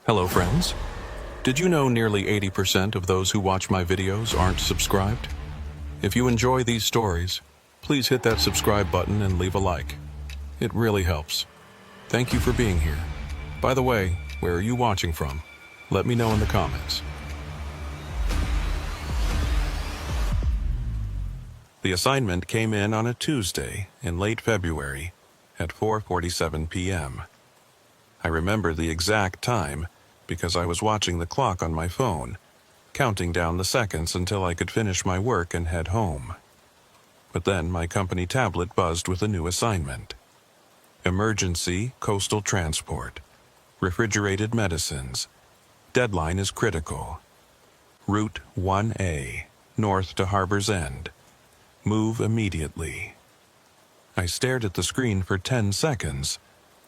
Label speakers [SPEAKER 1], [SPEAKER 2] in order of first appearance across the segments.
[SPEAKER 1] Hello friends. Did you know nearly 80% of those who watch my videos aren't subscribed? If you enjoy these stories, please hit that subscribe button and leave a like. It really helps. Thank you for being here. By the way, where are you watching from? Let me know in the comments. The assignment came in on a Tuesday in late February at 4:47 p.m. I remember the exact time because I was watching the clock on my phone, counting down the seconds until I could finish my work and head home. But then my company tablet buzzed with a new assignment. Emergency coastal transport. Refrigerated medicines. Deadline is critical. Route 1A, north to Harbor's End. Move immediately. I stared at the screen for 10 seconds,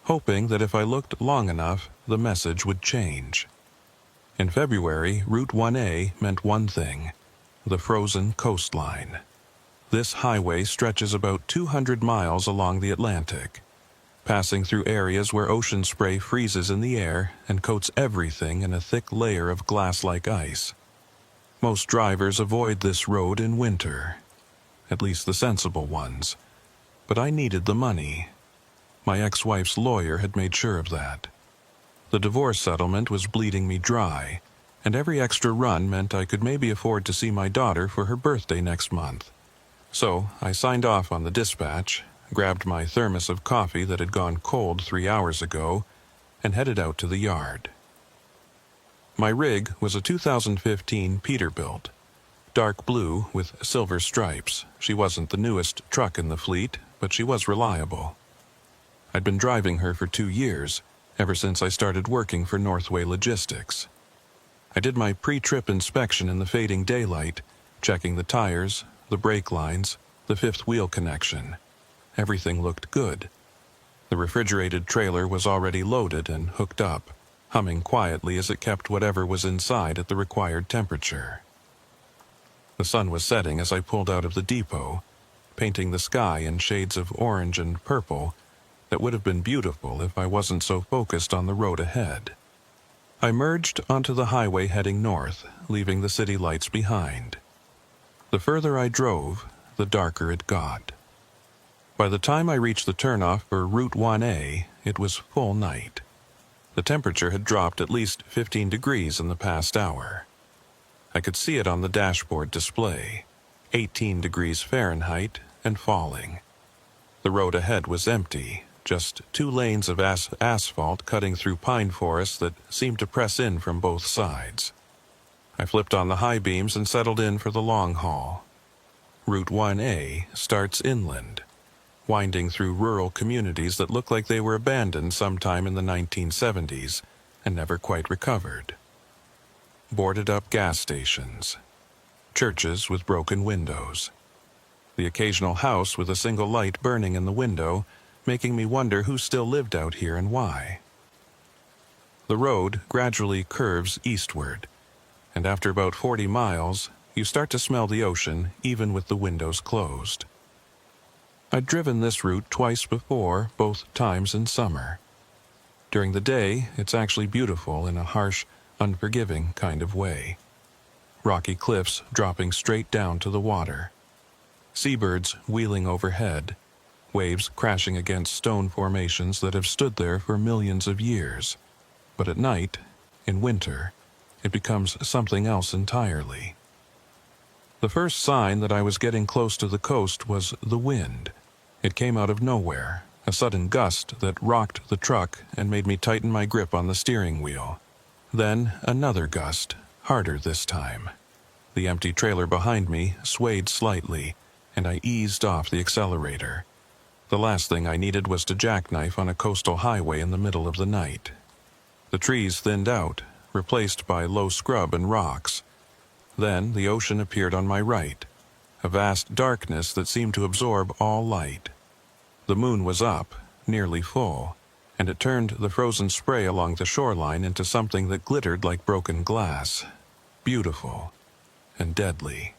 [SPEAKER 1] hoping that if I looked long enough, the message would change. In February, Route 1A meant one thing: the frozen coastline. This highway stretches about 200 miles along the Atlantic, passing through areas where ocean spray freezes in the air and coats everything in a thick layer of glass-like ice. Most drivers avoid this road in winter, at least the sensible ones, but I needed the money. My ex-wife's lawyer had made sure of that. The divorce settlement was bleeding me dry, and every extra run meant I could maybe afford to see my daughter for her birthday next month. So I signed off on the dispatch, grabbed my thermos of coffee that had gone cold 3 hours ago, and headed out to the yard. My rig was a 2015 Peterbilt, dark blue with silver stripes. She wasn't the newest truck in the fleet, but she was reliable. I'd been driving her for 2 years, ever since I started working for Northway Logistics. I did my pre-trip inspection in the fading daylight, checking the tires, the brake lines, the fifth wheel connection. Everything looked good. The refrigerated trailer was already loaded and hooked up, humming quietly as it kept whatever was inside at the required temperature. The sun was setting as I pulled out of the depot, painting the sky in shades of orange and purple that would have been beautiful if I wasn't so focused on the road ahead. I merged onto the highway heading north, leaving the city lights behind. The further I drove, the darker it got. By the time I reached the turnoff for Route 1A, it was full night. The temperature had dropped at least 15 degrees in the past hour. I could see it on the dashboard display, 18 degrees Fahrenheit and falling. The road ahead was empty, just 2 lanes of asphalt cutting through pine forests that seemed to press in from both sides. I flipped on the high beams and settled in for the long haul. Route 1A starts inland, winding through rural communities that look like they were abandoned sometime in the 1970s and never quite recovered. Boarded-up gas stations, churches with broken windows, the occasional house with a single light burning in the window, making me wonder who still lived out here and why. The road gradually curves eastward, and after about 40 miles, you start to smell the ocean even with the windows closed. I'd driven this route twice before, both times in summer. During the day, it's actually beautiful in a harsh, unforgiving kind of way. Rocky cliffs dropping straight down to the water. Seabirds wheeling overhead. Waves crashing against stone formations that have stood there for millions of years. But at night, in winter, it becomes something else entirely. The first sign that I was getting close to the coast was the wind. It came out of nowhere, a sudden gust that rocked the truck and made me tighten my grip on the steering wheel. Then another gust, harder this time. The empty trailer behind me swayed slightly, and I eased off the accelerator. The last thing I needed was to jackknife on a coastal highway in the middle of the night. The trees thinned out, replaced by low scrub and rocks. Then the ocean appeared on my right, a vast darkness that seemed to absorb all light. The moon was up, nearly full, and it turned the frozen spray along the shoreline into something that glittered like broken glass, beautiful and deadly.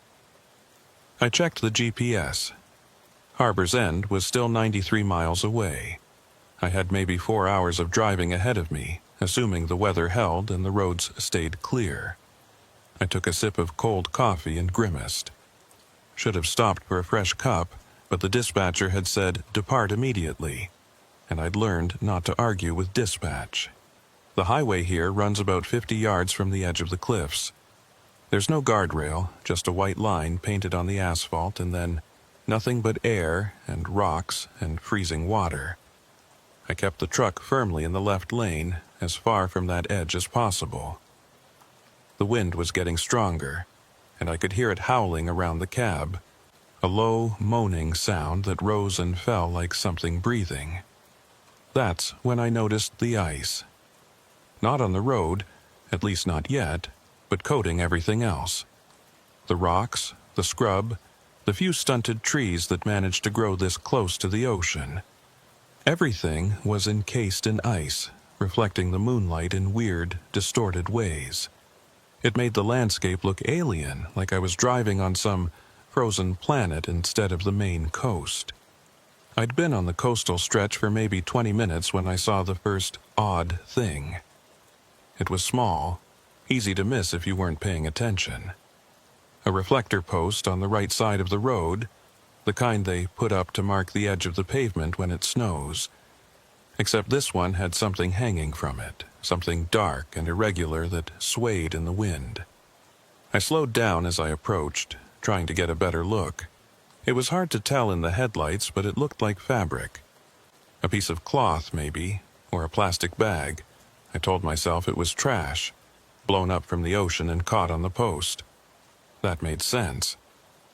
[SPEAKER 1] I checked the GPS. Harbor's End was still 93 miles away. I had maybe 4 hours of driving ahead of me, assuming the weather held and the roads stayed clear. I took a sip of cold coffee and grimaced. Should have stopped for a fresh cup, but the dispatcher had said, "Depart immediately," and I'd learned not to argue with dispatch. The highway here runs about 50 yards from the edge of the cliffs. There's no guardrail, just a white line painted on the asphalt, and then nothing but air and rocks and freezing water. I kept the truck firmly in the left lane, as far from that edge as possible. The wind was getting stronger, and I could hear it howling around the cab, a low, moaning sound that rose and fell like something breathing. That's when I noticed the ice. Not on the road, at least not yet, but coating everything else. The rocks, the scrub, the few stunted trees that managed to grow this close to the ocean. Everything was encased in ice, reflecting the moonlight in weird, distorted ways. It made the landscape look alien, like I was driving on some frozen planet instead of the main coast. I'd been on the coastal stretch for maybe 20 minutes when I saw the first odd thing. It was small, easy to miss if you weren't paying attention. A reflector post on the right side of the road, the kind they put up to mark the edge of the pavement when it snows. Except this one had something hanging from it, something dark and irregular that swayed in the wind. I slowed down as I approached, trying to get a better look. It was hard to tell in the headlights, but it looked like fabric. A piece of cloth, maybe, or a plastic bag. I told myself it was trash, blown up from the ocean and caught on the post. That made sense.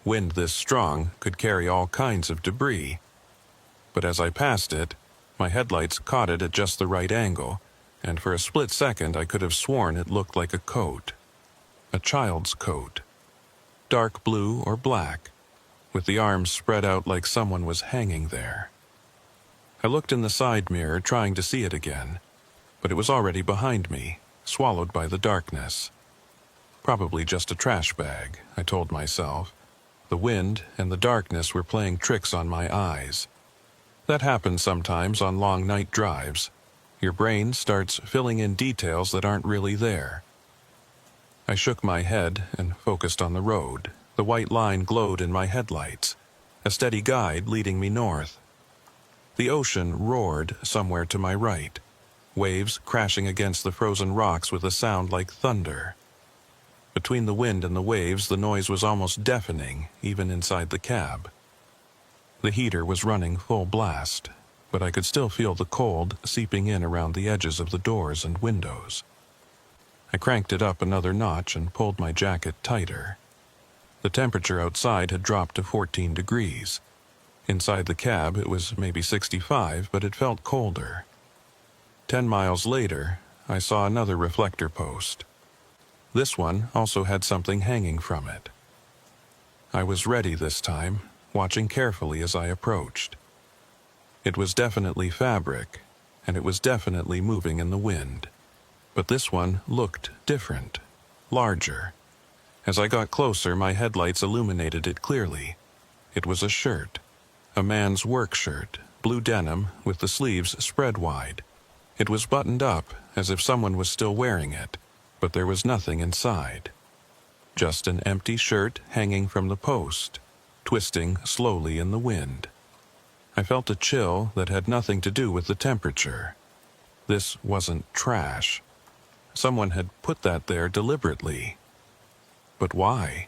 [SPEAKER 1] Wind this strong could carry all kinds of debris. But as I passed it, my headlights caught it at just the right angle, and for a split second I could have sworn it looked like a coat. A child's coat. Dark blue or black, with the arms spread out like someone was hanging there. I looked in the side mirror, trying to see it again, but it was already behind me, swallowed by the darkness. Probably just a trash bag, I told myself. The wind and the darkness were playing tricks on my eyes. That happens sometimes on long night drives. Your brain starts filling in details that aren't really there. I shook my head and focused on the road. The white line glowed in my headlights, a steady guide leading me north. The ocean roared somewhere to my right, waves crashing against the frozen rocks with a sound like thunder. Between the wind and the waves, the noise was almost deafening, even inside the cab. The heater was running full blast, but I could still feel the cold seeping in around the edges of the doors and windows. I cranked it up another notch and pulled my jacket tighter. The temperature outside had dropped to 14 degrees. Inside the cab, it was maybe 65, but it felt colder. 10 miles later, I saw another reflector post. This one also had something hanging from it. I was ready this time, watching carefully as I approached. It was definitely fabric, and it was definitely moving in the wind. But this one looked different, larger. As I got closer, my headlights illuminated it clearly. It was a shirt, a man's work shirt, blue denim with the sleeves spread wide. It was buttoned up, as if someone was still wearing it, but there was nothing inside. Just an empty shirt hanging from the post, twisting slowly in the wind. I felt a chill that had nothing to do with the temperature. This wasn't trash. Someone had put that there deliberately. But why?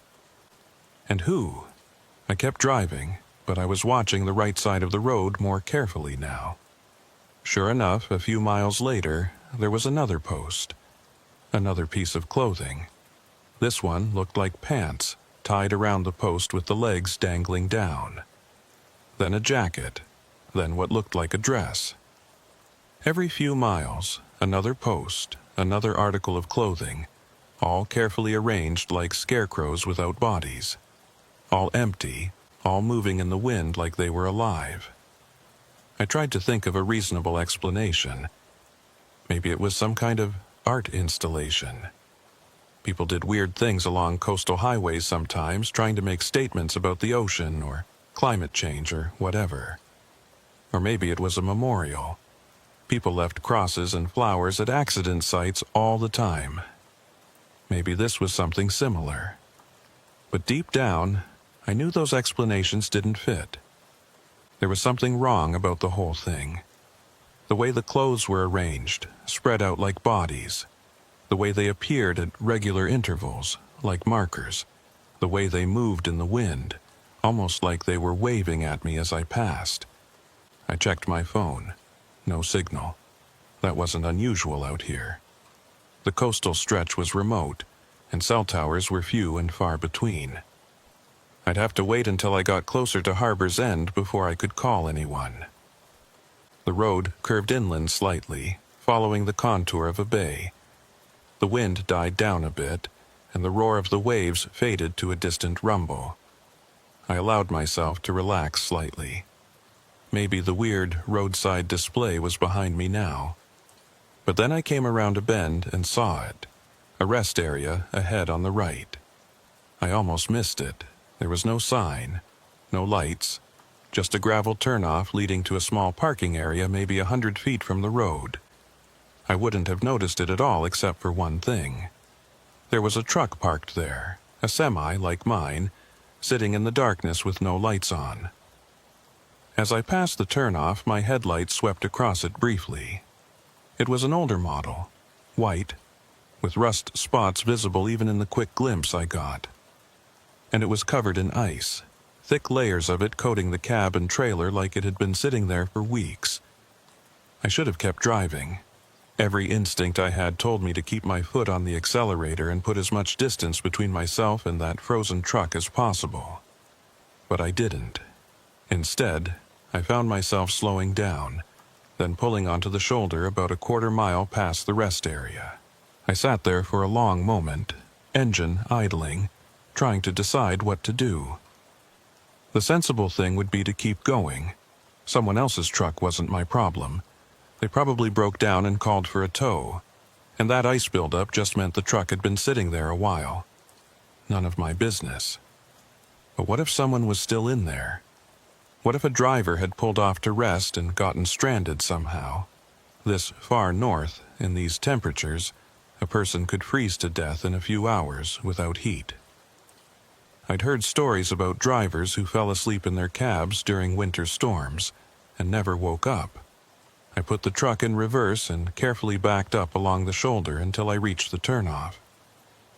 [SPEAKER 1] And who? I kept driving, but I was watching the right side of the road more carefully now. Sure enough, a few miles later, there was another post. Another piece of clothing. This one looked like pants, tied around the post with the legs dangling down. Then a jacket, then what looked like a dress. Every few miles, another post, another article of clothing, all carefully arranged like scarecrows without bodies. All empty, all moving in the wind like they were alive. I tried to think of a reasonable explanation. Maybe it was some kind of art installation. People did weird things along coastal highways sometimes, trying to make statements about the ocean or climate change or whatever. Or maybe it was a memorial. People left crosses and flowers at accident sites all the time. Maybe this was something similar. But deep down, I knew those explanations didn't fit. There was something wrong about the whole thing. The way the clothes were arranged, spread out like bodies. The way they appeared at regular intervals, like markers. The way they moved in the wind, almost like they were waving at me as I passed. I checked my phone. No signal. That wasn't unusual out here. The coastal stretch was remote, and cell towers were few and far between. I'd have to wait until I got closer to Harbor's End before I could call anyone. The road curved inland slightly, following the contour of a bay. The wind died down a bit, and the roar of the waves faded to a distant rumble. I allowed myself to relax slightly. Maybe the weird roadside display was behind me now. But then I came around a bend and saw it, a rest area ahead on the right. I almost missed it. There was no sign, no lights, just a gravel turnoff leading to a small parking area maybe 100 feet from the road. I wouldn't have noticed it at all except for one thing. There was a truck parked there, a semi like mine, sitting in the darkness with no lights on. As I passed the turnoff, my headlights swept across it briefly. It was an older model, white, with rust spots visible even in the quick glimpse I got. And it was covered in ice, thick layers of it coating the cab and trailer like it had been sitting there for weeks. I should have kept driving. Every instinct I had told me to keep my foot on the accelerator and put as much distance between myself and that frozen truck as possible. But I didn't. Instead, I found myself slowing down, then pulling onto the shoulder about a quarter mile past the rest area. I sat there for a long moment, engine idling, trying to decide what to do. The sensible thing would be to keep going. Someone else's truck wasn't my problem. They probably broke down and called for a tow, and that ice buildup just meant the truck had been sitting there a while. None of my business. But what if someone was still in there? What if a driver had pulled off to rest and gotten stranded somehow? This far north, in these temperatures, a person could freeze to death in a few hours without heat. I'd heard stories about drivers who fell asleep in their cabs during winter storms and never woke up. I put the truck in reverse and carefully backed up along the shoulder until I reached the turnoff.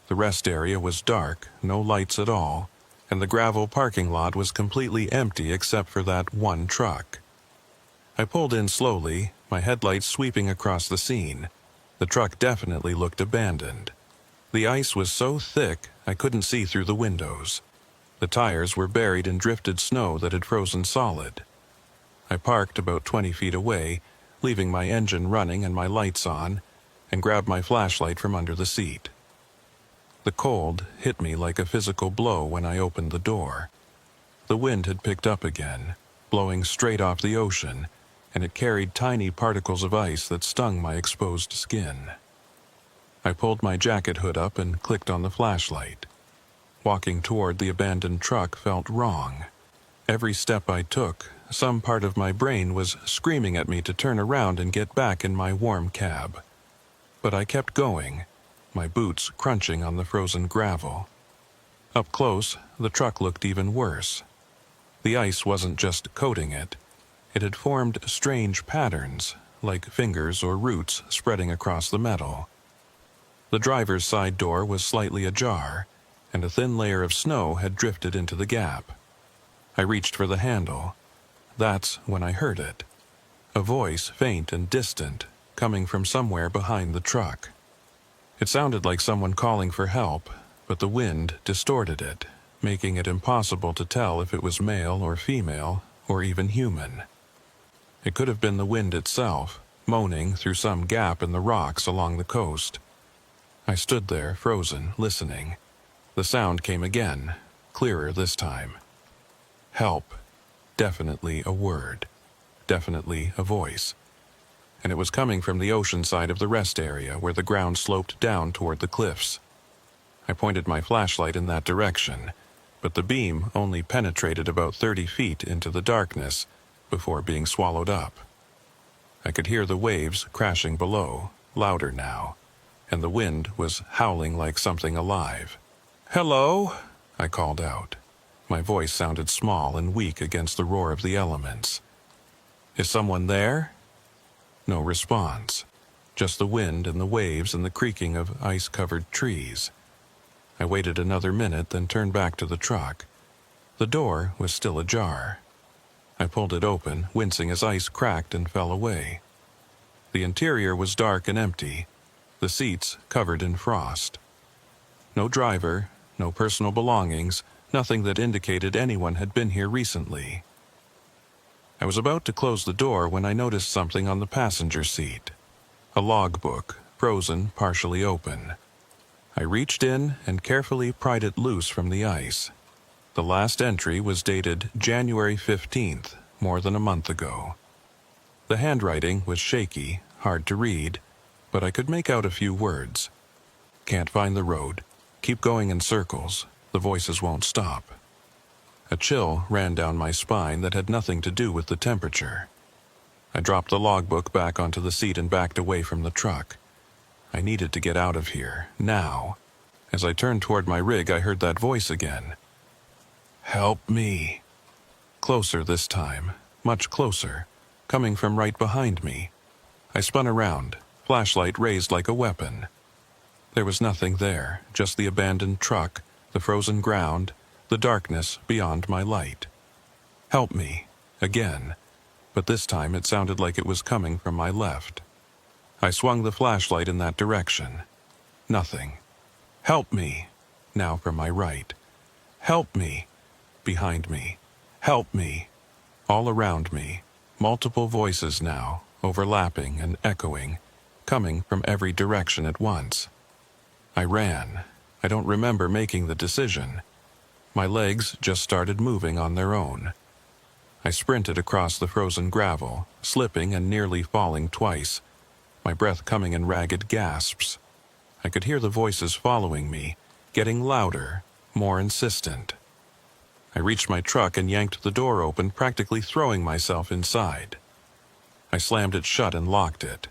[SPEAKER 1] The rest area was dark, no lights at all, and the gravel parking lot was completely empty except for that one truck. I pulled in slowly, my headlights sweeping across the scene. The truck definitely looked abandoned. The ice was so thick I couldn't see through the windows. The tires were buried in drifted snow that had frozen solid. I parked about 20 feet away, leaving my engine running and my lights on, and grabbed my flashlight from under the seat. The cold hit me like a physical blow when I opened the door. The wind had picked up again, blowing straight off the ocean, and it carried tiny particles of ice that stung my exposed skin. I pulled my jacket hood up and clicked on the flashlight. Walking toward the abandoned truck felt wrong. Every step I took, some part of my brain was screaming at me to turn around and get back in my warm cab. But I kept going, my boots crunching on the frozen gravel. Up close, the truck looked even worse. The ice wasn't just coating it. It had formed strange patterns, like fingers or roots spreading across the metal. The driver's side door was slightly ajar, and a thin layer of snow had drifted into the gap. I reached for the handle. That's when I heard it. A voice, faint and distant, coming from somewhere behind the truck. It sounded like someone calling for help, but the wind distorted it, making it impossible to tell if it was male or female, or even human. It could have been the wind itself, moaning through some gap in the rocks along the coast. I stood there, frozen, listening. The sound came again, clearer this time. Help. Definitely a word. Definitely a voice. And it was coming from the ocean side of the rest area where the ground sloped down toward the cliffs. I pointed my flashlight in that direction, but the beam only penetrated about 30 feet into the darkness before being swallowed up. I could hear the waves crashing below, louder now, and the wind was howling like something alive. "Hello," I called out. My voice sounded small and weak against the roar of the elements. "Is someone there?" No response, just the wind and the waves and the creaking of ice-covered trees. I waited another minute, then turned back to the truck. The door was still ajar. I pulled it open, wincing as ice cracked and fell away. The interior was dark and empty, the seats covered in frost. No driver, no personal belongings, nothing that indicated anyone had been here recently. I was about to close the door when I noticed something on the passenger seat. A logbook, frozen, partially open. I reached in and carefully pried it loose from the ice. The last entry was dated January 15th, more than a month ago. The handwriting was shaky, hard to read, but I could make out a few words. "Can't find the road. Keep going in circles. The voices won't stop." A chill ran down my spine that had nothing to do with the temperature. I dropped the logbook back onto the seat and backed away from the truck. I needed to get out of here, now. As I turned toward my rig, I heard that voice again. "Help me." Closer this time, much closer, coming from right behind me. I spun around, flashlight raised like a weapon. There was nothing there, just the abandoned truck, the frozen ground, the darkness beyond my light. "Help me," again, but this time it sounded like it was coming from my left. I swung the flashlight in that direction. Nothing. "Help me," now from my right. "Help me," behind me. "Help me," all around me. Multiple voices now, overlapping and echoing, coming from every direction at once. I ran. I don't remember making the decision. My legs just started moving on their own. I sprinted across the frozen gravel, slipping and nearly falling twice, my breath coming in ragged gasps. I could hear the voices following me, getting louder, more insistent. I reached my truck and yanked the door open, practically throwing myself inside. I slammed it shut and locked it,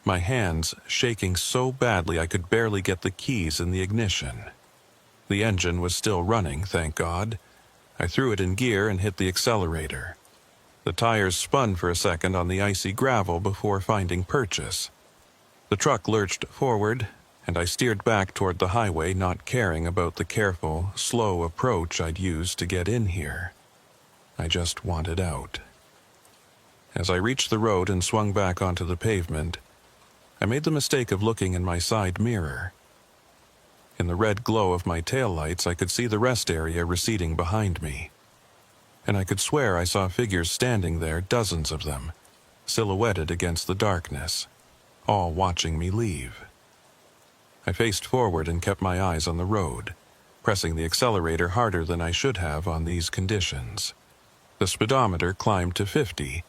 [SPEAKER 1] my hands shaking so badly I could barely get the keys in the ignition. The engine was still running, thank God. I threw it in gear and hit the accelerator. The tires spun for a second on the icy gravel before finding purchase. The truck lurched forward, and I steered back toward the highway, not caring about the careful, slow approach I'd used to get in here. I just wanted out. As I reached the road and swung back onto the pavement, I made the mistake of looking in my side mirror. In the red glow of my taillights, I could see the rest area receding behind me. And I could swear I saw figures standing there, dozens of them, silhouetted against the darkness, all watching me leave. I faced forward and kept my eyes on the road, pressing the accelerator harder than I should have on these conditions. The speedometer climbed to 50,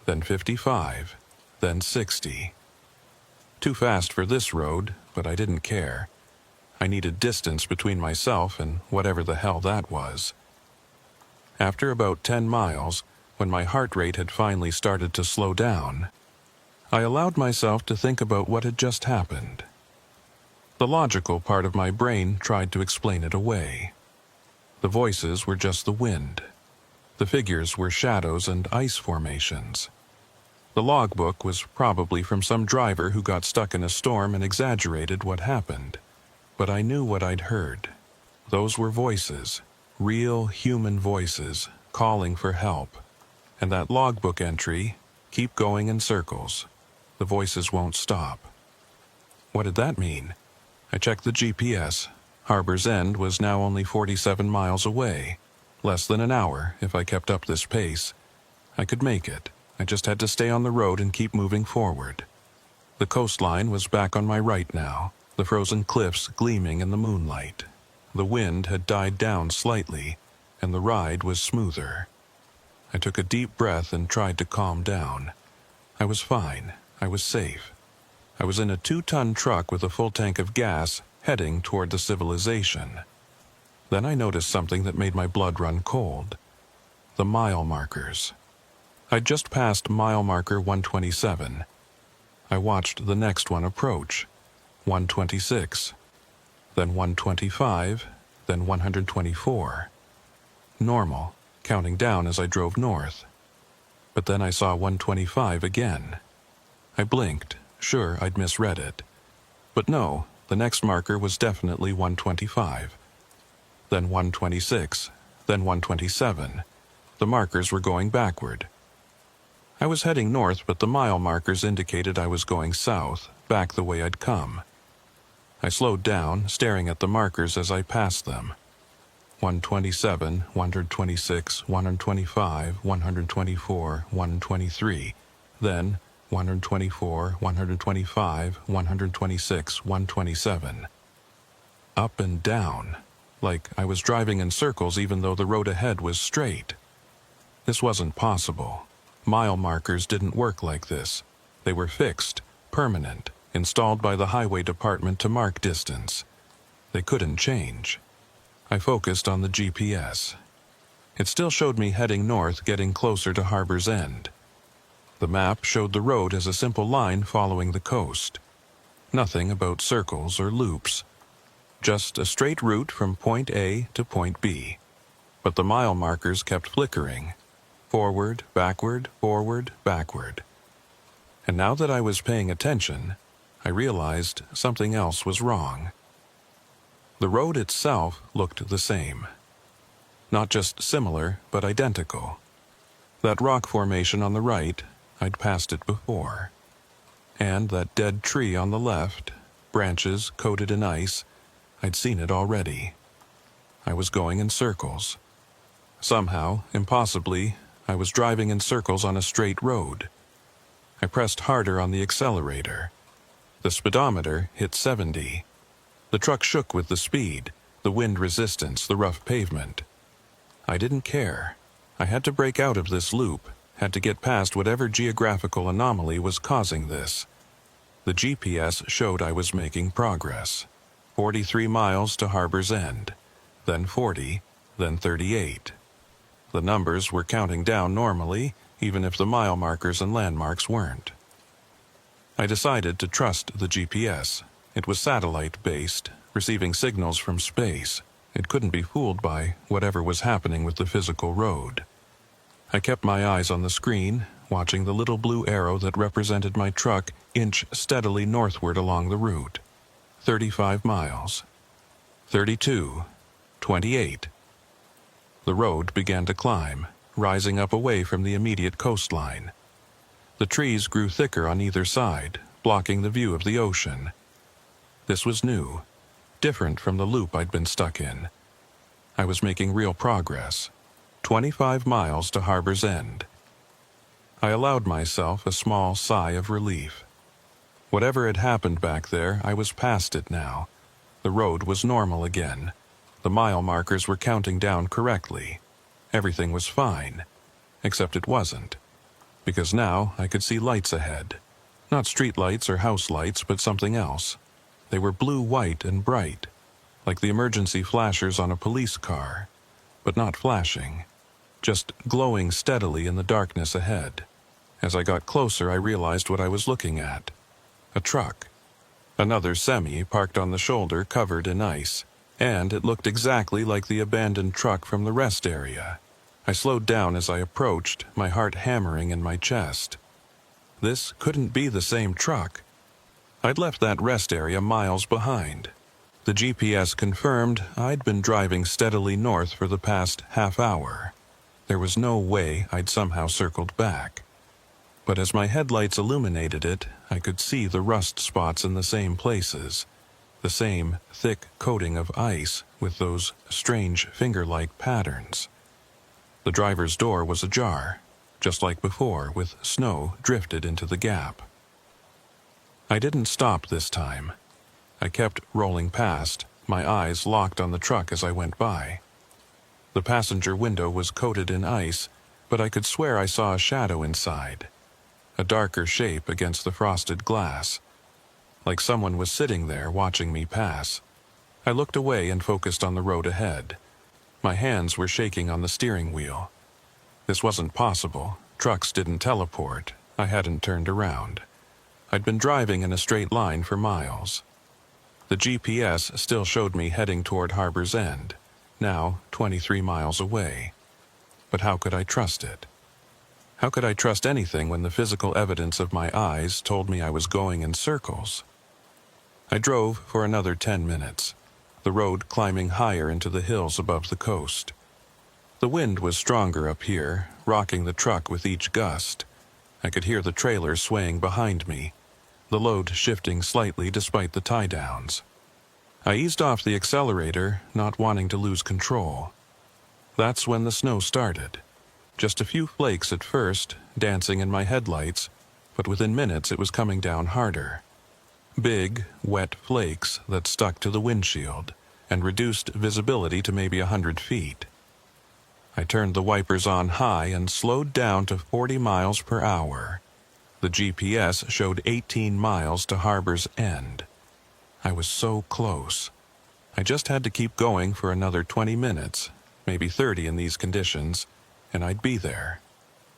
[SPEAKER 1] then 55, then 60. Too fast for this road, but I didn't care. I needed distance between myself and whatever the hell that was. After about 10 miles, when my heart rate had finally started to slow down, I allowed myself to think about what had just happened. The logical part of my brain tried to explain it away. The voices were just the wind. The figures were shadows and ice formations. The logbook was probably from some driver who got stuck in a storm and exaggerated what happened. But I knew what I'd heard. Those were voices, real human voices, calling for help. And that logbook entry, "Keep going in circles. The voices won't stop." What did that mean? I checked the GPS. Harbor's End was now only 47 miles away. Less than an hour, if I kept up this pace. I could make it. I just had to stay on the road and keep moving forward. The coastline was back on my right now, the frozen cliffs gleaming in the moonlight. The wind had died down slightly, and the ride was smoother. I took a deep breath and tried to calm down. I was fine. I was safe. I was in a 2-ton truck with a full tank of gas, heading toward the civilization. Then I noticed something that made my blood run cold. The mile markers. I'd just passed mile marker 127. I watched the next one approach, 126, then 125, then 124. Normal, counting down as I drove north. But then I saw 125 again. I blinked, sure I'd misread it. But no, the next marker was definitely 125. Then 126, then 127. The markers were going backward. I was heading north, but the mile markers indicated I was going south, back the way I'd come. I slowed down, staring at the markers as I passed them. 127, 126, 125, 124, 123. Then 124, 125, 126, 127. Up and down, like I was driving in circles even though the road ahead was straight. This wasn't possible. Mile markers didn't work like this. They were fixed, permanent, installed by the highway department to mark distance. They couldn't change. I focused on the GPS. It still showed me heading north, getting closer to Harbor's End. The map showed the road as a simple line following the coast. Nothing about circles or loops. Just a straight route from point A to point B. But the mile markers kept flickering. Forward, backward, forward, backward. And now that I was paying attention, I realized something else was wrong. The road itself looked the same. Not just similar, but identical. That rock formation on the right, I'd passed it before. And that dead tree on the left, branches coated in ice, I'd seen it already. I was going in circles. Somehow, impossibly, I was driving in circles on a straight road. I pressed harder on the accelerator. The speedometer hit 70. The truck shook with the speed, the wind resistance, the rough pavement. I didn't care. I had to break out of this loop, had to get past whatever geographical anomaly was causing this. The GPS showed I was making progress. 43 miles to Harbor's End, then 40, then 38. The numbers were counting down normally, even if the mile markers and landmarks weren't. I decided to trust the GPS. It was satellite-based, receiving signals from space. It couldn't be fooled by whatever was happening with the physical road. I kept my eyes on the screen, watching the little blue arrow that represented my truck inch steadily northward along the route. 35 miles. 32. 28. The road began to climb, rising up away from the immediate coastline. The trees grew thicker on either side, blocking the view of the ocean. This was new, different from the loop I'd been stuck in. I was making real progress. 25 miles to Harbor's End. I allowed myself a small sigh of relief. Whatever had happened back there, I was past it now. The road was normal again. The mile markers were counting down correctly. Everything was fine. Except it wasn't. Because now I could see lights ahead. Not street lights or house lights, but something else. They were blue-white and bright, like the emergency flashers on a police car, but not flashing, just glowing steadily in the darkness ahead. As I got closer, I realized what I was looking at. A truck. Another semi parked on the shoulder covered in ice. And it looked exactly like the abandoned truck from the rest area. I slowed down as I approached, my heart hammering in my chest. This couldn't be the same truck. I'd left that rest area miles behind. The GPS confirmed I'd been driving steadily north for the past half hour. There was no way I'd somehow circled back. But as my headlights illuminated it, I could see the rust spots in the same places. The same thick coating of ice with those strange finger-like patterns. The driver's door was ajar, just like before, with snow drifted into the gap. I didn't stop this time. I kept rolling past, my eyes locked on the truck as I went by. The passenger window was coated in ice, but I could swear I saw a shadow inside. A darker shape against the frosted glass. Like someone was sitting there watching me pass. I looked away and focused on the road ahead. My hands were shaking on the steering wheel. This wasn't possible. Trucks didn't teleport. I hadn't turned around. I'd been driving in a straight line for miles. The GPS still showed me heading toward Harbor's End, now 23 miles away. But how could I trust it? How could I trust anything when the physical evidence of my eyes told me I was going in circles? I drove for another 10 minutes, the road climbing higher into the hills above the coast. The wind was stronger up here, rocking the truck with each gust. I could hear the trailer swaying behind me, the load shifting slightly despite the tie-downs. I eased off the accelerator, not wanting to lose control. That's when the snow started. Just a few flakes at first, dancing in my headlights, but within minutes it was coming down harder. Big, wet flakes that stuck to the windshield and reduced visibility to maybe 100 feet. I turned the wipers on high and slowed down to 40 miles per hour. The GPS showed 18 miles to Harbor's End. I was so close. I just had to keep going for another 20 minutes, maybe 30 in these conditions, and I'd be there.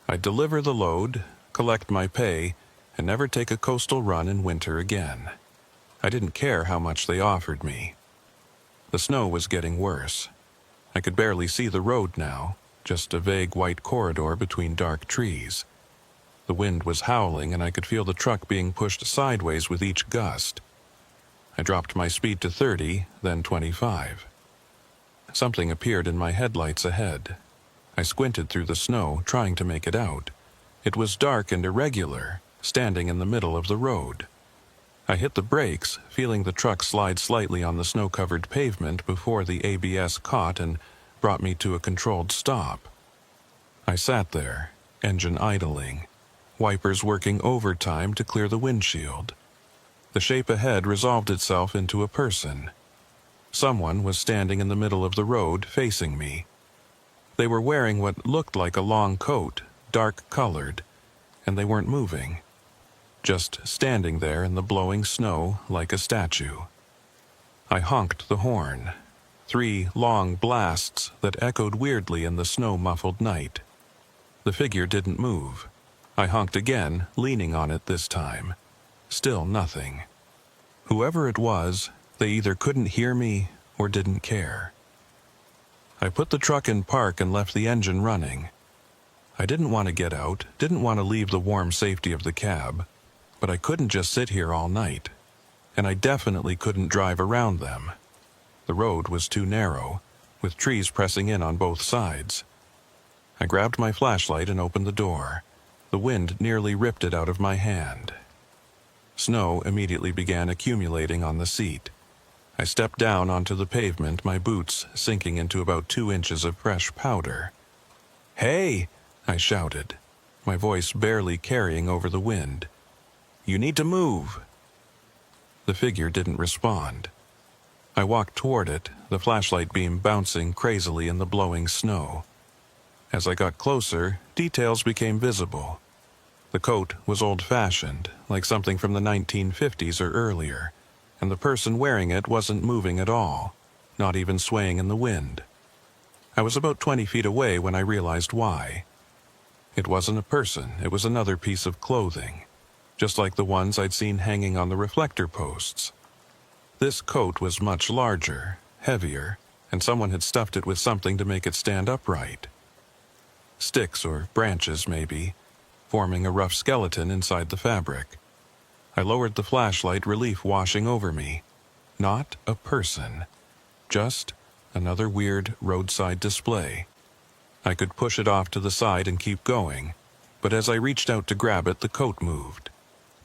[SPEAKER 1] I'd deliver the load, collect my pay, and never take a coastal run in winter again. I didn't care how much they offered me. The snow was getting worse. I could barely see the road now, just a vague white corridor between dark trees. The wind was howling and I could feel the truck being pushed sideways with each gust. I dropped my speed to 30, then 25. Something appeared in my headlights ahead. I squinted through the snow, trying to make it out. It was dark and irregular, standing in the middle of the road. I hit the brakes, feeling the truck slide slightly on the snow-covered pavement before the ABS caught and brought me to a controlled stop. I sat there, engine idling, wipers working overtime to clear the windshield. The shape ahead resolved itself into a person. Someone was standing in the middle of the road, facing me. They were wearing what looked like a long coat, dark-colored, and they weren't moving. Just standing there in the blowing snow like a statue. I honked the horn. 3 long blasts that echoed weirdly in the snow-muffled night. The figure didn't move. I honked again, leaning on it this time. Still nothing. Whoever it was, they either couldn't hear me or didn't care. I put the truck in park and left the engine running. I didn't want to get out, didn't want to leave the warm safety of the cab, but I couldn't just sit here all night, and I definitely couldn't drive around them. The road was too narrow, with trees pressing in on both sides. I grabbed my flashlight and opened the door. The wind nearly ripped it out of my hand. Snow immediately began accumulating on the seat. I stepped down onto the pavement, my boots sinking into about 2 inches of fresh powder. "Hey!" I shouted, my voice barely carrying over the wind. "You need to move!" The figure didn't respond. I walked toward it, the flashlight beam bouncing crazily in the blowing snow. As I got closer, details became visible. The coat was old-fashioned, like something from the 1950s or earlier, and the person wearing it wasn't moving at all, not even swaying in the wind. I was about 20 feet away when I realized why. It wasn't a person, it was another piece of clothing, just like the ones I'd seen hanging on the reflector posts. This coat was much larger, heavier, and someone had stuffed it with something to make it stand upright. Sticks or branches, maybe, forming a rough skeleton inside the fabric. I lowered the flashlight, relief washing over me. Not a person. Just another weird roadside display. I could push it off to the side and keep going, but as I reached out to grab it, the coat moved.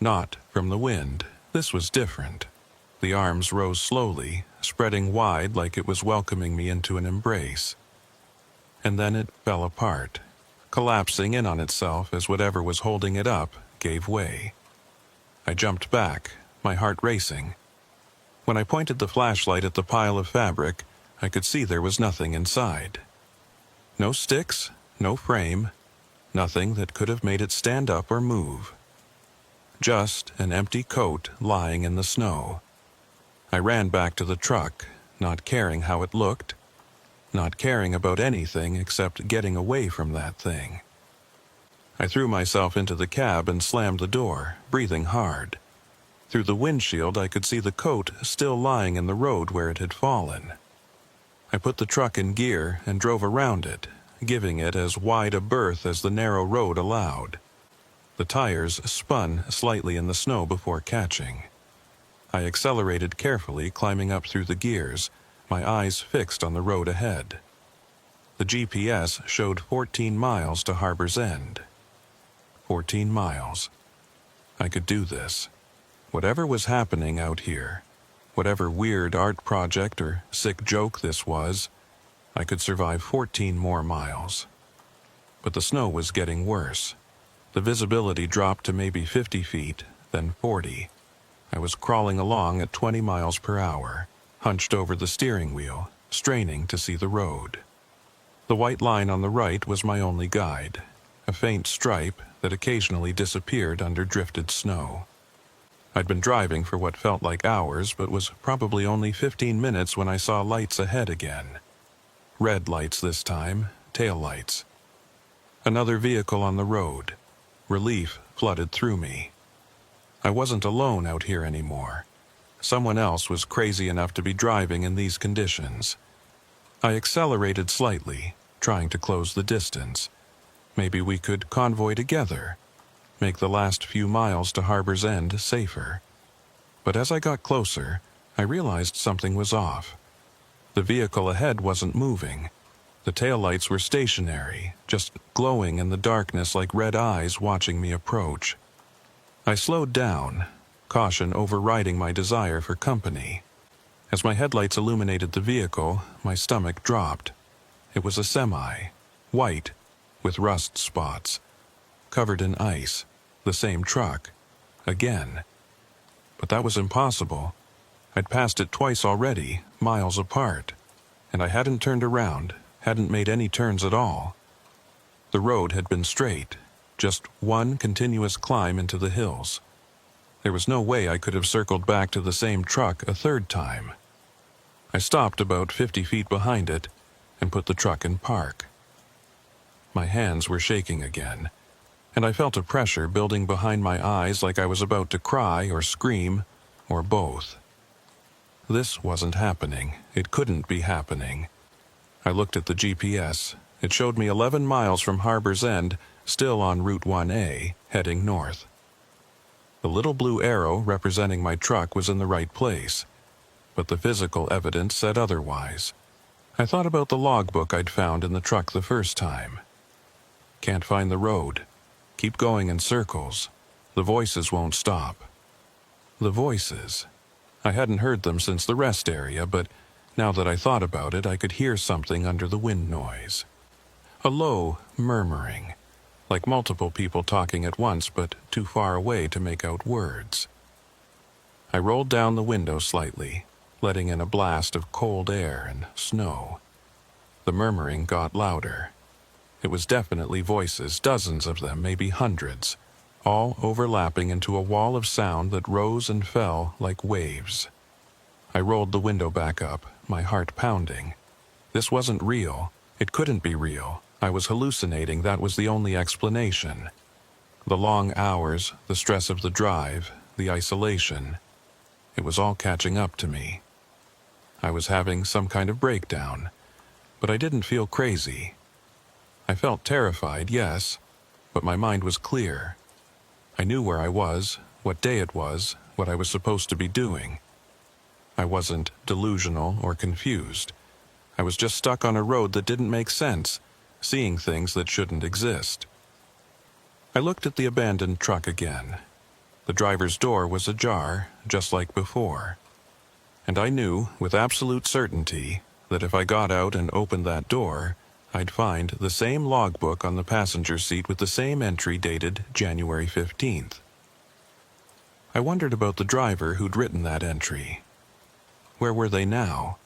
[SPEAKER 1] Not from the wind. This was different. The arms rose slowly, spreading wide like it was welcoming me into an embrace. And then it fell apart, collapsing in on itself as whatever was holding it up gave way. I jumped back, my heart racing. When I pointed the flashlight at the pile of fabric, I could see there was nothing inside. No sticks, no frame, nothing that could have made it stand up or move. Just an empty coat lying in the snow. I ran back to the truck, not caring how it looked, not caring about anything except getting away from that thing. I threw myself into the cab and slammed the door, breathing hard. Through the windshield, I could see the coat still lying in the road where it had fallen. I put the truck in gear and drove around it, giving it as wide a berth as the narrow road allowed. The tires spun slightly in the snow before catching. I accelerated carefully, climbing up through the gears, my eyes fixed on the road ahead. The GPS showed 14 miles to Harbor's End. 14 miles. I could do this. Whatever was happening out here, whatever weird art project or sick joke this was, I could survive 14 more miles. But the snow was getting worse. The visibility dropped to maybe 50 feet, then 40. I was crawling along at 20 miles per hour, hunched over the steering wheel, straining to see the road. The white line on the right was my only guide, a faint stripe that occasionally disappeared under drifted snow. I'd been driving for what felt like hours, but was probably only 15 minutes when I saw lights ahead again. Red lights this time, tail lights. Another vehicle on the road. Relief flooded through me. I wasn't alone out here anymore. Someone else was crazy enough to be driving in these conditions. I accelerated slightly, trying to close the distance. Maybe we could convoy together, make the last few miles to Harbor's End safer. But as I got closer, I realized something was off. The vehicle ahead wasn't moving. The taillights were stationary, just glowing in the darkness like red eyes watching me approach. I slowed down, caution overriding my desire for company. As my headlights illuminated the vehicle, my stomach dropped. It was a semi, white, with rust spots, covered in ice, the same truck, again. But that was impossible. I'd passed it twice already, miles apart, and I hadn't turned around, hadn't made any turns at all. The road had been straight, just one continuous climb into the hills. There was no way I could have circled back to the same truck a third time. I stopped about 50 feet behind it and put the truck in park. My hands were shaking again, and I felt a pressure building behind my eyes like I was about to cry or scream, or both. This wasn't happening. It couldn't be happening. I looked at the GPS. It showed me 11 miles from Harbor's End, still on Route 1A, heading north. The little blue arrow representing my truck was in the right place, but the physical evidence said otherwise. I thought about the logbook I'd found in the truck the first time. Can't find the road. Keep going in circles. The voices won't stop. The voices. I hadn't heard them since the rest area, but now that I thought about it, I could hear something under the wind noise. A low murmuring, like multiple people talking at once, but too far away to make out words. I rolled down the window slightly, letting in a blast of cold air and snow. The murmuring got louder. It was definitely voices, dozens of them, maybe hundreds, all overlapping into a wall of sound that rose and fell like waves. I rolled the window back up, my heart pounding. This wasn't real. It couldn't be real. I was hallucinating, that was the only explanation. The long hours, the stress of the drive, the isolation. It was all catching up to me. I was having some kind of breakdown, but I didn't feel crazy. I felt terrified, yes, but my mind was clear. I knew where I was, what day it was, what I was supposed to be doing. I wasn't delusional or confused. I was just stuck on a road that didn't make sense, seeing things that shouldn't exist. I looked at the abandoned truck again. The driver's door was ajar, just like before. And I knew, with absolute certainty, that if I got out and opened that door, I'd find the same logbook on the passenger seat with the same entry dated January 15th. I wondered about the driver who'd written that entry. Where were they now?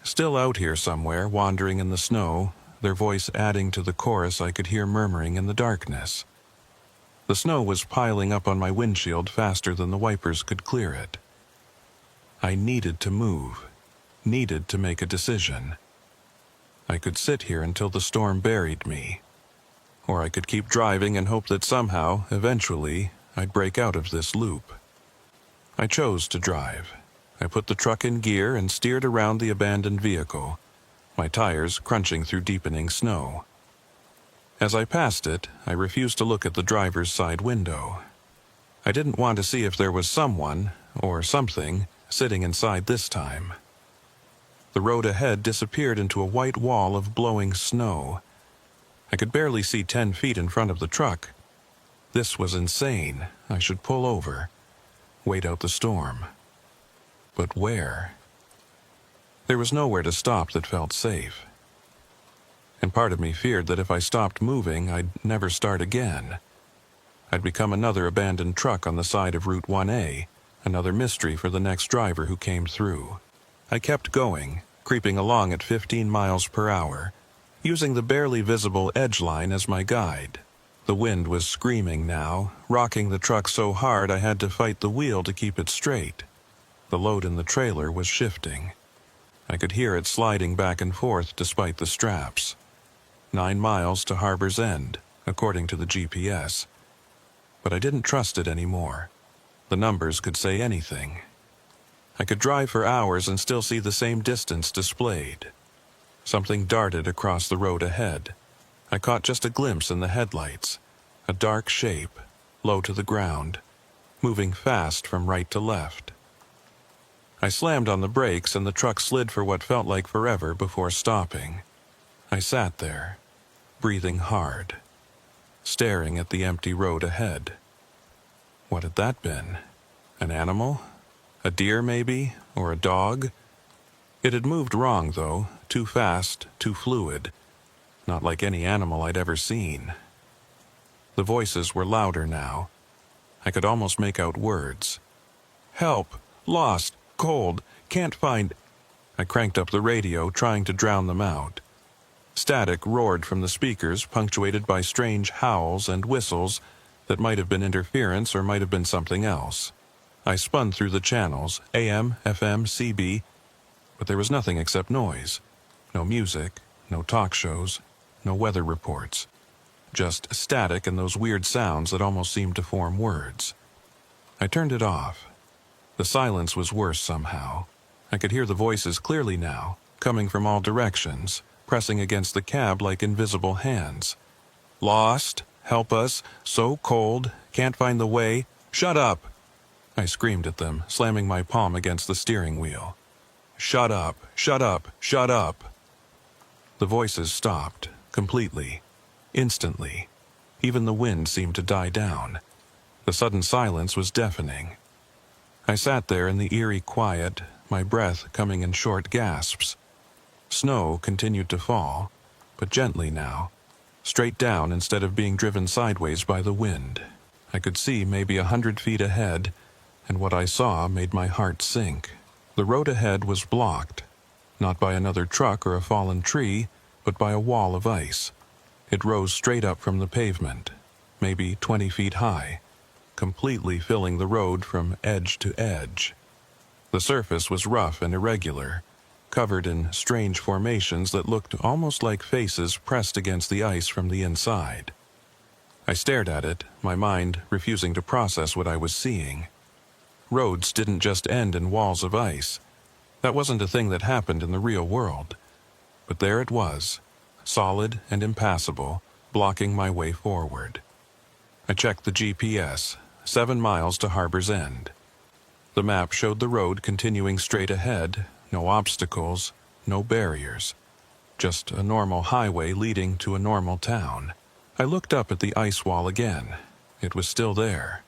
[SPEAKER 1] Still out here somewhere, wandering in the snow, their voice adding to the chorus I could hear murmuring in the darkness. The snow was piling up on my windshield faster than the wipers could clear it. I needed to move, needed to make a decision. I could sit here until the storm buried me, or I could keep driving and hope that somehow, eventually, I'd break out of this loop. I chose to drive. I put the truck in gear and steered around the abandoned vehicle, my tires crunching through deepening snow. As I passed it, I refused to look at the driver's side window. I didn't want to see if there was someone, or something, sitting inside this time. The road ahead disappeared into a white wall of blowing snow. I could barely see 10 feet in front of the truck. This was insane. I should pull over, wait out the storm. But where? There was nowhere to stop that felt safe. And part of me feared that if I stopped moving, I'd never start again. I'd become another abandoned truck on the side of Route 1A, another mystery for the next driver who came through. I kept going, creeping along at 15 miles per hour, using the barely visible edge line as my guide. The wind was screaming now, rocking the truck so hard I had to fight the wheel to keep it straight. The load in the trailer was shifting. I could hear it sliding back and forth despite the straps. 9 miles to Harbor's End, according to the GPS. But I didn't trust it anymore. The numbers could say anything. I could drive for hours and still see the same distance displayed. Something darted across the road ahead. I caught just a glimpse in the headlights. A dark shape, low to the ground, moving fast from right to left. I slammed on the brakes and the truck slid for what felt like forever before stopping. I sat there, breathing hard, staring at the empty road ahead. What had that been? An animal? A deer, maybe? Or a dog? It had moved wrong, though, too fast, too fluid. Not like any animal I'd ever seen. The voices were louder now. I could almost make out words. Help! Lost! Cold! Can't find... I cranked up the radio, trying to drown them out. Static roared from the speakers, punctuated by strange howls and whistles that might have been interference or might have been something else. I spun through the channels, AM, FM, CB, but there was nothing except noise. No music, no talk shows, no weather reports. Just static and those weird sounds that almost seemed to form words. I turned it off. The silence was worse somehow. I could hear the voices clearly now, coming from all directions, pressing against the cab like invisible hands. Lost, help us, so cold, can't find the way, shut up! I screamed at them, slamming my palm against the steering wheel. Shut up, shut up, shut up! The voices stopped, completely, instantly. Even the wind seemed to die down. The sudden silence was deafening. I sat there in the eerie quiet, my breath coming in short gasps. Snow continued to fall, but gently now, straight down instead of being driven sideways by the wind. I could see maybe 100 feet ahead, and what I saw made my heart sink. The road ahead was blocked, not by another truck or a fallen tree, but by a wall of ice. It rose straight up from the pavement, maybe 20 feet high, completely filling the road from edge to edge. The surface was rough and irregular, covered in strange formations that looked almost like faces pressed against the ice from the inside. I stared at it, my mind refusing to process what I was seeing. Roads didn't just end in walls of ice. That wasn't a thing that happened in the real world. But there it was, solid and impassable, blocking my way forward. I checked the GPS, 7 miles to Harbor's End. The map showed the road continuing straight ahead, no obstacles, no barriers. Just a normal highway leading to a normal town. I looked up at the ice wall again. It was still there.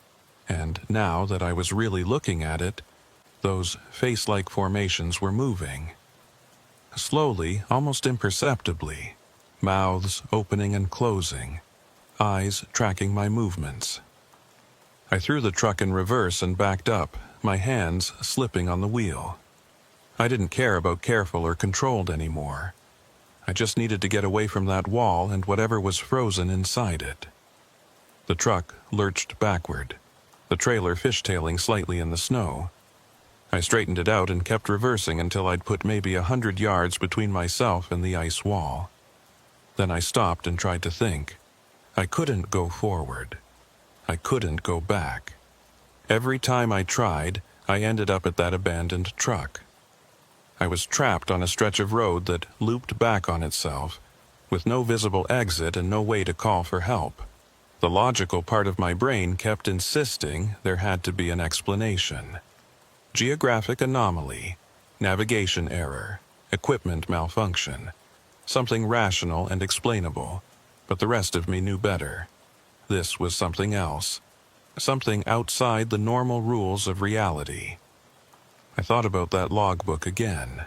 [SPEAKER 1] And now that I was really looking at it, those face-like formations were moving. Slowly, almost imperceptibly, mouths opening and closing, eyes tracking my movements. I threw the truck in reverse and backed up, my hands slipping on the wheel. I didn't care about careful or controlled anymore. I just needed to get away from that wall and whatever was frozen inside it. The truck lurched backward, the trailer fishtailing slightly in the snow. I straightened it out and kept reversing until I'd put maybe 100 yards between myself and the ice wall. Then I stopped and tried to think. I couldn't go forward. I couldn't go back. Every time I tried, I ended up at that abandoned truck. I was trapped on a stretch of road that looped back on itself, with no visible exit and no way to call for help. The logical part of my brain kept insisting there had to be an explanation. Geographic anomaly, navigation error, equipment malfunction, something rational and explainable, but the rest of me knew better. This was something else, something outside the normal rules of reality. I thought about that logbook again.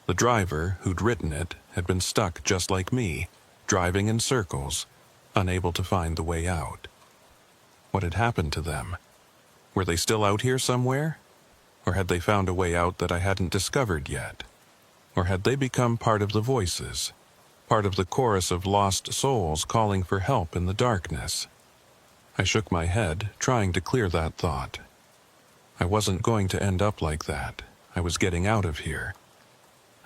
[SPEAKER 1] The driver who'd written it had been stuck just like me, driving in circles, unable to find the way out. What had happened to them? Were they still out here somewhere? Or had they found a way out that I hadn't discovered yet? Or had they become part of the voices, part of the chorus of lost souls calling for help in the darkness? I shook my head, trying to clear that thought. I wasn't going to end up like that. I was getting out of here.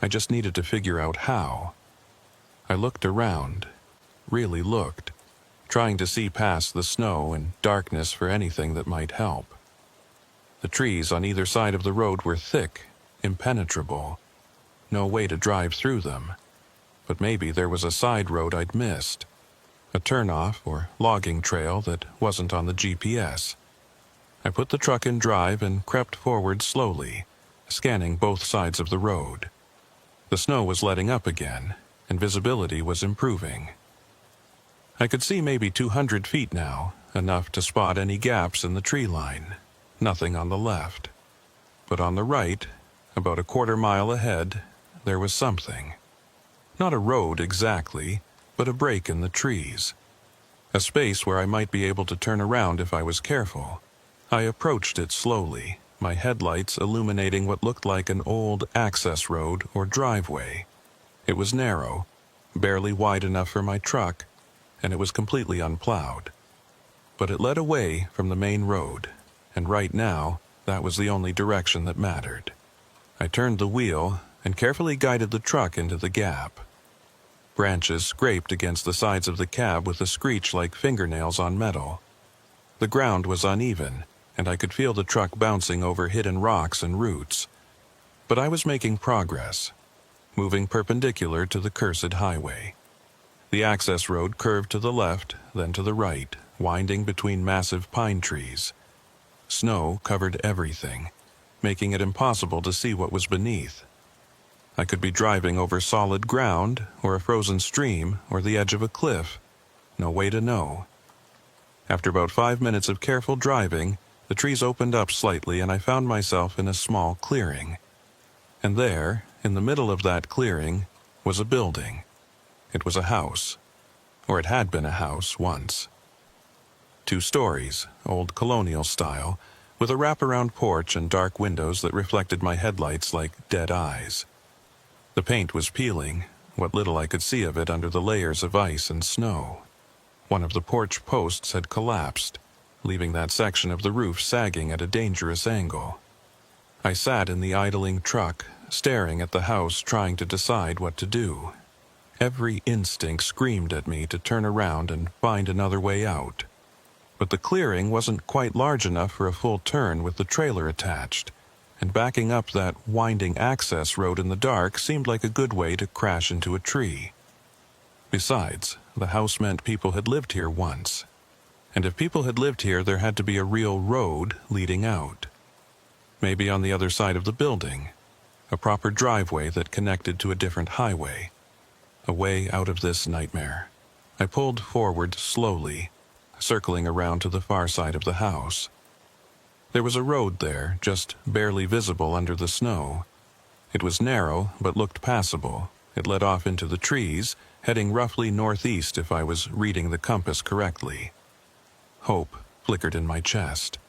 [SPEAKER 1] I just needed to figure out how. I looked around, really looked, trying to see past the snow and darkness for anything that might help. The trees on either side of the road were thick, impenetrable. No way to drive through them. But maybe there was a side road I'd missed. A turnoff or logging trail that wasn't on the GPS. I put the truck in drive and crept forward slowly, scanning both sides of the road. The snow was letting up again, and visibility was improving. I could see maybe 200 feet now, enough to spot any gaps in the tree line. Nothing on the left. But on the right, about a quarter-mile ahead, there was something. Not a road exactly, but a break in the trees. A space where I might be able to turn around if I was careful. I approached it slowly, my headlights illuminating what looked like an old access road or driveway. It was narrow, barely wide enough for my truck, and it was completely unplowed. But it led away from the main road, and right now, that was the only direction that mattered. I turned the wheel and carefully guided the truck into the gap. Branches scraped against the sides of the cab with a screech like fingernails on metal. The ground was uneven, and I could feel the truck bouncing over hidden rocks and roots. But I was making progress, moving perpendicular to the cursed highway. The access road curved to the left, then to the right, winding between massive pine trees. Snow covered everything, making it impossible to see what was beneath. I could be driving over solid ground, or a frozen stream, or the edge of a cliff. No way to know. After about 5 minutes of careful driving, the trees opened up slightly and I found myself in a small clearing. And there, in the middle of that clearing, was a building. It was a house. Or it had been a house once. 2 stories, old colonial style, with a wraparound porch and dark windows that reflected my headlights like dead eyes. The paint was peeling, what little I could see of it under the layers of ice and snow. One of the porch posts had collapsed, leaving that section of the roof sagging at a dangerous angle. I sat in the idling truck, staring at the house, trying to decide what to do. Every instinct screamed at me to turn around and find another way out. But the clearing wasn't quite large enough for a full turn with the trailer attached, and backing up that winding access road in the dark seemed like a good way to crash into a tree. Besides, the house meant people had lived here once. And if people had lived here, there had to be a real road leading out. Maybe on the other side of the building, a proper driveway that connected to a different highway. A way out of this nightmare. I pulled forward slowly, circling around to the far side of the house. There was a road there, just barely visible under the snow. It was narrow, but looked passable. It led off into the trees, heading roughly northeast if I was reading the compass correctly. Hope flickered in my chest.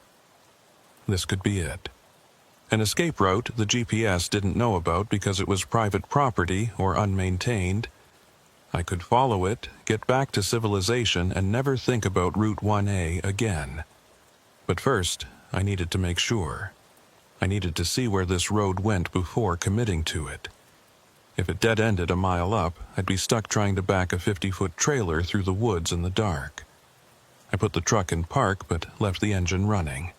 [SPEAKER 1] This could be it. An escape route the GPS didn't know about because it was private property or unmaintained. I could follow it, get back to civilization, and never think about Route 1A again. But first, I needed to make sure. I needed to see where this road went before committing to it. If it dead-ended a mile up, I'd be stuck trying to back a 50-foot trailer through the woods in the dark. I put the truck in park but left the engine running.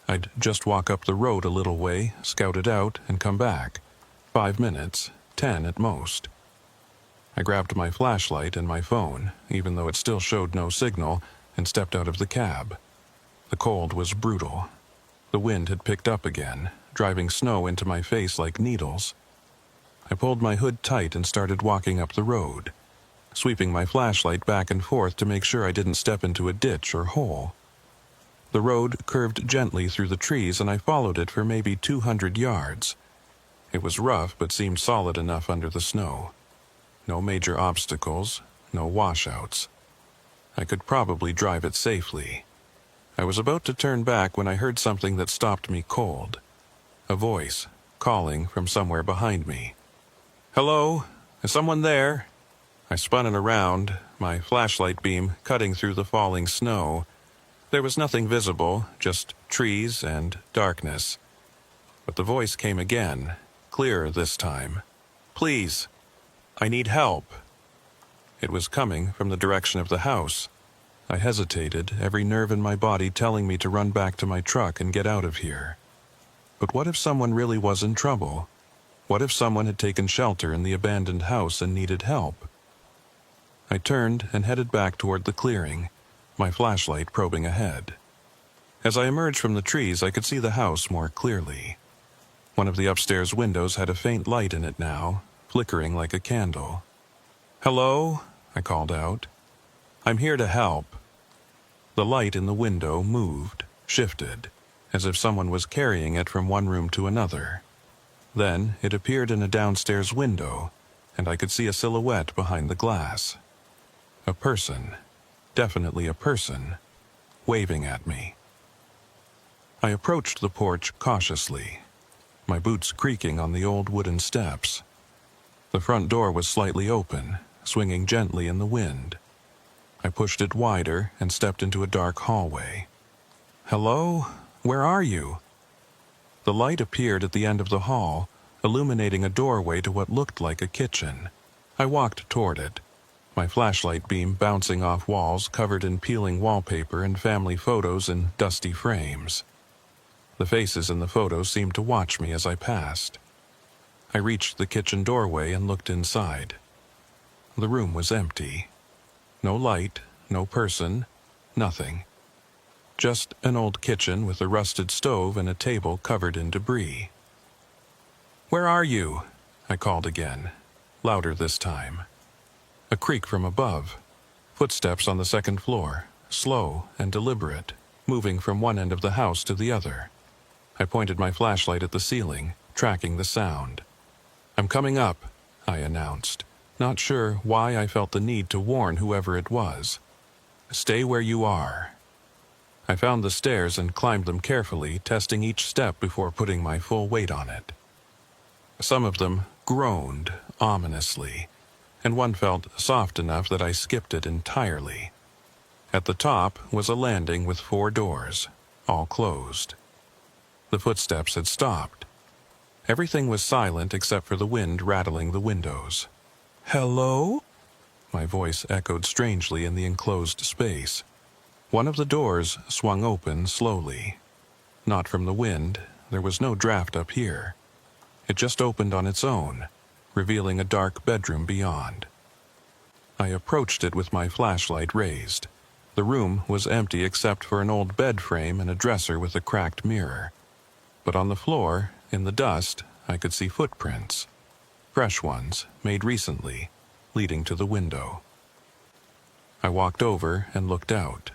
[SPEAKER 1] I'd just walk up the road a little way, scout it out, and come back. 5 minutes, 10 at most. I grabbed my flashlight and my phone, even though it still showed no signal, and stepped out of the cab. The cold was brutal. The wind had picked up again, driving snow into my face like needles. I pulled my hood tight and started walking up the road, sweeping my flashlight back and forth to make sure I didn't step into a ditch or hole. The road curved gently through the trees, and I followed it for maybe 200 yards. It was rough but seemed solid enough under the snow. No major obstacles, no washouts. I could probably drive it safely. I was about to turn back when I heard something that stopped me cold. A voice, calling from somewhere behind me. "Hello? Is someone there?" I spun it around, my flashlight beam cutting through the falling snow. There was nothing visible, just trees and darkness. But the voice came again, clearer this time. "Please, I need help." It was coming from the direction of the house. I hesitated, every nerve in my body telling me to run back to my truck and get out of here. But what if someone really was in trouble? What if someone had taken shelter in the abandoned house and needed help? I turned and headed back toward the clearing, my flashlight probing ahead. As I emerged from the trees, I could see the house more clearly. One of the upstairs windows had a faint light in it now, flickering like a candle. "Hello?" I called out. "I'm here to help." The light in the window moved, shifted, as if someone was carrying it from one room to another. Then it appeared in a downstairs window, and I could see a silhouette behind the glass. A person, definitely a person, waving at me. I approached the porch cautiously, my boots creaking on the old wooden steps. The front door was slightly open, swinging gently in the wind. I pushed it wider and stepped into a dark hallway. "Hello? Where are you?" The light appeared at the end of the hall, illuminating a doorway to what looked like a kitchen. I walked toward it, my flashlight beam bouncing off walls covered in peeling wallpaper and family photos in dusty frames. The faces in the photos seemed to watch me as I passed. I reached the kitchen doorway and looked inside. The room was empty. No light, no person, nothing. Just an old kitchen with a rusted stove and a table covered in debris. "Where are you?" I called again, louder this time. A creak from above. Footsteps on the second floor, slow and deliberate, moving from one end of the house to the other. I pointed my flashlight at the ceiling, tracking the sound. "I'm coming up," I announced, not sure why I felt the need to warn whoever it was. "Stay where you are." I found the stairs and climbed them carefully, testing each step before putting my full weight on it. Some of them groaned ominously, and one felt soft enough that I skipped it entirely. At the top was a landing with 4 doors, all closed. The footsteps had stopped. Everything was silent except for the wind rattling the windows. "Hello?" My voice echoed strangely in the enclosed space. One of the doors swung open slowly. Not from the wind, there was no draft up here. It just opened on its own, revealing a dark bedroom beyond. I approached it with my flashlight raised. The room was empty except for an old bed frame and a dresser with a cracked mirror. But on the floor, in the dust, I could see footprints. Fresh ones, made recently, leading to the window. I walked over and looked out.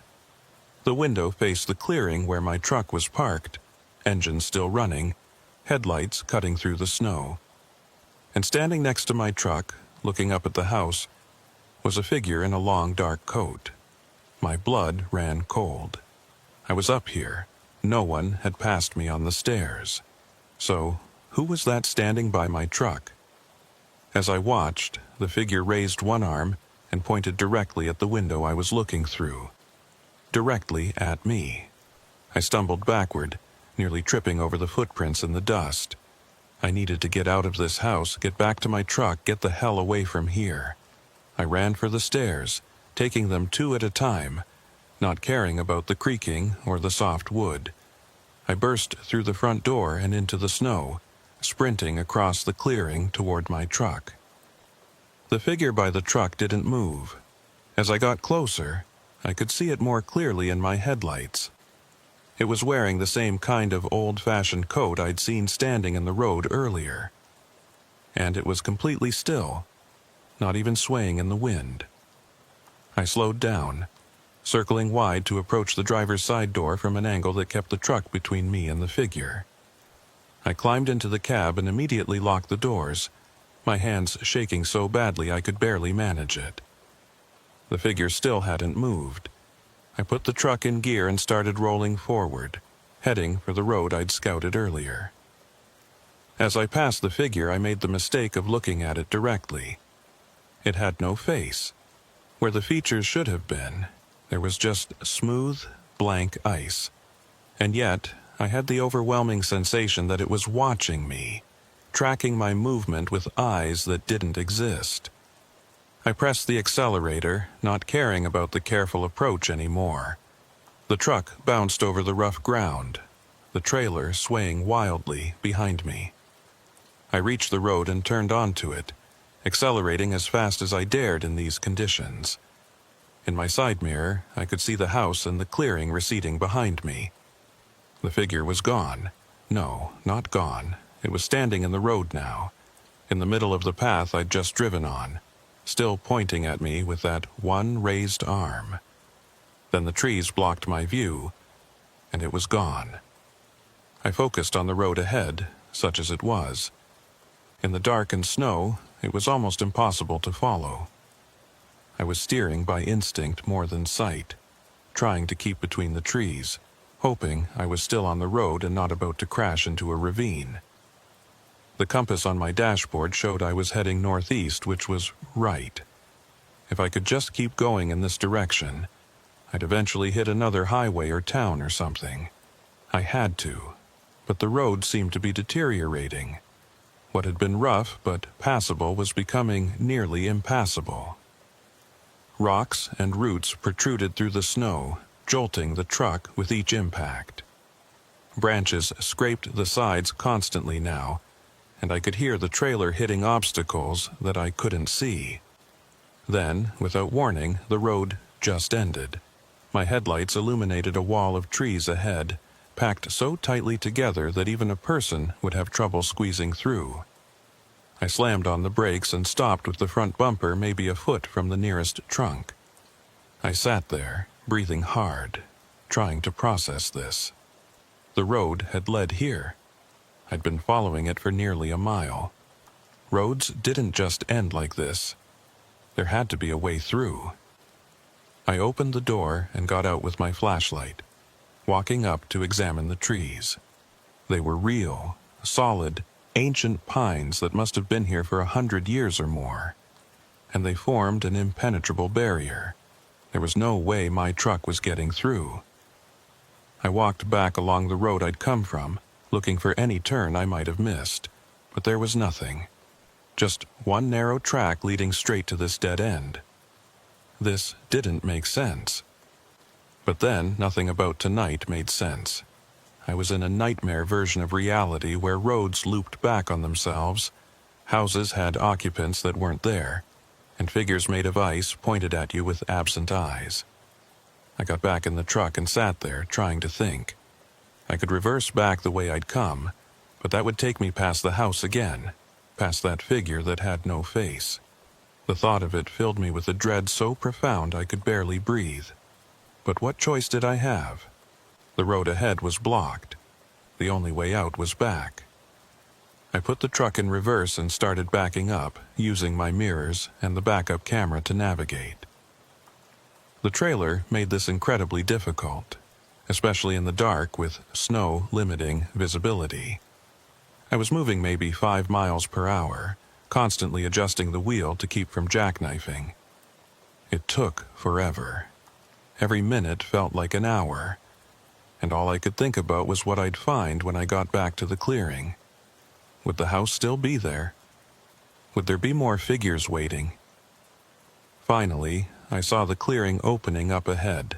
[SPEAKER 1] The window faced the clearing where my truck was parked, engine still running, headlights cutting through the snow. And standing next to my truck, looking up at the house, was a figure in a long dark coat. My blood ran cold. I was up here. No one had passed me on the stairs. So, who was that standing by my truck? As I watched, the figure raised one arm and pointed directly at the window I was looking through. Directly at me. I stumbled backward, nearly tripping over the footprints in the dust. I needed to get out of this house, get back to my truck, get the hell away from here. I ran for the stairs, taking them 2 at a time, not caring about the creaking or the soft wood. I burst through the front door and into the snow, sprinting across the clearing toward my truck. The figure by the truck didn't move. As I got closer, I could see it more clearly in my headlights. It was wearing the same kind of old-fashioned coat I'd seen standing in the road earlier. And it was completely still, not even swaying in the wind. I slowed down, circling wide to approach the driver's side door from an angle that kept the truck between me and the figure. I climbed into the cab and immediately locked the doors, my hands shaking so badly I could barely manage it. The figure still hadn't moved. I put the truck in gear and started rolling forward, heading for the road I'd scouted earlier. As I passed the figure, I made the mistake of looking at it directly. It had no face. Where the features should have been, there was just smooth, blank ice. And yet, I had the overwhelming sensation that it was watching me, tracking my movement with eyes that didn't exist. I pressed the accelerator, not caring about the careful approach anymore. The truck bounced over the rough ground, the trailer swaying wildly behind me. I reached the road and turned onto it, accelerating as fast as I dared in these conditions. In my side mirror, I could see the house and the clearing receding behind me. The figure was gone. No, not gone. It was standing in the road now, in the middle of the path I'd just driven on, still pointing at me with that one raised arm. Then the trees blocked my view, and it was gone. I focused on the road ahead, such as it was. In the dark and snow, it was almost impossible to follow. I was steering by instinct more than sight, trying to keep between the trees, hoping I was still on the road and not about to crash into a ravine. The compass on my dashboard showed I was heading northeast, which was right. If I could just keep going in this direction, I'd eventually hit another highway or town or something. I had to, but the road seemed to be deteriorating. What had been rough but passable was becoming nearly impassable. Rocks and roots protruded through the snow, jolting the truck with each impact. Branches scraped the sides constantly now, and I could hear the trailer hitting obstacles that I couldn't see. Then, without warning, the road just ended. My headlights illuminated a wall of trees ahead, packed so tightly together that even a person would have trouble squeezing through. I slammed on the brakes and stopped with the front bumper maybe a foot from the nearest trunk. I sat there, breathing hard, trying to process this. The road had led here. I'd been following it for nearly a mile. Roads didn't just end like this. There had to be a way through. I opened the door and got out with my flashlight, walking up to examine the trees. They were real, solid, ancient pines that must have been here for 100 years or more, and they formed an impenetrable barrier. There was no way my truck was getting through. I walked back along the road I'd come from, looking for any turn I might have missed, but there was nothing. Just one narrow track leading straight to this dead end. This didn't make sense. But then, nothing about tonight made sense. I was in a nightmare version of reality where roads looped back on themselves, houses had occupants that weren't there, and figures made of ice pointed at you with absent eyes. I got back in the truck and sat there, trying to think. I could reverse back the way I'd come, but that would take me past the house again, past that figure that had no face. The thought of it filled me with a dread so profound I could barely breathe. But what choice did I have? The road ahead was blocked. The only way out was back. I put the truck in reverse and started backing up, using my mirrors and the backup camera to navigate. The trailer made this incredibly difficult, especially in the dark with snow limiting visibility. I was moving maybe 5 miles per hour, constantly adjusting the wheel to keep from jackknifing. It took forever. Every minute felt like an hour, and all I could think about was what I'd find when I got back to the clearing. Would the house still be there? Would there be more figures waiting? Finally, I saw the clearing opening up ahead.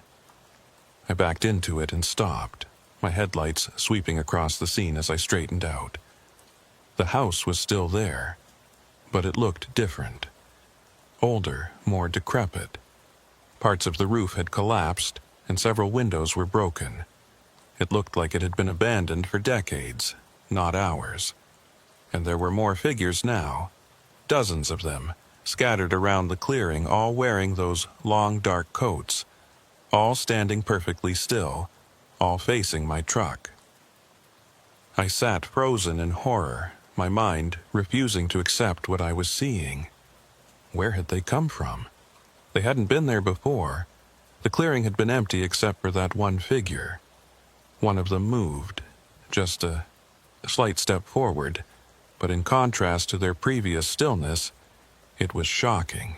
[SPEAKER 1] I backed into it and stopped, my headlights sweeping across the scene as I straightened out. The house was still there, but it looked different. Older, more decrepit. Parts of the roof had collapsed, and several windows were broken. It looked like it had been abandoned for decades, not hours. And there were more figures now, dozens of them, scattered around the clearing, all wearing those long dark coats, all standing perfectly still, all facing my truck. I sat frozen in horror, my mind refusing to accept what I was seeing. Where had they come from? They hadn't been there before. The clearing had been empty except for that one figure. One of them moved, just a slight step forward, but in contrast to their previous stillness, it was shocking.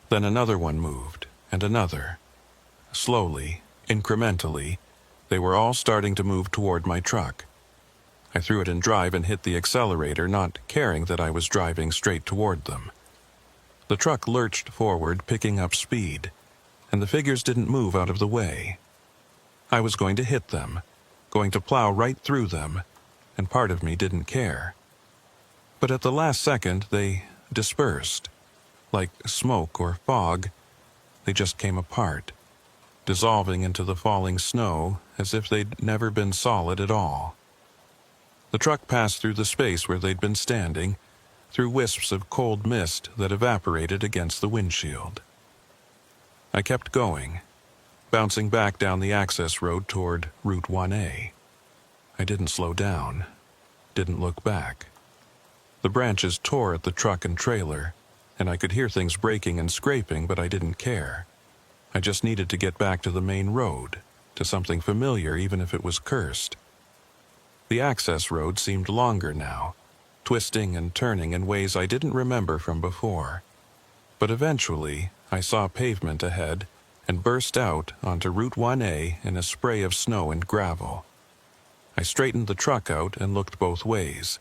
[SPEAKER 1] Then another one moved, and another. Slowly, incrementally, they were all starting to move toward my truck. I threw it in drive and hit the accelerator, not caring that I was driving straight toward them. The truck lurched forward, picking up speed, and the figures didn't move out of the way. I was going to hit them, going to plow right through them, and part of me didn't care. But at the last second, they dispersed. Like smoke or fog, they just came apart, dissolving into the falling snow as if they'd never been solid at all. The truck passed through the space where they'd been standing, through wisps of cold mist that evaporated against the windshield. I kept going, bouncing back down the access road toward Route 1A. I didn't slow down, didn't look back. The branches tore at the truck and trailer, and I could hear things breaking and scraping, but I didn't care. I just needed to get back to the main road, to something familiar even if it was cursed. The access road seemed longer now, twisting and turning in ways I didn't remember from before. But eventually, I saw pavement ahead and burst out onto Route 1A in a spray of snow and gravel. I straightened the truck out and looked both ways.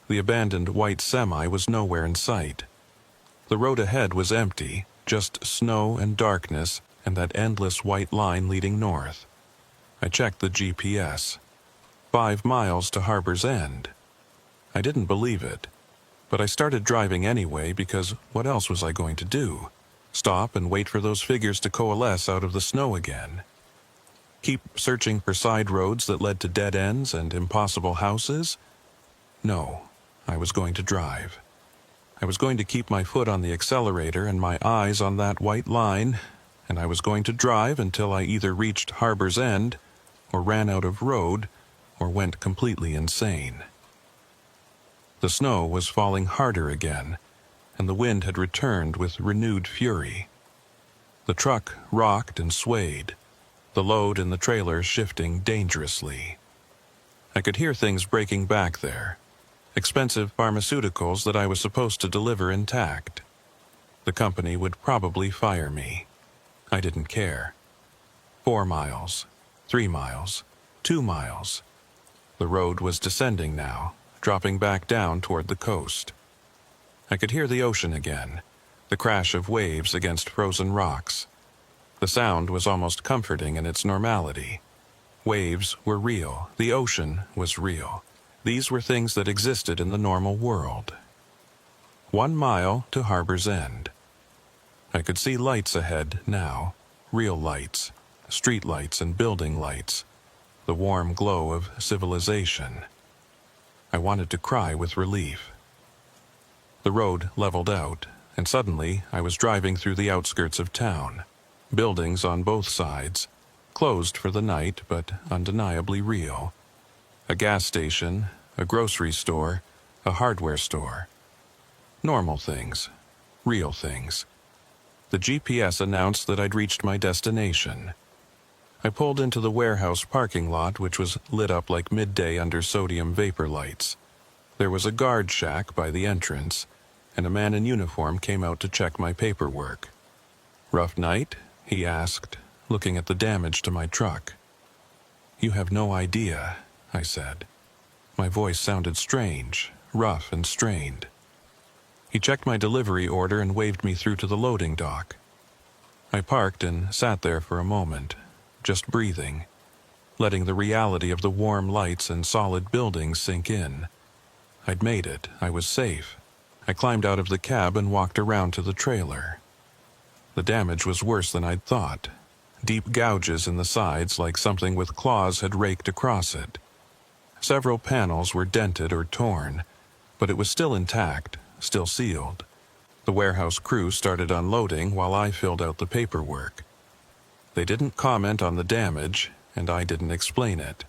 [SPEAKER 1] The abandoned white semi was nowhere in sight. The road ahead was empty, just snow and darkness and that endless white line leading north. I checked the GPS. 5 miles to Harbor's End. I didn't believe it, but I started driving anyway because what else was I going to do? Stop and wait for those figures to coalesce out of the snow again? Keep searching for side roads that led to dead ends and impossible houses? No, I was going to drive. I was going to keep my foot on the accelerator and my eyes on that white line, and I was going to drive until I either reached Harbor's End or ran out of road or went completely insane. The snow was falling harder again, and the wind had returned with renewed fury. The truck rocked and swayed, the load in the trailer shifting dangerously. I could hear things breaking back there, expensive pharmaceuticals that I was supposed to deliver intact. The company would probably fire me. I didn't care. 4 miles, 3 miles, 2 miles. The road was descending now, dropping back down toward the coast. I could hear the ocean again, the crash of waves against frozen rocks. The sound was almost comforting in its normality. Waves were real, the ocean was real. These were things that existed in the normal world. 1 mile to Harbor's End. I could see lights ahead now, real lights, street lights and building lights, the warm glow of civilization. I wanted to cry with relief. The road leveled out, and suddenly I was driving through the outskirts of town. Buildings on both sides, closed for the night but undeniably real. A gas station, a grocery store, a hardware store. Normal things, real things. The GPS announced that I'd reached my destination. I pulled into the warehouse parking lot, which was lit up like midday under sodium vapor lights. There was a guard shack by the entrance, and a man in uniform came out to check my paperwork. "Rough night?" he asked, looking at the damage to my truck. "You have no idea," I said. My voice sounded strange, rough and strained. He checked my delivery order and waved me through to the loading dock. I parked and sat there for a moment, just breathing, letting the reality of the warm lights and solid buildings sink in. I'd made it. I was safe. I climbed out of the cab and walked around to the trailer. The damage was worse than I'd thought. Deep gouges in the sides like something with claws had raked across it. Several panels were dented or torn, but it was still intact, still sealed. The warehouse crew started unloading while I filled out the paperwork. They didn't comment on the damage, and I didn't explain it.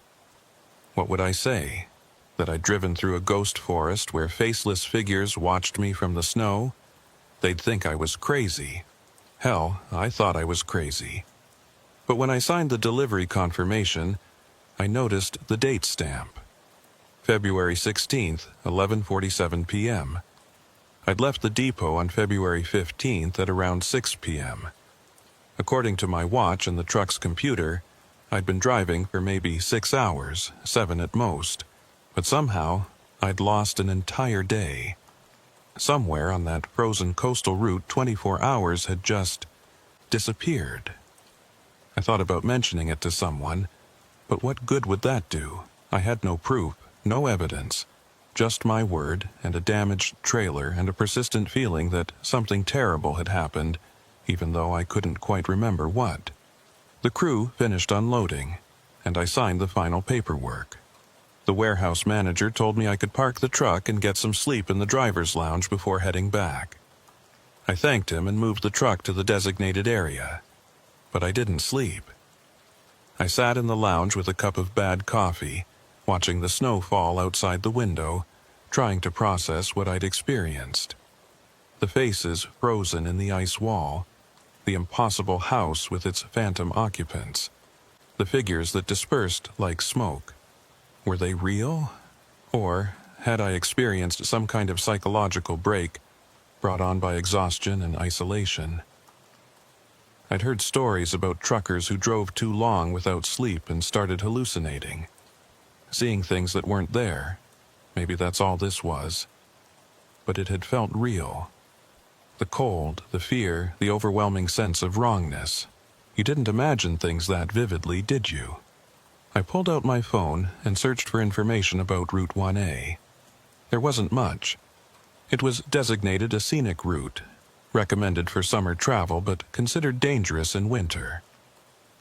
[SPEAKER 1] What would I say? That I'd driven through a ghost forest where faceless figures watched me from the snow? They'd think I was crazy. Hell, I thought I was crazy. But when I signed the delivery confirmation, I noticed the date stamp. February 16th, 11:47 p.m. I'd left the depot on February 15th at around 6 p.m. According to my watch and the truck's computer, I'd been driving for maybe 6 hours, 7 at most, but somehow I'd lost an entire day. Somewhere on that frozen coastal route, 24 hours had just disappeared. I thought about mentioning it to someone, but what good would that do? I had no proof, no evidence, just my word and a damaged trailer and a persistent feeling that something terrible had happened, even though I couldn't quite remember what. The crew finished unloading, and I signed the final paperwork. The warehouse manager told me I could park the truck and get some sleep in the driver's lounge before heading back. I thanked him and moved the truck to the designated area. But I didn't sleep. I sat in the lounge with a cup of bad coffee, watching the snow fall outside the window, trying to process what I'd experienced. The faces frozen in the ice wall, the impossible house with its phantom occupants, the figures that dispersed like smoke. Were they real? Or had I experienced some kind of psychological break brought on by exhaustion and isolation? I'd heard stories about truckers who drove too long without sleep and started hallucinating, seeing things that weren't there. Maybe that's all this was. But it had felt real. The cold, the fear, the overwhelming sense of wrongness. You didn't imagine things that vividly, did you? I pulled out my phone and searched for information about Route 1A. There wasn't much. It was designated a scenic route, recommended for summer travel but considered dangerous in winter.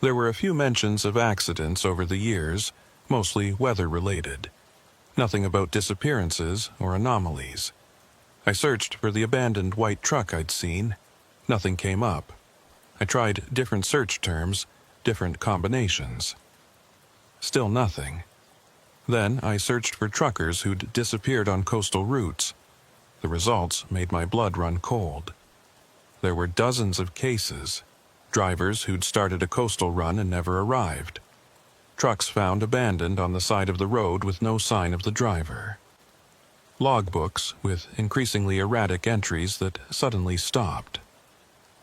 [SPEAKER 1] There were a few mentions of accidents over the years, mostly weather-related. Nothing about disappearances or anomalies. I searched for the abandoned white truck I'd seen. Nothing came up. I tried different search terms, different combinations. Still nothing. Then I searched for truckers who'd disappeared on coastal routes. The results made my blood run cold. There were dozens of cases. Drivers who'd started a coastal run and never arrived. Trucks found abandoned on the side of the road with no sign of the driver. Logbooks with increasingly erratic entries that suddenly stopped.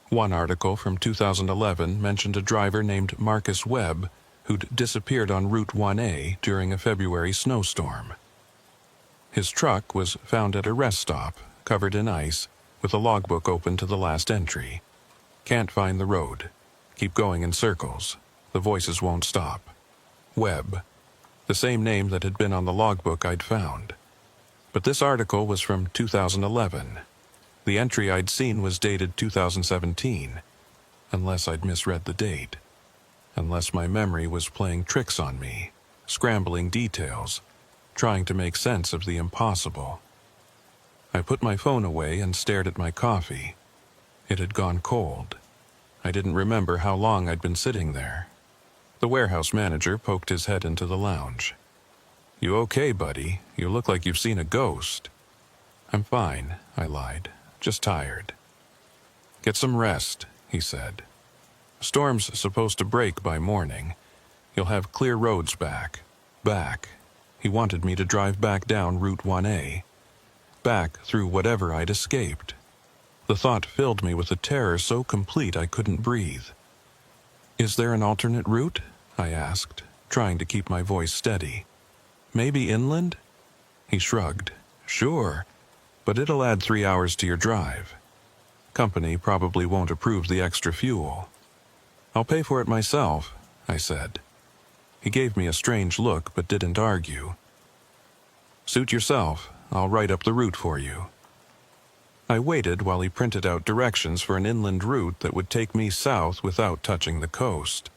[SPEAKER 1] One article from 2011 mentioned a driver named Marcus Webb who'd disappeared on Route 1A during a February snowstorm. His truck was found at a rest stop, covered in ice, with a logbook open to the last entry. Can't find the road. Keep going in circles. The voices won't stop. Webb, the same name that had been on the logbook I'd found. But this article was from 2011. The entry I'd seen was dated 2017, unless I'd misread the date. Unless my memory was playing tricks on me, scrambling details, trying to make sense of the impossible. I put my phone away and stared at my coffee. It had gone cold. I didn't remember how long I'd been sitting there. The warehouse manager poked his head into the lounge. "You okay, buddy? You look like you've seen a ghost." "I'm fine," I lied. "Just tired." "Get some rest," he said. "Storm's supposed to break by morning. You'll have clear roads back." Back. He wanted me to drive back down Route 1A. Back through whatever I'd escaped. The thought filled me with a terror so complete I couldn't breathe. "Is there an alternate route?" I asked, trying to keep my voice steady. "Maybe inland?" He shrugged. "Sure, but it'll add 3 hours to your drive. Company probably won't approve the extra fuel." "I'll pay for it myself," I said. He gave me a strange look but didn't argue. "Suit yourself. I'll write up the route for you." I waited while he printed out directions for an inland route that would take me south without touching the coast.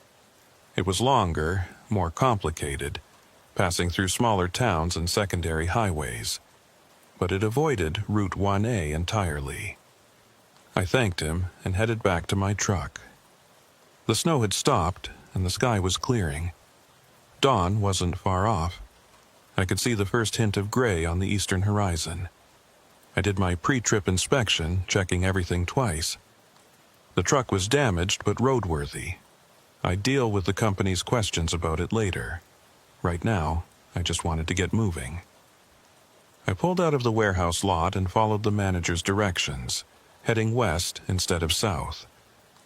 [SPEAKER 1] It was longer, more complicated, passing through smaller towns and secondary highways, but it avoided Route 1A entirely. I thanked him and headed back to my truck. The snow had stopped and the sky was clearing. Dawn wasn't far off. I could see the first hint of gray on the eastern horizon. I did my pre-trip inspection, checking everything twice. The truck was damaged but roadworthy. I'd deal with the company's questions about it later. Right now, I just wanted to get moving. I pulled out of the warehouse lot and followed the manager's directions, heading west instead of south.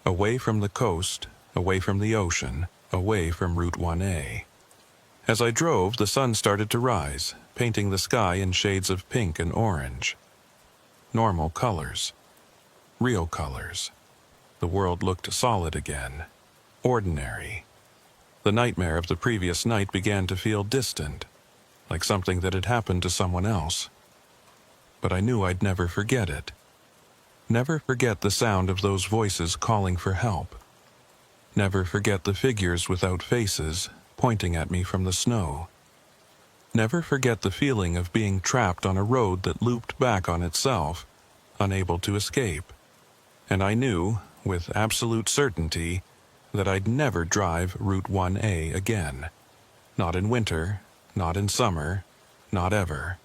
[SPEAKER 1] Away from the coast, away from the ocean, away from Route 1A. As I drove, the sun started to rise, painting the sky in shades of pink and orange. Normal colors. Real colors. The world looked solid again. Ordinary. The nightmare of the previous night began to feel distant, like something that had happened to someone else. But I knew I'd never forget it. Never forget the sound of those voices calling for help. Never forget the figures without faces pointing at me from the snow. Never forget the feeling of being trapped on a road that looped back on itself, unable to escape. And I knew, with absolute certainty, that I'd never drive Route 1A again. Not in winter, not in summer, not ever.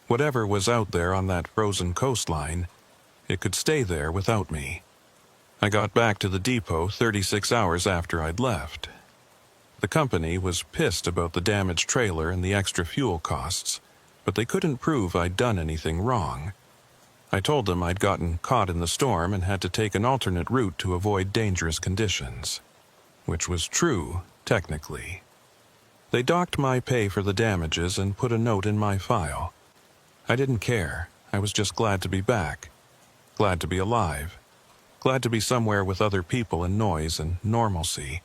[SPEAKER 1] Whatever was out there on that frozen coastline, it could stay there without me. I got back to the depot 36 hours after I'd left. The company was pissed about the damaged trailer and the extra fuel costs, but they couldn't prove I'd done anything wrong. I told them I'd gotten caught in the storm and had to take an alternate route to avoid dangerous conditions. Which was true, technically. They docked my pay for the damages and put a note in my file. I didn't care. I was just glad to be back. Glad to be alive. Glad to be somewhere with other people and noise and normalcy.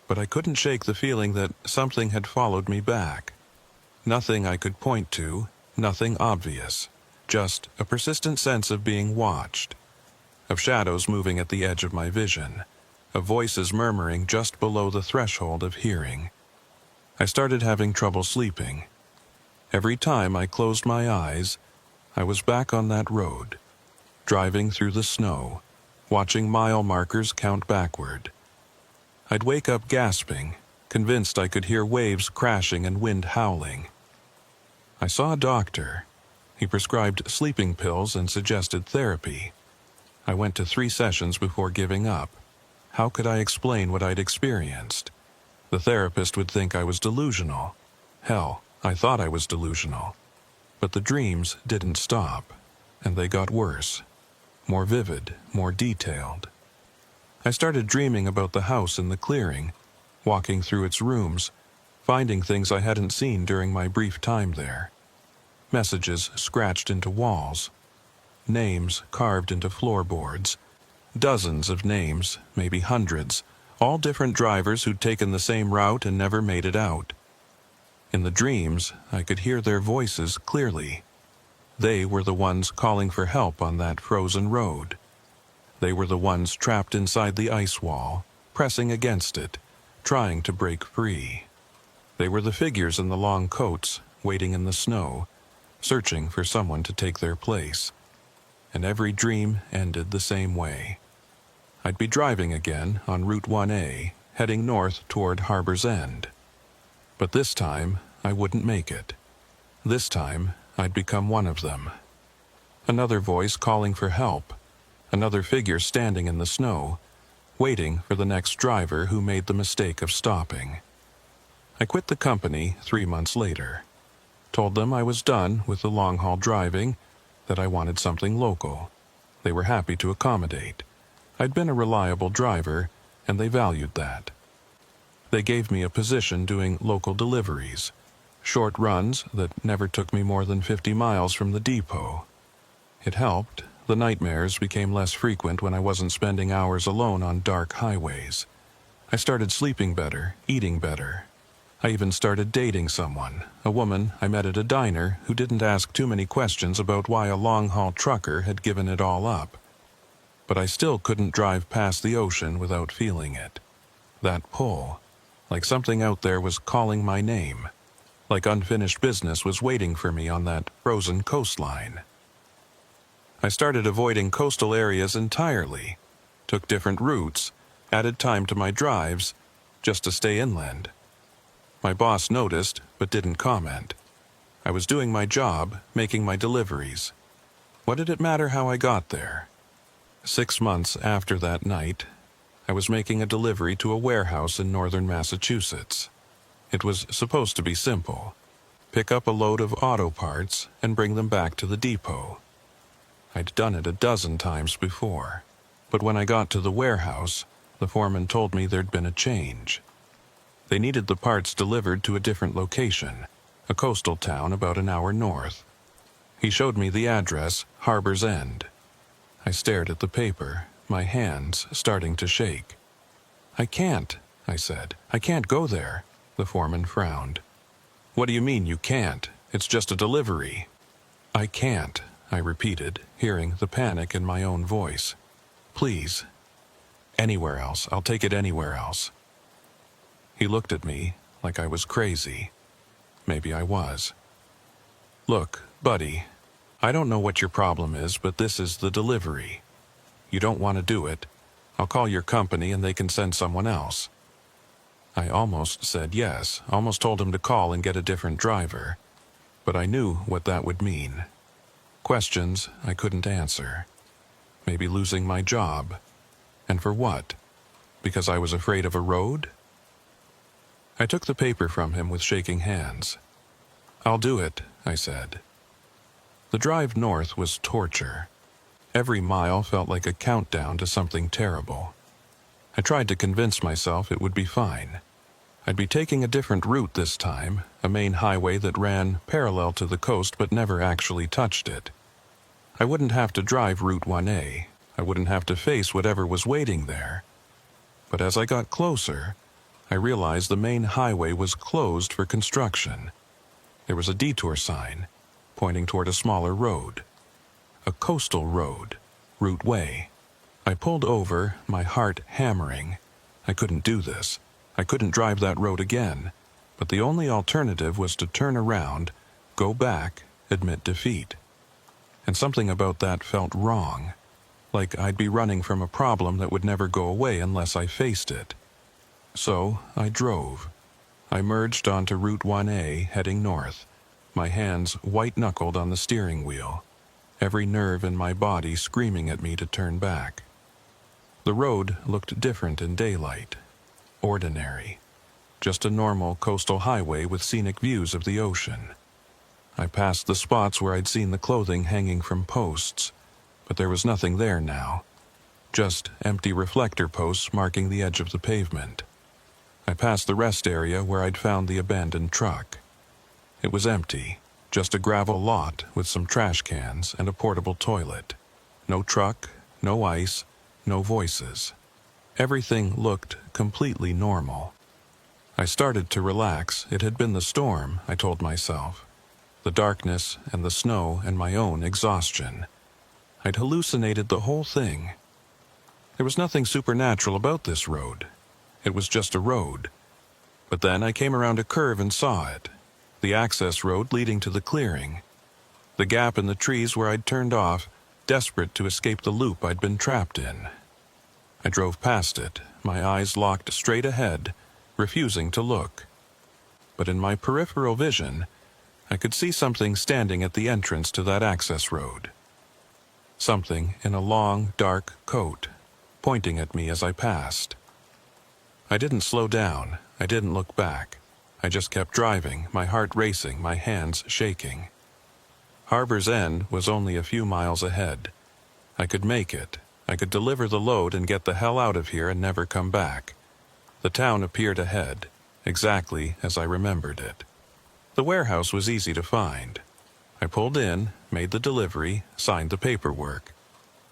[SPEAKER 1] But I couldn't shake the feeling that something had followed me back. Nothing I could point to, nothing obvious. Just a persistent sense of being watched. Of shadows moving at the edge of my vision. Of voices murmuring just below the threshold of hearing. I started having trouble sleeping. Every time I closed my eyes, I was back on that road, driving through the snow, watching mile markers count backward. I'd wake up gasping, convinced I could hear waves crashing and wind howling. I saw a doctor. He prescribed sleeping pills and suggested therapy. I went to 3 sessions before giving up. How could I explain what I'd experienced? The therapist would think I was delusional. Hell, I thought I was delusional. But the dreams didn't stop, and they got worse. More vivid, more detailed. I started dreaming about the house in the clearing, walking through its rooms, finding things I hadn't seen during my brief time there. Messages scratched into walls. Names carved into floorboards. Dozens of names, maybe hundreds, all different drivers who'd taken the same route and never made it out. In the dreams, I could hear their voices clearly. They were the ones calling for help on that frozen road. They were the ones trapped inside the ice wall, pressing against it, trying to break free. They were the figures in the long coats, waiting in the snow, searching for someone to take their place. And every dream ended the same way. I'd be driving again on Route 1A, heading north toward Harbor's End. But this time, I wouldn't make it. This time, I'd become one of them. Another voice calling for help. Another figure standing in the snow, waiting for the next driver who made the mistake of stopping. I quit the company 3 months later. Told them I was done with the long-haul driving, that I wanted something local. They were happy to accommodate. I'd been a reliable driver, and they valued that. They gave me a position doing local deliveries, short runs that never took me more than 50 miles from the depot. It helped. The nightmares became less frequent when I wasn't spending hours alone on dark highways. I started sleeping better, eating better. I even started dating someone, a woman I met at a diner who didn't ask too many questions about why a long-haul trucker had given it all up. But I still couldn't drive past the ocean without feeling it. That pull, like something out there was calling my name, like unfinished business was waiting for me on that frozen coastline. I started avoiding coastal areas entirely, took different routes, added time to my drives, just to stay inland. My boss noticed, but didn't comment. I was doing my job, making my deliveries. What did it matter how I got there? 6 months after that night, I was making a delivery to a warehouse in northern Massachusetts. It was supposed to be simple. Pick up a load of auto parts and bring them back to the depot. I'd done it a dozen times before, but when I got to the warehouse, the foreman told me there'd been a change. They needed the parts delivered to a different location, a coastal town about an hour north. He showed me the address, Harbor's End. I stared at the paper, my hands starting to shake. "I can't," I said. "I can't go there." The foreman frowned. "What do you mean you can't? It's just a delivery." "I can't," I repeated, hearing the panic in my own voice. "Please. Anywhere else. I'll take it anywhere else." He looked at me like I was crazy. Maybe I was. "Look, buddy, I don't know what your problem is, but this is the delivery. You don't want to do it. I'll call your company and they can send someone else." I almost said yes, almost told him to call and get a different driver. But I knew what that would mean. Questions I couldn't answer. Maybe losing my job. And for what? Because I was afraid of a road? I took the paper from him with shaking hands. "I'll do it," I said. The drive north was torture. Every mile felt like a countdown to something terrible. I tried to convince myself it would be fine. I'd be taking a different route this time, a main highway that ran parallel to the coast but never actually touched it. I wouldn't have to drive Route 1A. I wouldn't have to face whatever was waiting there. But as I got closer, I realized the main highway was closed for construction. There was a detour sign, pointing toward a smaller road. A coastal road, Route Way. I pulled over, my heart hammering. I couldn't do this. I couldn't drive that road again. But the only alternative was to turn around, go back, admit defeat. And something about that felt wrong. Like I'd be running from a problem that would never go away unless I faced it. So I drove. I merged onto Route 1A, heading north, my hands white-knuckled on the steering wheel, every nerve in my body screaming at me to turn back. The road looked different in daylight. Ordinary. Just a normal coastal highway with scenic views of the ocean. I passed the spots where I'd seen the clothing hanging from posts, but there was nothing there now. Just empty reflector posts marking the edge of the pavement. I passed the rest area where I'd found the abandoned truck. It was empty, just a gravel lot with some trash cans and a portable toilet. No truck, no ice, no voices. Everything looked completely normal. I started to relax. It had been the storm, I told myself. The darkness and the snow and my own exhaustion. I'd hallucinated the whole thing. There was nothing supernatural about this road. It was just a road. But then I came around a curve and saw it. The access road leading to the clearing. The gap in the trees where I'd turned off, desperate to escape the loop I'd been trapped in. I drove past it, my eyes locked straight ahead, refusing to look. But in my peripheral vision, I could see something standing at the entrance to that access road. Something in a long, dark coat, pointing at me as I passed. I didn't slow down. I didn't look back. I just kept driving, my heart racing, my hands shaking. Harbor's End was only a few miles ahead. I could make it. I could deliver the load and get the hell out of here and never come back. The town appeared ahead, exactly as I remembered it. The warehouse was easy to find. I pulled in, made the delivery, signed the paperwork.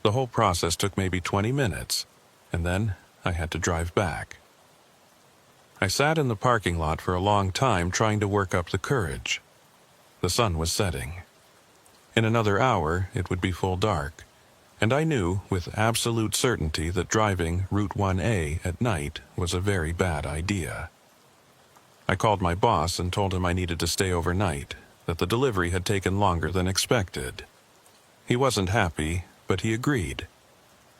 [SPEAKER 1] The whole process took maybe 20 minutes, and then I had to drive back. I sat in the parking lot for a long time trying to work up the courage. The sun was setting. In another hour, it would be full dark, and I knew with absolute certainty that driving Route 1A at night was a very bad idea. I called my boss and told him I needed to stay overnight, that the delivery had taken longer than expected. He wasn't happy, but he agreed.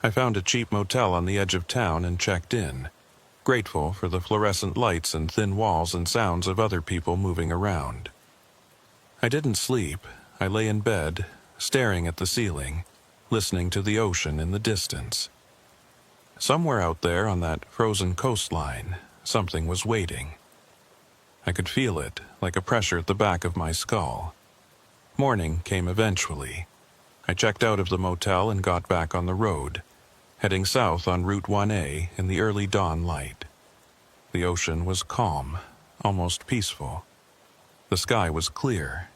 [SPEAKER 1] I found a cheap motel on the edge of town and checked in, grateful for the fluorescent lights and thin walls and sounds of other people moving around. I didn't sleep. I lay in bed, staring at the ceiling, listening to the ocean in the distance. Somewhere out there on that frozen coastline, something was waiting. I could feel it, like a pressure at the back of my skull. Morning came eventually. I checked out of the motel and got back on the road, heading south on Route 1A in the early dawn light. The ocean was calm, almost peaceful. The sky was clear.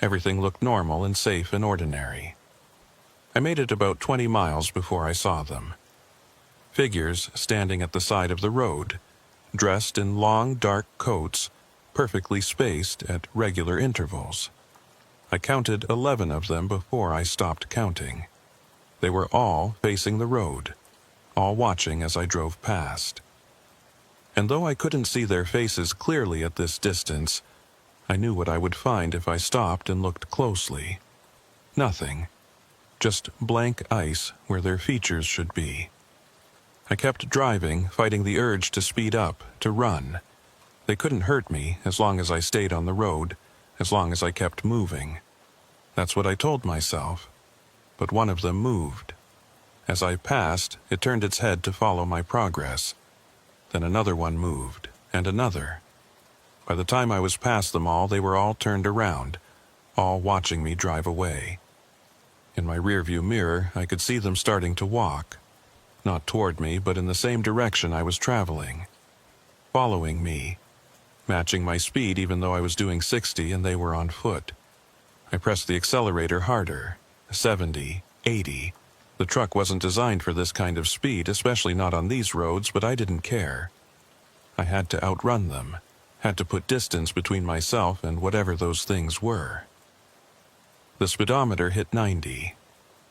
[SPEAKER 1] Everything looked normal and safe and ordinary. I made it about 20 miles before I saw them. Figures standing at the side of the road, dressed in long, dark coats, perfectly spaced at regular intervals. I counted 11 of them before I stopped counting. They were all facing the road, all watching as I drove past. And though I couldn't see their faces clearly at this distance, I knew what I would find if I stopped and looked closely. Nothing. Just blank ice where their features should be. I kept driving, fighting the urge to speed up, to run. They couldn't hurt me as long as I stayed on the road, as long as I kept moving. That's what I told myself. But one of them moved. As I passed, it turned its head to follow my progress. Then another one moved, and another. By the time I was past them all, they were all turned around, all watching me drive away. In my rearview mirror, I could see them starting to walk. Not toward me, but in the same direction I was traveling. Following me. Matching my speed even though I was doing 60 and they were on foot. I pressed the accelerator harder. 70, 80. The truck wasn't designed for this kind of speed, especially not on these roads, but I didn't care. I had to outrun them, had to put distance between myself and whatever those things were. The speedometer hit 90.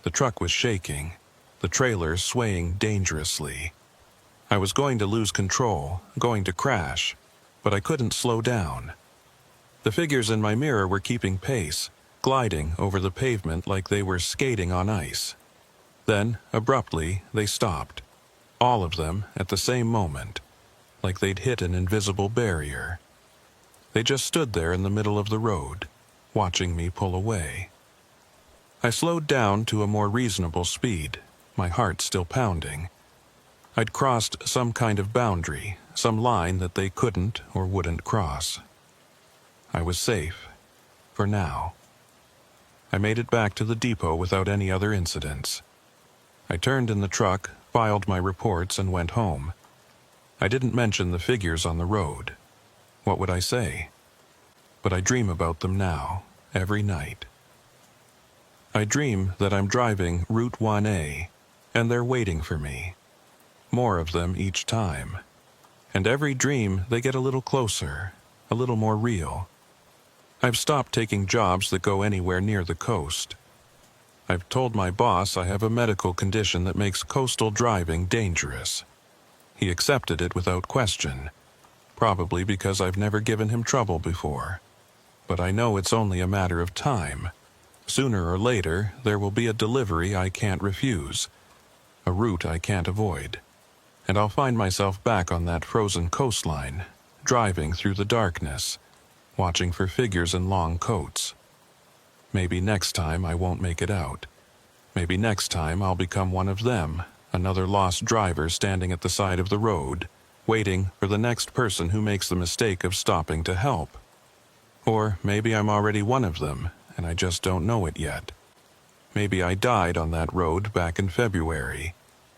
[SPEAKER 1] The truck was shaking, the trailer swaying dangerously. I was going to lose control, going to crash, but I couldn't slow down. The figures in my mirror were keeping pace, gliding over the pavement like they were skating on ice. Then, abruptly, they stopped. All of them at the same moment, like they'd hit an invisible barrier. They just stood there in the middle of the road, watching me pull away. I slowed down to a more reasonable speed, my heart still pounding. I'd crossed some kind of boundary, some line that they couldn't or wouldn't cross. I was safe, for now. I made it back to the depot without any other incidents. I turned in the truck, filed my reports, and went home. I didn't mention the figures on the road. What would I say? But I dream about them now, every night. I dream that I'm driving Route 1A, and they're waiting for me. More of them each time. And every dream they get a little closer, a little more real. I've stopped taking jobs that go anywhere near the coast. I've told my boss I have a medical condition that makes coastal driving dangerous. He accepted it without question, probably because I've never given him trouble before. But I know it's only a matter of time. Sooner or later, there will be a delivery I can't refuse, a route I can't avoid, and I'll find myself back on that frozen coastline, driving through the darkness, watching for figures in long coats. Maybe next time I won't make it out. Maybe next time I'll become one of them, another lost driver standing at the side of the road, waiting for the next person who makes the mistake of stopping to help. Or maybe I'm already one of them, and I just don't know it yet. Maybe I died on that road back in February,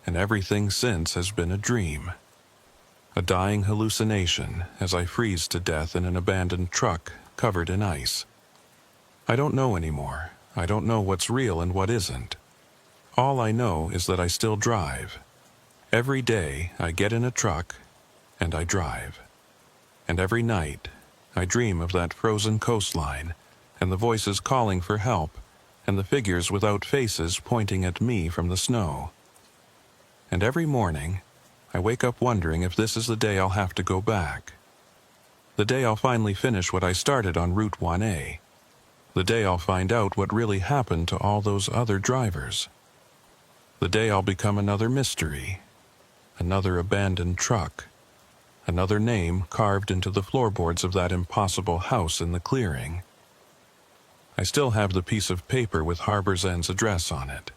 [SPEAKER 1] and everything since has been a dream. A dying hallucination as I freeze to death in an abandoned truck covered in ice. I don't know anymore. I don't know what's real and what isn't. All I know is that I still drive. Every day I get in a truck, and I drive. And every night, I dream of that frozen coastline, and the voices calling for help, and the figures without faces pointing at me from the snow. And every morning, I wake up wondering if this is the day I'll have to go back. The day I'll finally finish what I started on Route 1A. The day I'll find out what really happened to all those other drivers. The day I'll become another mystery, another abandoned truck, another name carved into the floorboards of that impossible house in the clearing. I still have the piece of paper with Harbor's End's address on it.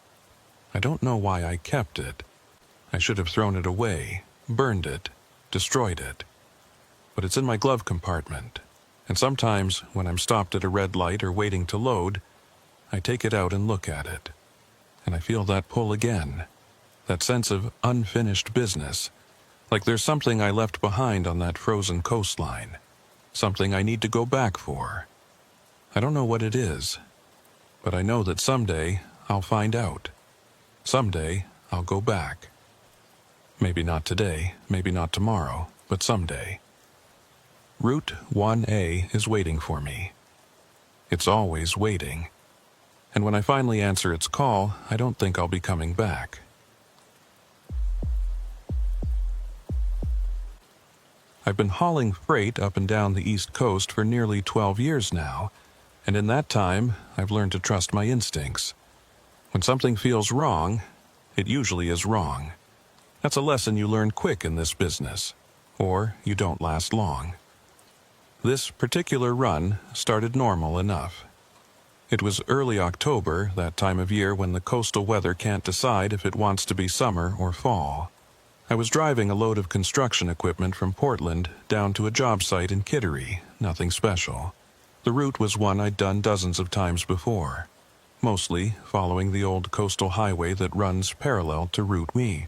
[SPEAKER 1] I don't know why I kept it. I should have thrown it away, burned it, destroyed it. But it's in my glove compartment, and sometimes when I'm stopped at a red light or waiting to load, I take it out and look at it. And I feel that pull again, that sense of unfinished business, like there's something I left behind on that frozen coastline, something I need to go back for. I don't know what it is, but I know that someday I'll find out. Someday I'll go back. Maybe not today, maybe not tomorrow, but someday. Route 1A is waiting for me. It's always waiting. And when I finally answer its call, I don't think I'll be coming back. I've been hauling freight up and down the East Coast for nearly 12 years now, and in that time, I've learned to trust my instincts. When something feels wrong, it usually is wrong. That's a lesson you learn quick in this business, or you don't last long. This particular run started normal enough. It was early October, that time of year when the coastal weather can't decide if it wants to be summer or fall. I was driving a load of construction equipment from Portland down to a job site in Kittery, nothing special. The route was one I'd done dozens of times before, mostly following the old coastal highway that runs parallel to Route Me.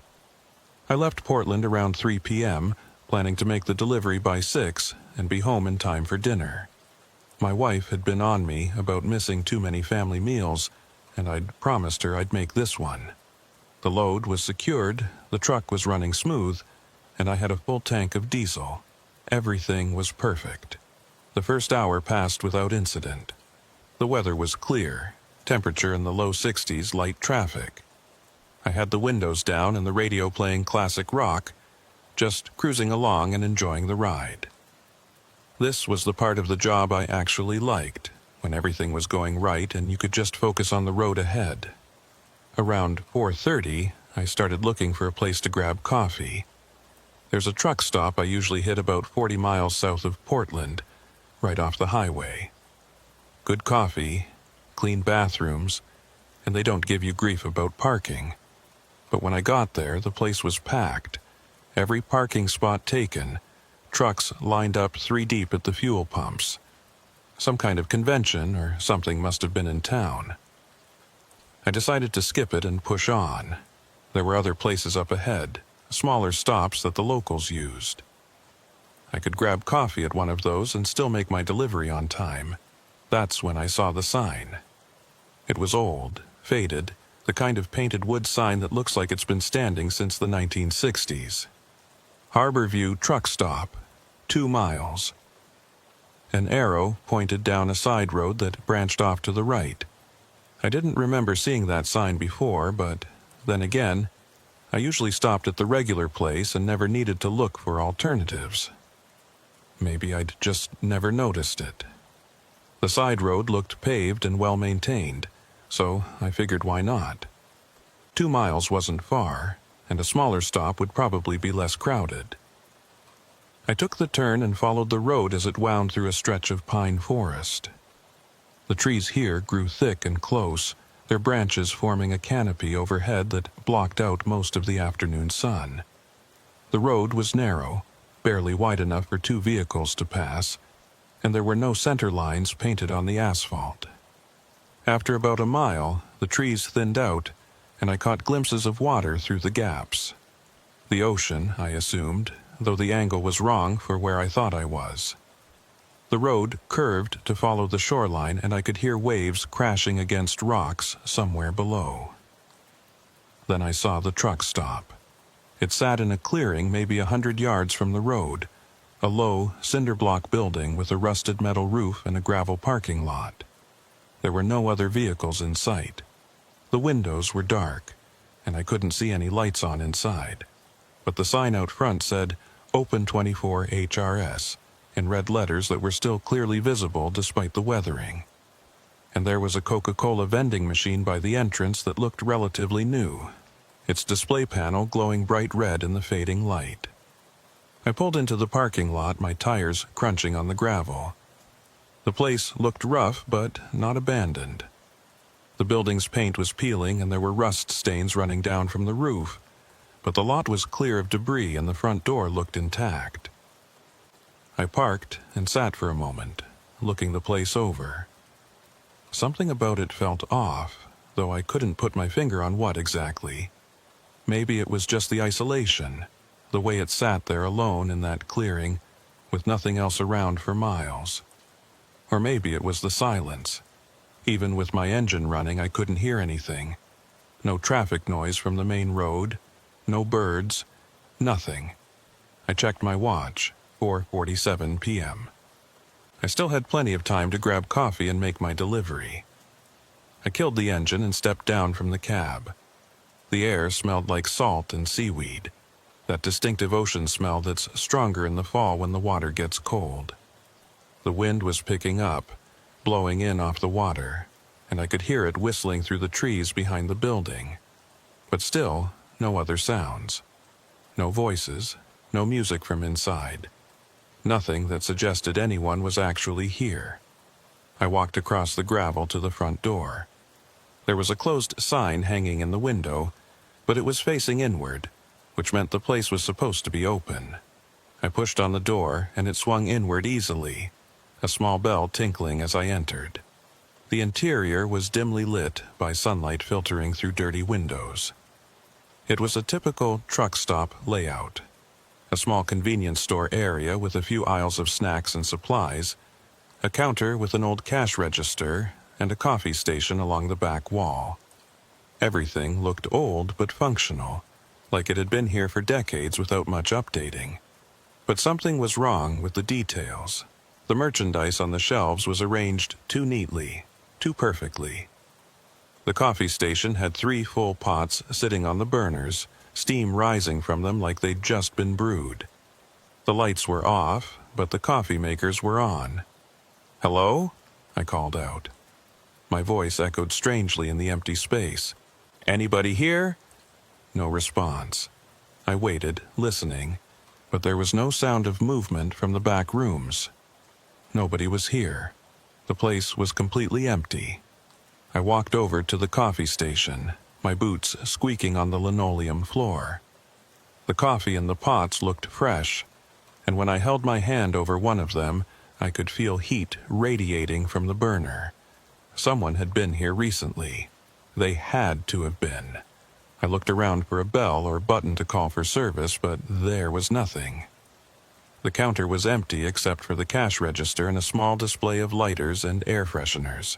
[SPEAKER 1] I left Portland around 3 p.m., planning to make the delivery by 6 and be home in time for dinner. My wife had been on me about missing too many family meals, and I'd promised her I'd make this one. The load was secured, the truck was running smooth, and I had a full tank of diesel. Everything was perfect. The first hour passed without incident. The weather was clear, temperature in the low 60s, light traffic. I had the windows down and the radio playing classic rock, just cruising along and enjoying the ride. This was the part of the job I actually liked, when everything was going right and you could just focus on the road ahead. Around 4:30, I started looking for a place to grab coffee. There's a truck stop I usually hit about 40 miles south of Portland, right off the highway. Good coffee, clean bathrooms, and they don't give you grief about parking. But when I got there, the place was packed. Every parking spot taken, trucks lined up 3 deep at the fuel pumps. Some kind of convention or something must have been in town. I decided to skip it and push on. There were other places up ahead, smaller stops that the locals used. I could grab coffee at one of those and still make my delivery on time. That's when I saw the sign. It was old, faded, the kind of painted wood sign that looks like it's been standing since the 1960s. Harbor View Truck Stop, 2 miles. An arrow pointed down a side road that branched off to the right. I didn't remember seeing that sign before, but then again, I usually stopped at the regular place and never needed to look for alternatives. Maybe I'd just never noticed it. The side road looked paved and well-maintained, so I figured why not. 2 miles wasn't far, and a smaller stop would probably be less crowded. I took the turn and followed the road as it wound through a stretch of pine forest. The trees here grew thick and close, their branches forming a canopy overhead that blocked out most of the afternoon sun. The road was narrow, barely wide enough for 2 vehicles to pass, and there were no center lines painted on the asphalt. After about a mile, the trees thinned out, and I caught glimpses of water through the gaps. The ocean, I assumed, though the angle was wrong for where I thought I was. The road curved to follow the shoreline, and I could hear waves crashing against rocks somewhere below. Then I saw the truck stop. It sat in a clearing maybe 100 yards from the road, a low, cinder-block building with a rusted metal roof and a gravel parking lot. There were no other vehicles in sight. The windows were dark, and I couldn't see any lights on inside. But the sign out front said, Open 24 HRS, in red letters that were still clearly visible despite the weathering. And there was a Coca-Cola vending machine by the entrance that looked relatively new, its display panel glowing bright red in the fading light. I pulled into the parking lot, my tires crunching on the gravel. The place looked rough, but not abandoned. The building's paint was peeling and there were rust stains running down from the roof, but the lot was clear of debris and the front door looked intact. I parked and sat for a moment, looking the place over. Something about it felt off, though I couldn't put my finger on what exactly. Maybe it was just the isolation, the way it sat there alone in that clearing, with nothing else around for miles. Or maybe it was the silence. Even with my engine running, I couldn't hear anything. No traffic noise from the main road, no birds, nothing. I checked my watch, 4:47 p.m. I still had plenty of time to grab coffee and make my delivery. I killed the engine and stepped down from the cab. The air smelled like salt and seaweed, that distinctive ocean smell that's stronger in the fall when the water gets cold. The wind was picking up, blowing in off the water, and I could hear it whistling through the trees behind the building. But still, no other sounds. No voices, no music from inside. Nothing that suggested anyone was actually here. I walked across the gravel to the front door. There was a closed sign hanging in the window, but it was facing inward, which meant the place was supposed to be open. I pushed on the door, and it swung inward easily, a small bell tinkling as I entered. The interior was dimly lit by sunlight filtering through dirty windows. It was a typical truck stop layout. A small convenience store area with a few aisles of snacks and supplies, a counter with an old cash register, and a coffee station along the back wall. Everything looked old but functional, like it had been here for decades without much updating. But something was wrong with the details. The merchandise on the shelves was arranged too neatly, too perfectly. The coffee station had 3 full pots sitting on the burners, steam rising from them like they'd just been brewed. The lights were off, but the coffee makers were on. "Hello?" I called out. My voice echoed strangely in the empty space. "Anybody here?" No response. I waited, listening, but there was no sound of movement from the back rooms. Nobody was here. The place was completely empty. I walked over to the coffee station, my boots squeaking on the linoleum floor. The coffee in the pots looked fresh, and when I held my hand over one of them, I could feel heat radiating from the burner. Someone had been here recently. They had to have been. I looked around for a bell or button to call for service, but there was nothing. The counter was empty except for the cash register and a small display of lighters and air fresheners.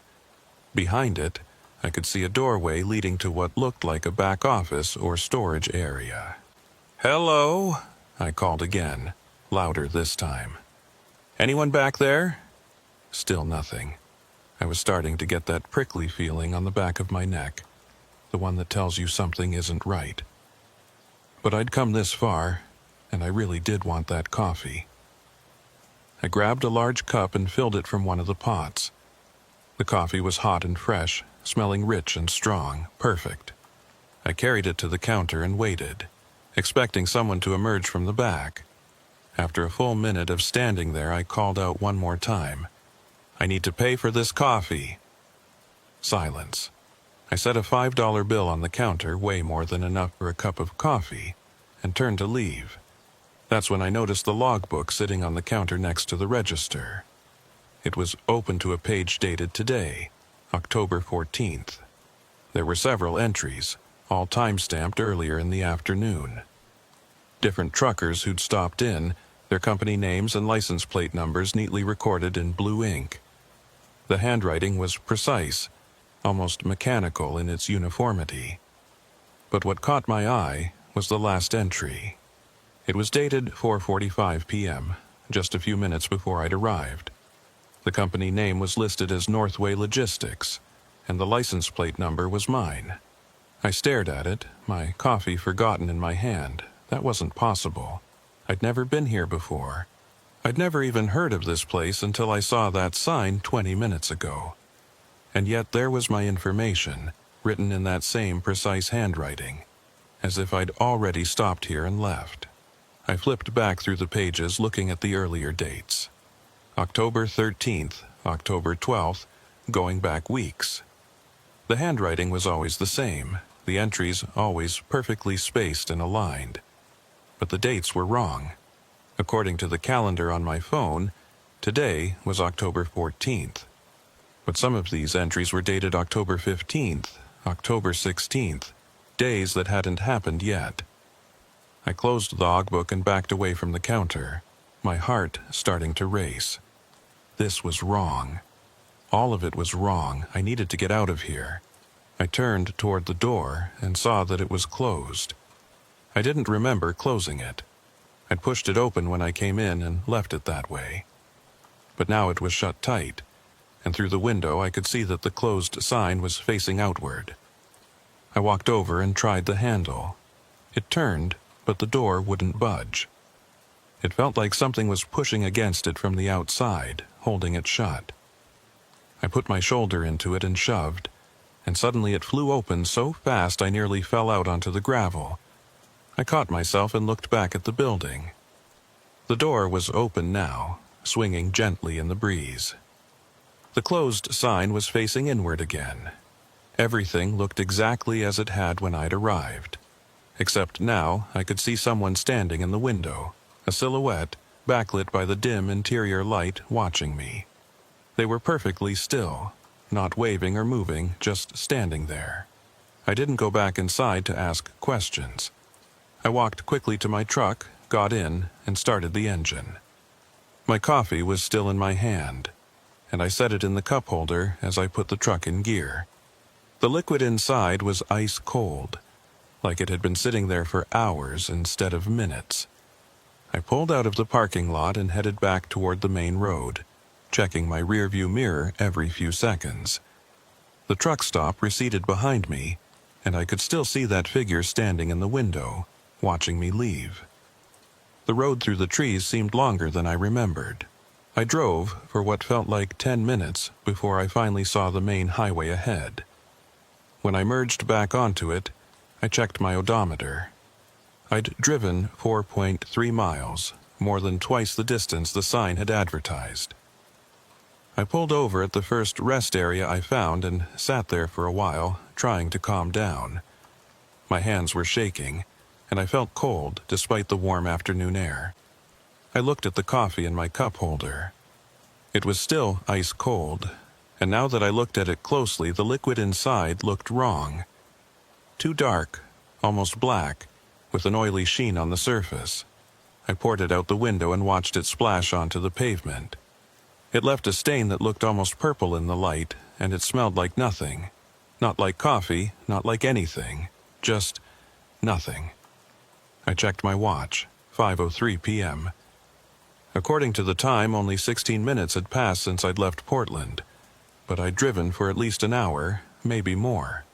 [SPEAKER 1] Behind it, I could see a doorway leading to what looked like a back office or storage area. "Hello," I called again, louder this time. "Anyone back there?" Still nothing. I was starting to get that prickly feeling on the back of my neck, the one that tells you something isn't right. But I'd come this far, and I really did want that coffee. I grabbed a large cup and filled it from one of the pots. The coffee was hot and fresh, smelling rich and strong, perfect. I carried it to the counter and waited, expecting someone to emerge from the back. After a full minute of standing there, I called out one more time, "I need to pay for this coffee." Silence. I set a $5 bill on the counter, way more than enough for a cup of coffee, and turned to leave. That's when I noticed the logbook sitting on the counter next to the register. It was open to a page dated today, October 14th. There were several entries, all time-stamped earlier in the afternoon. Different truckers who'd stopped in, their company names and license plate numbers neatly recorded in blue ink. The handwriting was precise, almost mechanical in its uniformity. But what caught my eye was the last entry. It was dated 4:45 p.m., just a few minutes before I'd arrived. The company name was listed as Northway Logistics, and the license plate number was mine. I stared at it, my coffee forgotten in my hand. That wasn't possible. I'd never been here before. I'd never even heard of this place until I saw that sign 20 minutes ago. And yet there was my information, written in that same precise handwriting, as if I'd already stopped here and left. I flipped back through the pages looking at the earlier dates. October 13th, October 12th, going back weeks. The handwriting was always the same, the entries always perfectly spaced and aligned. But the dates were wrong. According to the calendar on my phone, today was October 14th. But some of these entries were dated October 15th, October 16th, days that hadn't happened yet. I closed the logbook and backed away from the counter, my heart starting to race. This was wrong. All of it was wrong. I needed to get out of here. I turned toward the door and saw that it was closed. I didn't remember closing it. I'd pushed it open when I came in and left it that way. But now it was shut tight, and through the window I could see that the closed sign was facing outward. I walked over and tried the handle. It turned, but the door wouldn't budge. It felt like something was pushing against it from the outside, holding it shut. I put my shoulder into it and shoved, and suddenly it flew open so fast I nearly fell out onto the gravel. I caught myself and looked back at the building. The door was open now, swinging gently in the breeze. The closed sign was facing inward again. Everything looked exactly as it had when I'd arrived. Except now I could see someone standing in the window, a silhouette, backlit by the dim interior light, watching me. They were perfectly still, not waving or moving, just standing there. I didn't go back inside to ask questions. I walked quickly to my truck, got in, and started the engine. My coffee was still in my hand, and I set it in the cup holder as I put the truck in gear. The liquid inside was ice cold, like it had been sitting there for hours instead of minutes. I pulled out of the parking lot and headed back toward the main road, checking my rearview mirror every few seconds. The truck stop receded behind me, and I could still see that figure standing in the window, watching me leave. The road through the trees seemed longer than I remembered. I drove for what felt like 10 minutes before I finally saw the main highway ahead. When I merged back onto it, I checked my odometer. I'd driven 4.3 miles, more than twice the distance the sign had advertised. I pulled over at the first rest area I found and sat there for a while, trying to calm down. My hands were shaking, and I felt cold despite the warm afternoon air. I looked at the coffee in my cup holder. It was still ice cold, and now that I looked at it closely, the liquid inside looked wrong. Too dark, almost black, with an oily sheen on the surface. I poured it out the window and watched it splash onto the pavement. It left a stain that looked almost purple in the light, and it smelled like nothing. Not like coffee, not like anything. Just nothing. I checked my watch, 5:03 p.m. According to the time, only 16 minutes had passed since I'd left Portland, but I'd driven for at least an hour, maybe more.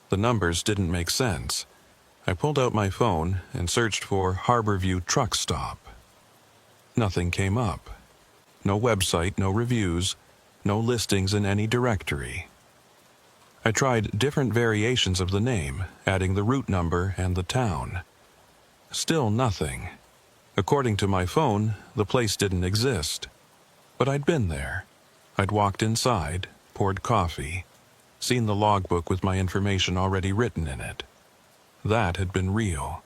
[SPEAKER 1] The numbers didn't make sense. I pulled out my phone and searched for Harborview Truck Stop. Nothing came up. No website, no reviews, no listings in any directory. I tried different variations of the name, adding the route number and the town. Still nothing. According to my phone, the place didn't exist. But I'd been there. I'd walked inside, poured coffee, seen the logbook with my information already written in it. That had been real.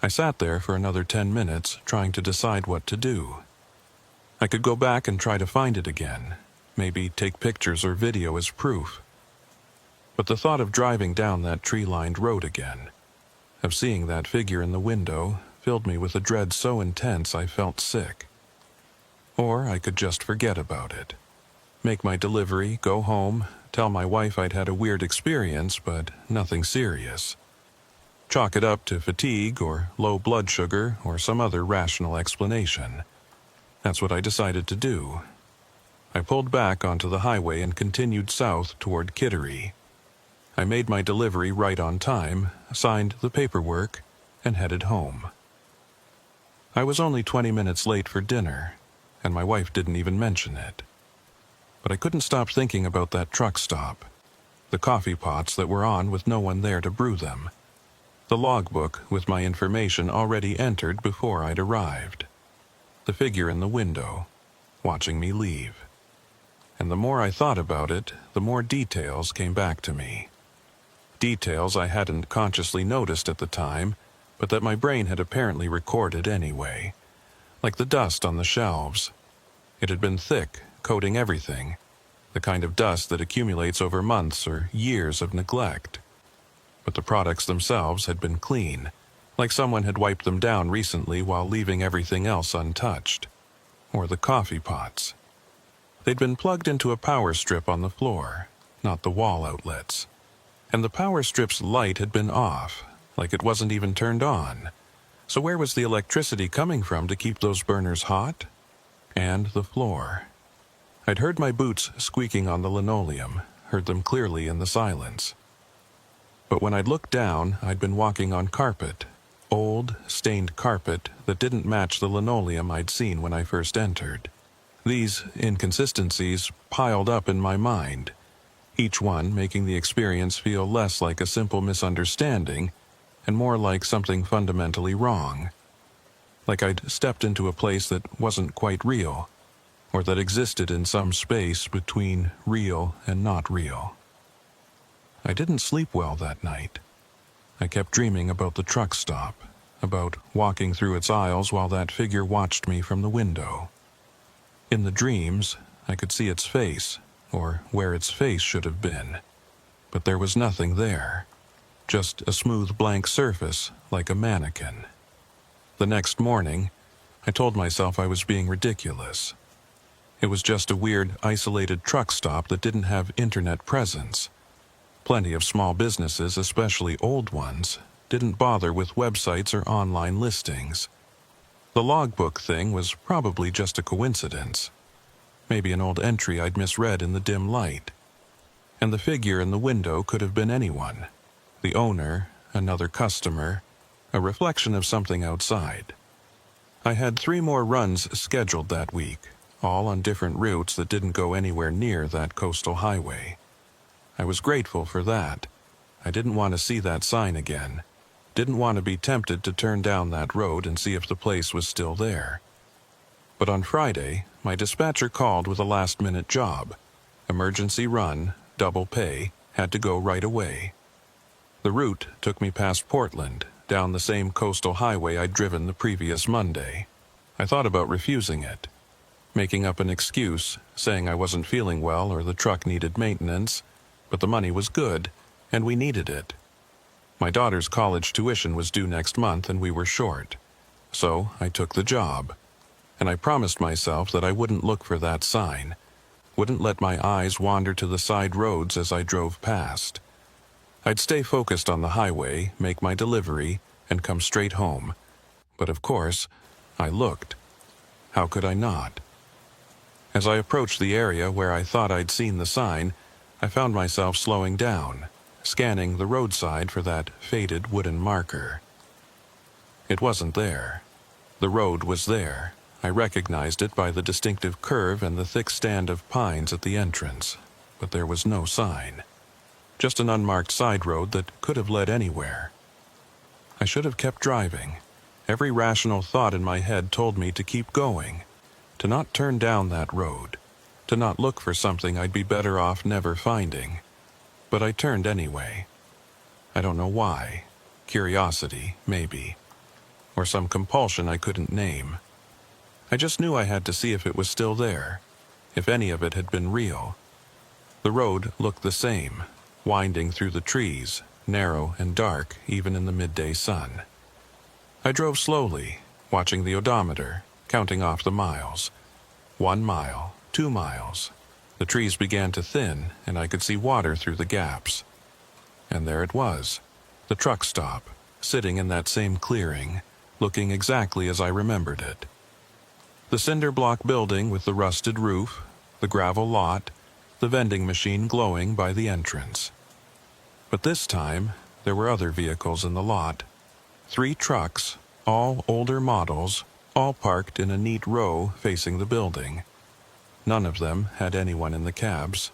[SPEAKER 1] I sat there for another 10 minutes, trying to decide what to do. I could go back and try to find it again, maybe take pictures or video as proof. But the thought of driving down that tree-lined road again, of seeing that figure in the window, filled me with a dread so intense I felt sick. Or I could just forget about it. Make my delivery, go home, tell my wife I'd had a weird experience, but nothing serious. Chalk it up to fatigue or low blood sugar or some other rational explanation. That's what I decided to do. I pulled back onto the highway and continued south toward Kittery. I made my delivery right on time, signed the paperwork, and headed home. I was only 20 minutes late for dinner, and my wife didn't even mention it. But I couldn't stop thinking about that truck stop, the coffee pots that were on with no one there to brew them, the logbook with my information already entered before I'd arrived, the figure in the window, watching me leave. And the more I thought about it, the more details came back to me. Details I hadn't consciously noticed at the time, but that my brain had apparently recorded anyway. Like the dust on the shelves. It had been thick, coating everything, the kind of dust that accumulates over months or years of neglect. But the products themselves had been clean, like someone had wiped them down recently while leaving everything else untouched. Or the coffee pots. They'd been plugged into a power strip on the floor, not the wall outlets. And the power strip's light had been off, like it wasn't even turned on. So where was the electricity coming from to keep those burners hot? And the floor. I'd heard my boots squeaking on the linoleum, heard them clearly in the silence. But when I'd looked down, I'd been walking on carpet, old, stained carpet that didn't match the linoleum I'd seen when I first entered. These inconsistencies piled up in my mind, each one making the experience feel less like a simple misunderstanding and more like something fundamentally wrong. Like I'd stepped into a place that wasn't quite real, or that existed in some space between real and not real. I didn't sleep well that night. I kept dreaming about the truck stop, about walking through its aisles while that figure watched me from the window. In the dreams, I could see its face, or where its face should have been, but there was nothing there, just a smooth blank surface like a mannequin. The next morning, I told myself I was being ridiculous. It was just a weird, isolated truck stop that didn't have internet presence. Plenty of small businesses, especially old ones, didn't bother with websites or online listings. The logbook thing was probably just a coincidence. Maybe an old entry I'd misread in the dim light. And the figure in the window could have been anyone. The owner, another customer, a reflection of something outside. I had 3 more runs scheduled that week, all on different routes that didn't go anywhere near that coastal highway. I was grateful for that. I didn't want to see that sign again. Didn't want to be tempted to turn down that road and see if the place was still there. But on Friday, my dispatcher called with a last-minute job. Emergency run, double pay, had to go right away. The route took me past Portland, down the same coastal highway I'd driven the previous Monday. I thought about refusing it, making up an excuse, saying I wasn't feeling well or the truck needed maintenance, but the money was good, and we needed it. My daughter's college tuition was due next month and we were short. So I took the job. And I promised myself that I wouldn't look for that sign, wouldn't let my eyes wander to the side roads as I drove past. I'd stay focused on the highway, make my delivery, and come straight home. But of course, I looked. How could I not? As I approached the area where I thought I'd seen the sign, I found myself slowing down, scanning the roadside for that faded wooden marker. It wasn't there. The road was there. I recognized it by the distinctive curve and the thick stand of pines at the entrance, but there was no sign. Just an unmarked side road that could have led anywhere. I should have kept driving. Every rational thought in my head told me to keep going, to not turn down that road, to not look for something I'd be better off never finding. But I turned anyway. I don't know why. Curiosity, maybe. Or some compulsion I couldn't name. I just knew I had to see if it was still there, if any of it had been real. The road looked the same, winding through the trees, narrow and dark even in the midday sun. I drove slowly, watching the odometer, counting off the miles. 1 mile, 2 miles. The trees began to thin, and I could see water through the gaps. And there it was, the truck stop, sitting in that same clearing, looking exactly as I remembered it. The cinder block building with the rusted roof, the gravel lot, the vending machine glowing by the entrance. But this time, there were other vehicles in the lot. 3 trucks, all older models, all parked in a neat row facing the building. None of them had anyone in the cabs.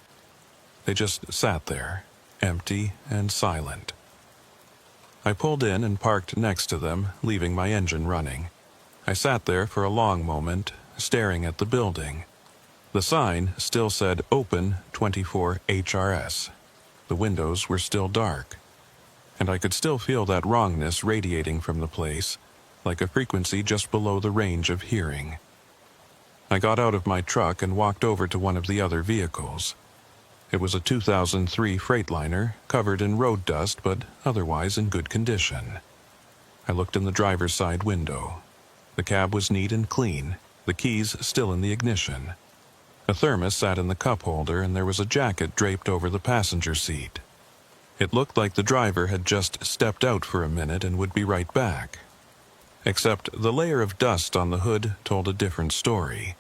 [SPEAKER 1] They just sat there, empty and silent. I pulled in and parked next to them, leaving my engine running. I sat there for a long moment, staring at the building. The sign still said Open 24 HRS. The windows were still dark, and I could still feel that wrongness radiating from the place, like a frequency just below the range of hearing. I got out of my truck and walked over to one of the other vehicles. It was a 2003 Freightliner, covered in road dust but otherwise in good condition. I looked in the driver's side window. The cab was neat and clean, the keys still in the ignition. A thermos sat in the cup holder and there was a jacket draped over the passenger seat. It looked like the driver had just stepped out for a minute and would be right back. Except the layer of dust on the hood told a different story.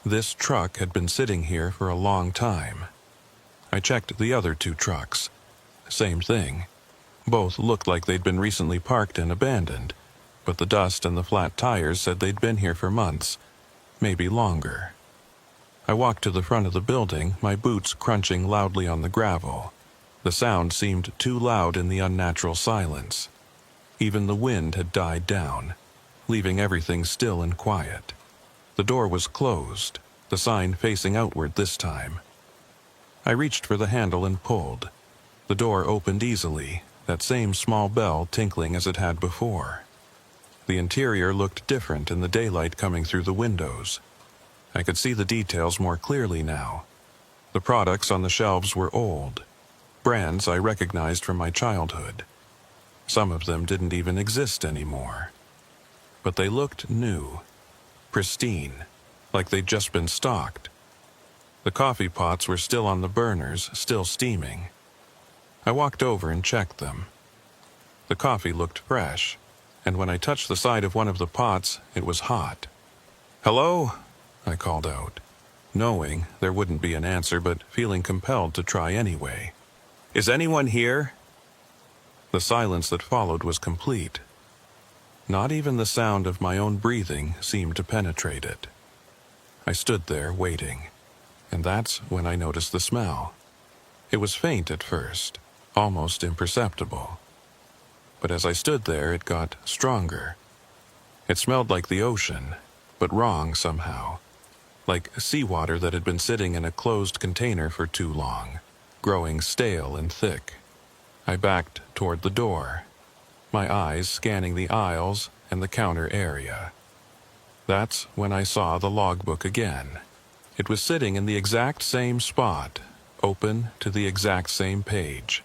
[SPEAKER 1] This truck had been sitting here for a long time. I checked the other 2 trucks. Same thing. Both looked like they'd been recently parked and abandoned, but the dust and the flat tires said they'd been here for months, maybe longer. I walked to the front of the building, my boots crunching loudly on the gravel. The sound seemed too loud in the unnatural silence. Even the wind had died down, leaving everything still and quiet. The door was closed, the sign facing outward this time. I reached for the handle and pulled. The door opened easily, that same small bell tinkling as it had before. The interior looked different in the daylight coming through the windows. I could see the details more clearly now. The products on the shelves were old, brands I recognized from my childhood. Some of them didn't even exist anymore. But they looked new, pristine, like they'd just been stocked. The coffee pots were still on the burners, still steaming. I walked over and checked them. The coffee looked fresh, and when I touched the side of one of the pots, it was hot. "Hello?" I called out, knowing there wouldn't be an answer but feeling compelled to try anyway. "Is anyone here?" The silence that followed was complete. Not even the sound of my own breathing seemed to penetrate it. I stood there waiting, and that's when I noticed the smell. It was faint at first, almost imperceptible. But as I stood there, it got stronger. It smelled like the ocean, but wrong somehow. Like seawater that had been sitting in a closed container for too long, growing stale and thick. I backed toward the door, my eyes scanning the aisles and the counter area. That's when I saw the logbook again. It was sitting in the exact same spot, open to the exact same page.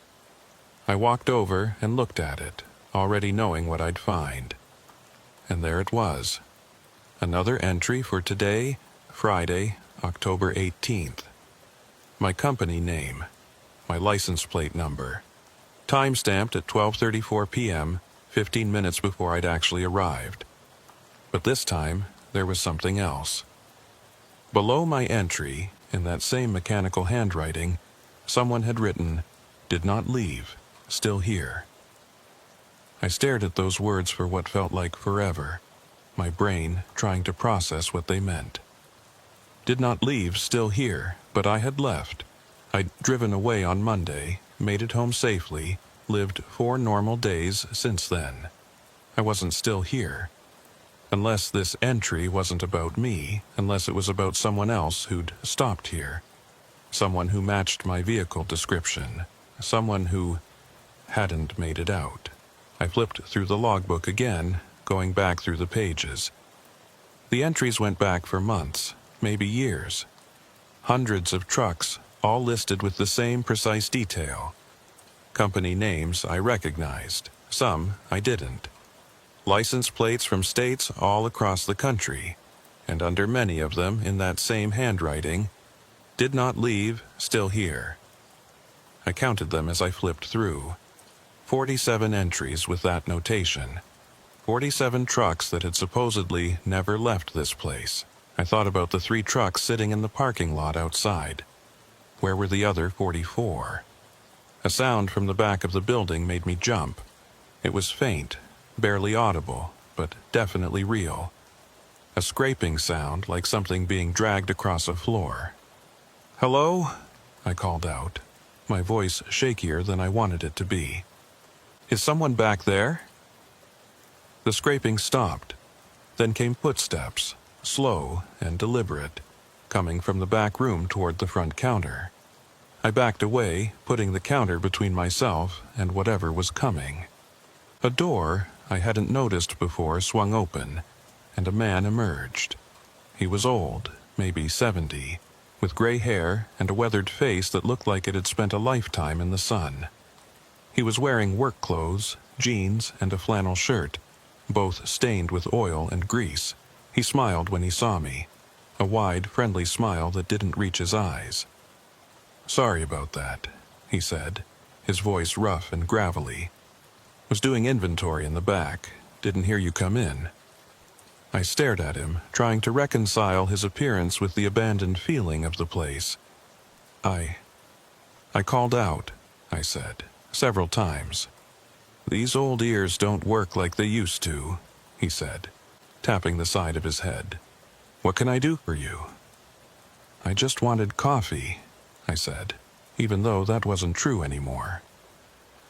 [SPEAKER 1] I walked over and looked at it, already knowing what I'd find. And there it was. Another entry for today, Friday, October 18th. My company name, my license plate number, time-stamped at 12:34 p.m., 15 minutes before I'd actually arrived. But this time, there was something else. Below my entry, in that same mechanical handwriting, someone had written, "Did not leave, still here." I stared at those words for what felt like forever, my brain trying to process what they meant. Did not leave, still here, but I had left. I'd driven away on Monday, made it home safely, lived 4 normal days since then. I wasn't still here. Unless this entry wasn't about me, unless it was about someone else who'd stopped here. Someone who matched my vehicle description. Someone who hadn't made it out. I flipped through the logbook again, going back through the pages. The entries went back for months, maybe years. Hundreds of trucks, all listed with the same precise detail. Company names I recognized, some I didn't. License plates from states all across the country, and under many of them in that same handwriting, "Did not leave, still here." I counted them as I flipped through. 47 entries with that notation. 47 trucks that had supposedly never left this place. I thought about the 3 trucks sitting in the parking lot outside. Where were the other 44? A sound from the back of the building made me jump. It was faint, barely audible, but definitely real. A scraping sound like something being dragged across a floor. "Hello?" I called out, my voice shakier than I wanted it to be. "Is someone back there?" The scraping stopped. Then came footsteps, slow and deliberate, coming from the back room toward the front counter. I backed away, putting the counter between myself and whatever was coming. A door I hadn't noticed before swung open, and a man emerged. He was old, maybe 70, with gray hair and a weathered face that looked like it had spent a lifetime in the sun. He was wearing work clothes, jeans, and a flannel shirt, both stained with oil and grease. He smiled when he saw me, a wide, friendly smile that didn't reach his eyes. "Sorry about that," he said, his voice rough and gravelly. "Was doing inventory in the back. Didn't hear you come in." I stared at him, trying to reconcile his appearance with the abandoned feeling of the place. I called out," I said, "several times." "These old ears don't work like they used to," he said, tapping the side of his head. "What can I do for you?" "I just wanted coffee," I said, even though that wasn't true anymore.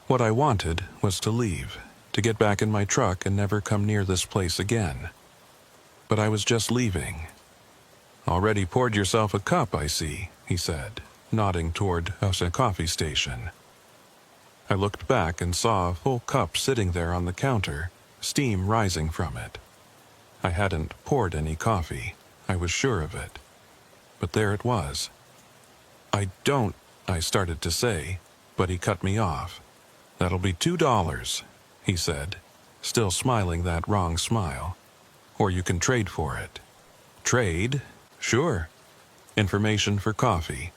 [SPEAKER 1] What I wanted was to leave, to get back in my truck and never come near this place again. But I was just leaving. "Already poured yourself a cup, I see," he said, nodding toward a coffee station. I looked back and saw a full cup sitting there on the counter, steam rising from it. I hadn't poured any coffee, I was sure of it. But there it was. I started to say, but he cut me off. "That'll be $2, he said, still smiling that wrong smile. "Or you can trade for it." "Trade? Sure. Information for coffee.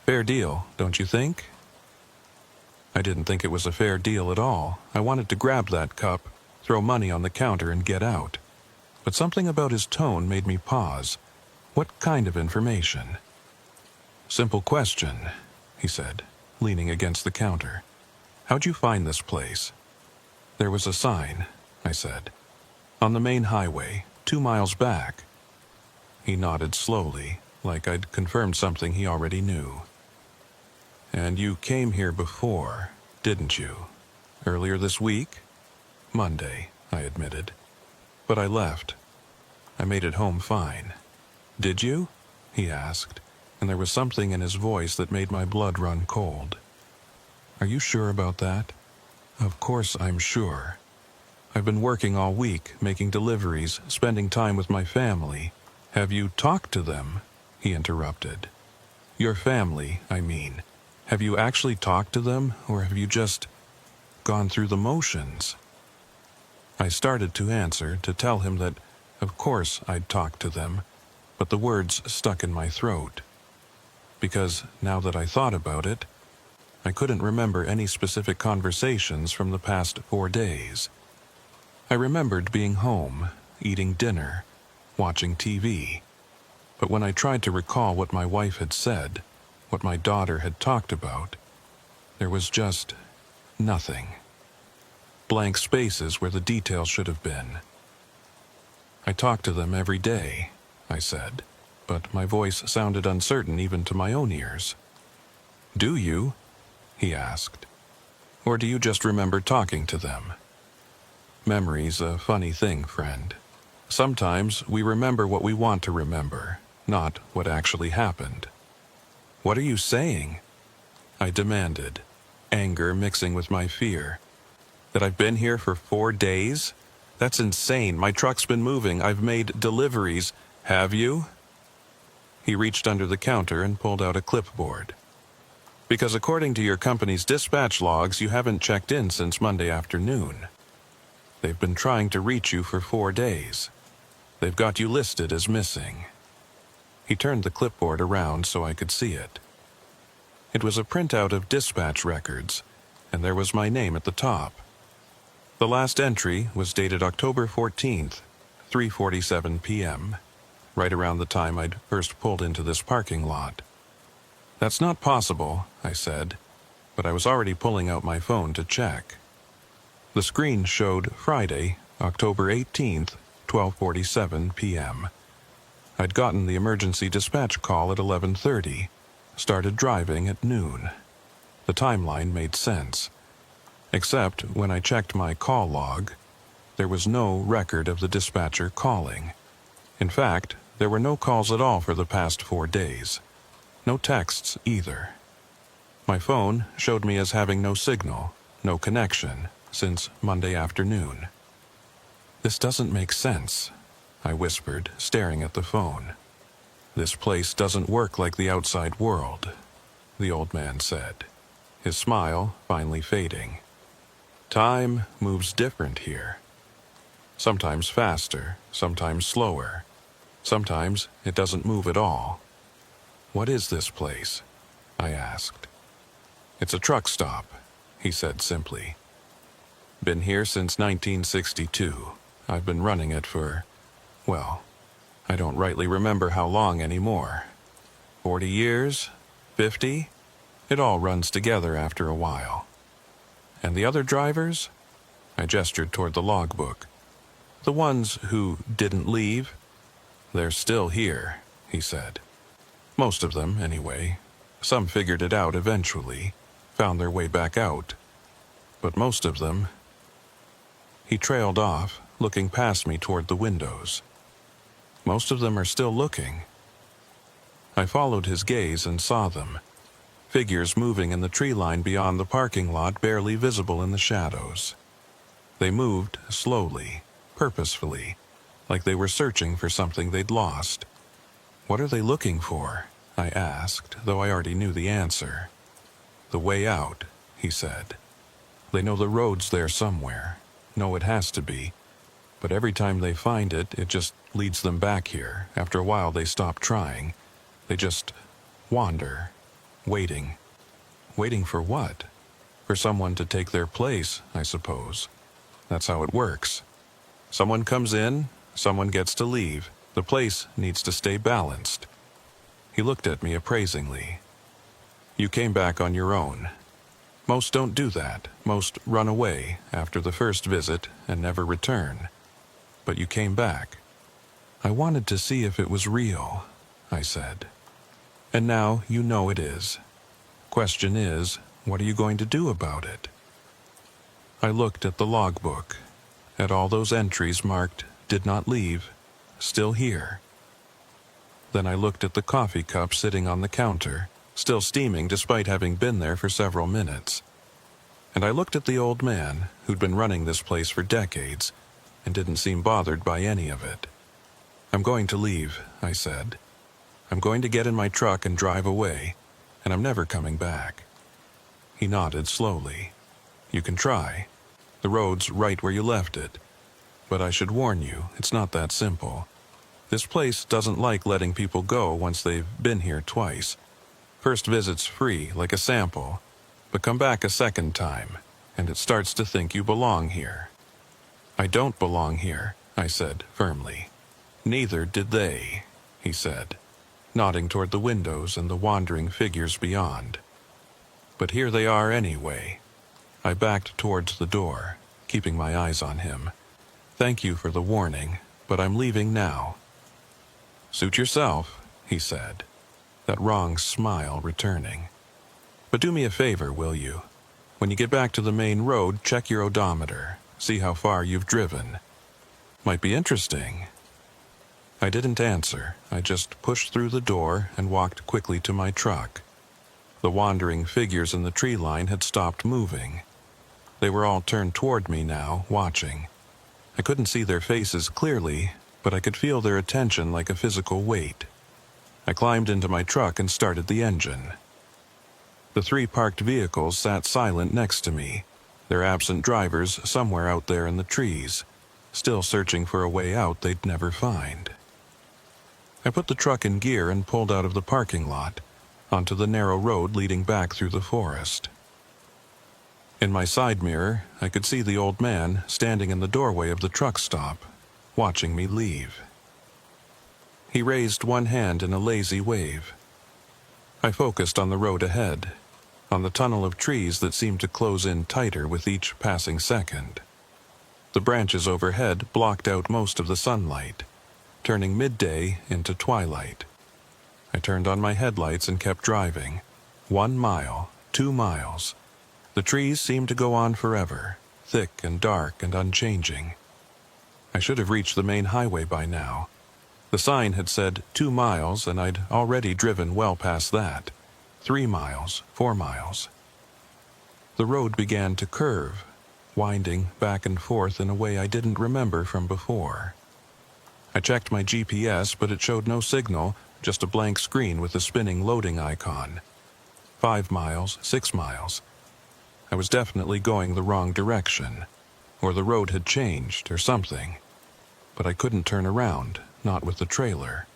[SPEAKER 1] Fair deal, don't you think?" I didn't think it was a fair deal at all. I wanted to grab that cup, throw money on the counter, and get out. But something about his tone made me pause. What kind of information? "Simple question," he said, leaning against the counter. "How'd you find this place?" "There was a sign," I said. "On the main highway, 2 miles back." He nodded slowly, like I'd confirmed something he already knew. "And you came here before, didn't you? Earlier this week?" "Monday," I admitted. "But I left. I made it home fine." "Did you?" he asked, and there was something in his voice that made my blood run cold. "Are you sure about that?" "Of course I'm sure. I've been working all week, making deliveries, spending time with my family." "Have you talked to them?" he interrupted. "Your family, I mean. Have you actually talked to them, or have you just gone through the motions?" I started to answer, to tell him that, of course, I'd talked to them, but the words stuck in my throat. Because, now that I thought about it, I couldn't remember any specific conversations from the past 4 days. I remembered being home, eating dinner, watching TV. But when I tried to recall what my wife had said, what my daughter had talked about, there was just nothing. Blank spaces where the details should have been. "I talk to them every day," I said, but my voice sounded uncertain even to my own ears. "Do you?" he asked. "Or do you just remember talking to them?" Memory's a funny thing, friend. Sometimes we remember what we want to remember, not what actually happened. "What are you saying?" I demanded, anger mixing with my fear. "That I've been here for 4 days? That's insane. My truck's been moving. I've made deliveries. Have you?" He reached under the counter and pulled out a clipboard. "Because according to your company's dispatch logs, you haven't checked in since Monday afternoon. They've been trying to reach you for 4 days. They've got you listed as missing." He turned the clipboard around so I could see it. It was a printout of dispatch records, and there was my name at the top. The last entry was dated October 14th, 3:47 p.m., right around the time I'd first pulled into this parking lot. "That's not possible," I said, but I was already pulling out my phone to check. The screen showed Friday, October 18th, 12:47 p.m. I'd gotten the emergency dispatch call at 11:30, started driving at noon. The timeline made sense. Except when I checked my call log, there was no record of the dispatcher calling. In fact, there were no calls at all for the past 4 days. No texts either. My phone showed me as having no signal, no connection, since Monday afternoon. "This doesn't make sense," I whispered, staring at the phone. "This place doesn't work like the outside world," the old man said, his smile finally fading. "Time moves different here. Sometimes faster, sometimes slower. Sometimes it doesn't move at all." "What is this place?" I asked. "It's a truck stop," he said simply. "Been here since 1962. I've been running it for, well, I don't rightly remember how long anymore. 40 years? 50? It all runs together after a while." "And the other drivers?" I gestured toward the logbook. "The ones who didn't leave?" "They're still here," he said. "Most of them, anyway. Some figured it out eventually, found their way back out. But most of them—" He trailed off, looking past me toward the windows. "Most of them are still looking." I followed his gaze and saw them. Figures moving in the tree line beyond the parking lot, barely visible in the shadows. They moved slowly, purposefully, like they were searching for something they'd lost. "What are they looking for?" I asked, though I already knew the answer. "The way out," he said. "They know the road's there somewhere. Know it has to be. But every time they find it, it just leads them back here. After a while they stop trying. They just wander, waiting." "Waiting for what?" "For someone to take their place, I suppose. That's how it works. Someone comes in, someone gets to leave. The place needs to stay balanced." He looked at me appraisingly. "You came back on your own. Most don't do that. Most run away after the first visit and never return. But you came back." "I wanted to see if it was real," I said. "And now you know it is. Question is, what are you going to do about it?" I looked at the logbook, at all those entries marked "Did not leave," "Still here." Then I looked at the coffee cup sitting on the counter, still steaming despite having been there for several minutes. And I looked at the old man, who'd been running this place for decades, and didn't seem bothered by any of it. "I'm going to leave," I said. "I'm going to get in my truck and drive away, and I'm never coming back." He nodded slowly. "You can try. The road's right where you left it. But I should warn you, it's not that simple. This place doesn't like letting people go once they've been here twice. First visit's free, like a sample, but come back a second time, and it starts to think you belong here." "I don't belong here," I said firmly. "Neither did they," he said, nodding toward the windows and the wandering figures beyond. "But here they are anyway." I backed towards the door, keeping my eyes on him. "Thank you for the warning, but I'm leaving now." "Suit yourself," he said, that wrong smile returning. "But do me a favor, will you? When you get back to the main road, check your odometer, see how far you've driven. Might be interesting." I didn't answer. I just pushed through the door and walked quickly to my truck. The wandering figures in the tree line had stopped moving. They were all turned toward me now, watching. I couldn't see their faces clearly, but I could feel their attention like a physical weight. I climbed into my truck and started the engine. The 3 parked vehicles sat silent next to me, their absent drivers somewhere out there in the trees, still searching for a way out they'd never find. I put the truck in gear and pulled out of the parking lot, onto the narrow road leading back through the forest. In my side mirror, I could see the old man standing in the doorway of the truck stop, watching me leave. He raised one hand in a lazy wave. I focused on the road ahead, on the tunnel of trees that seemed to close in tighter with each passing second. The branches overhead blocked out most of the sunlight, turning midday into twilight. I turned on my headlights and kept driving. 1 mile, 2 miles. The trees seemed to go on forever, thick and dark and unchanging. I should have reached the main highway by now. The sign had said 2 miles, and I'd already driven well past that. 3 miles, 4 miles. The road began to curve, winding back and forth in a way I didn't remember from before. I checked my GPS, but it showed no signal, just a blank screen with a spinning loading icon. 5 miles, 6 miles. I was definitely going the wrong direction, or the road had changed or something. But I couldn't turn around, not with the trailer.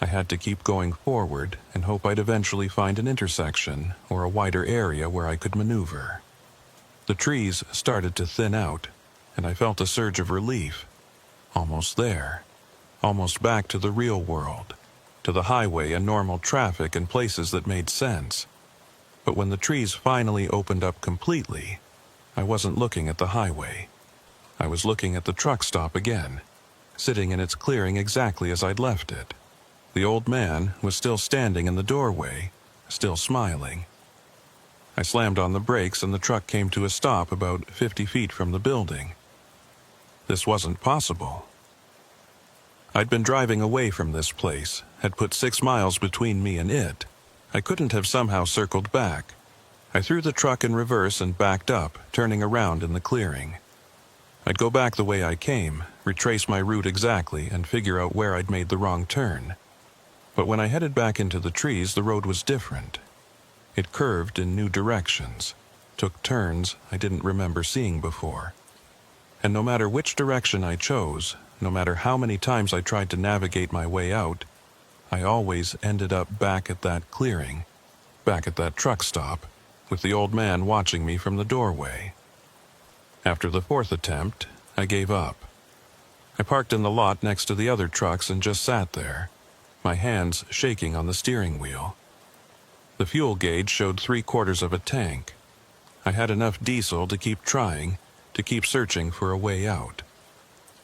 [SPEAKER 1] I had to keep going forward and hope I'd eventually find an intersection or a wider area where I could maneuver. The trees started to thin out, and I felt a surge of relief. Almost there. Almost back to the real world, to the highway and normal traffic and places that made sense. But when the trees finally opened up completely, I wasn't looking at the highway. I was looking at the truck stop again, sitting in its clearing exactly as I'd left it. The old man was still standing in the doorway, still smiling. I slammed on the brakes and the truck came to a stop about 50 feet from the building. This wasn't possible. I'd been driving away from this place, had put 6 miles between me and it. I couldn't have somehow circled back. I threw the truck in reverse and backed up, turning around in the clearing. I'd go back the way I came, retrace my route exactly, and figure out where I'd made the wrong turn. But when I headed back into the trees, the road was different. It curved in new directions, took turns I didn't remember seeing before. And no matter which direction I chose, no matter how many times I tried to navigate my way out, I always ended up back at that clearing, back at that truck stop, with the old man watching me from the doorway. After the 4th attempt, I gave up. I parked in the lot next to the other trucks and just sat there, my hands shaking on the steering wheel. The fuel gauge showed 3/4 of a tank. I had enough diesel to keep trying, to keep searching for a way out.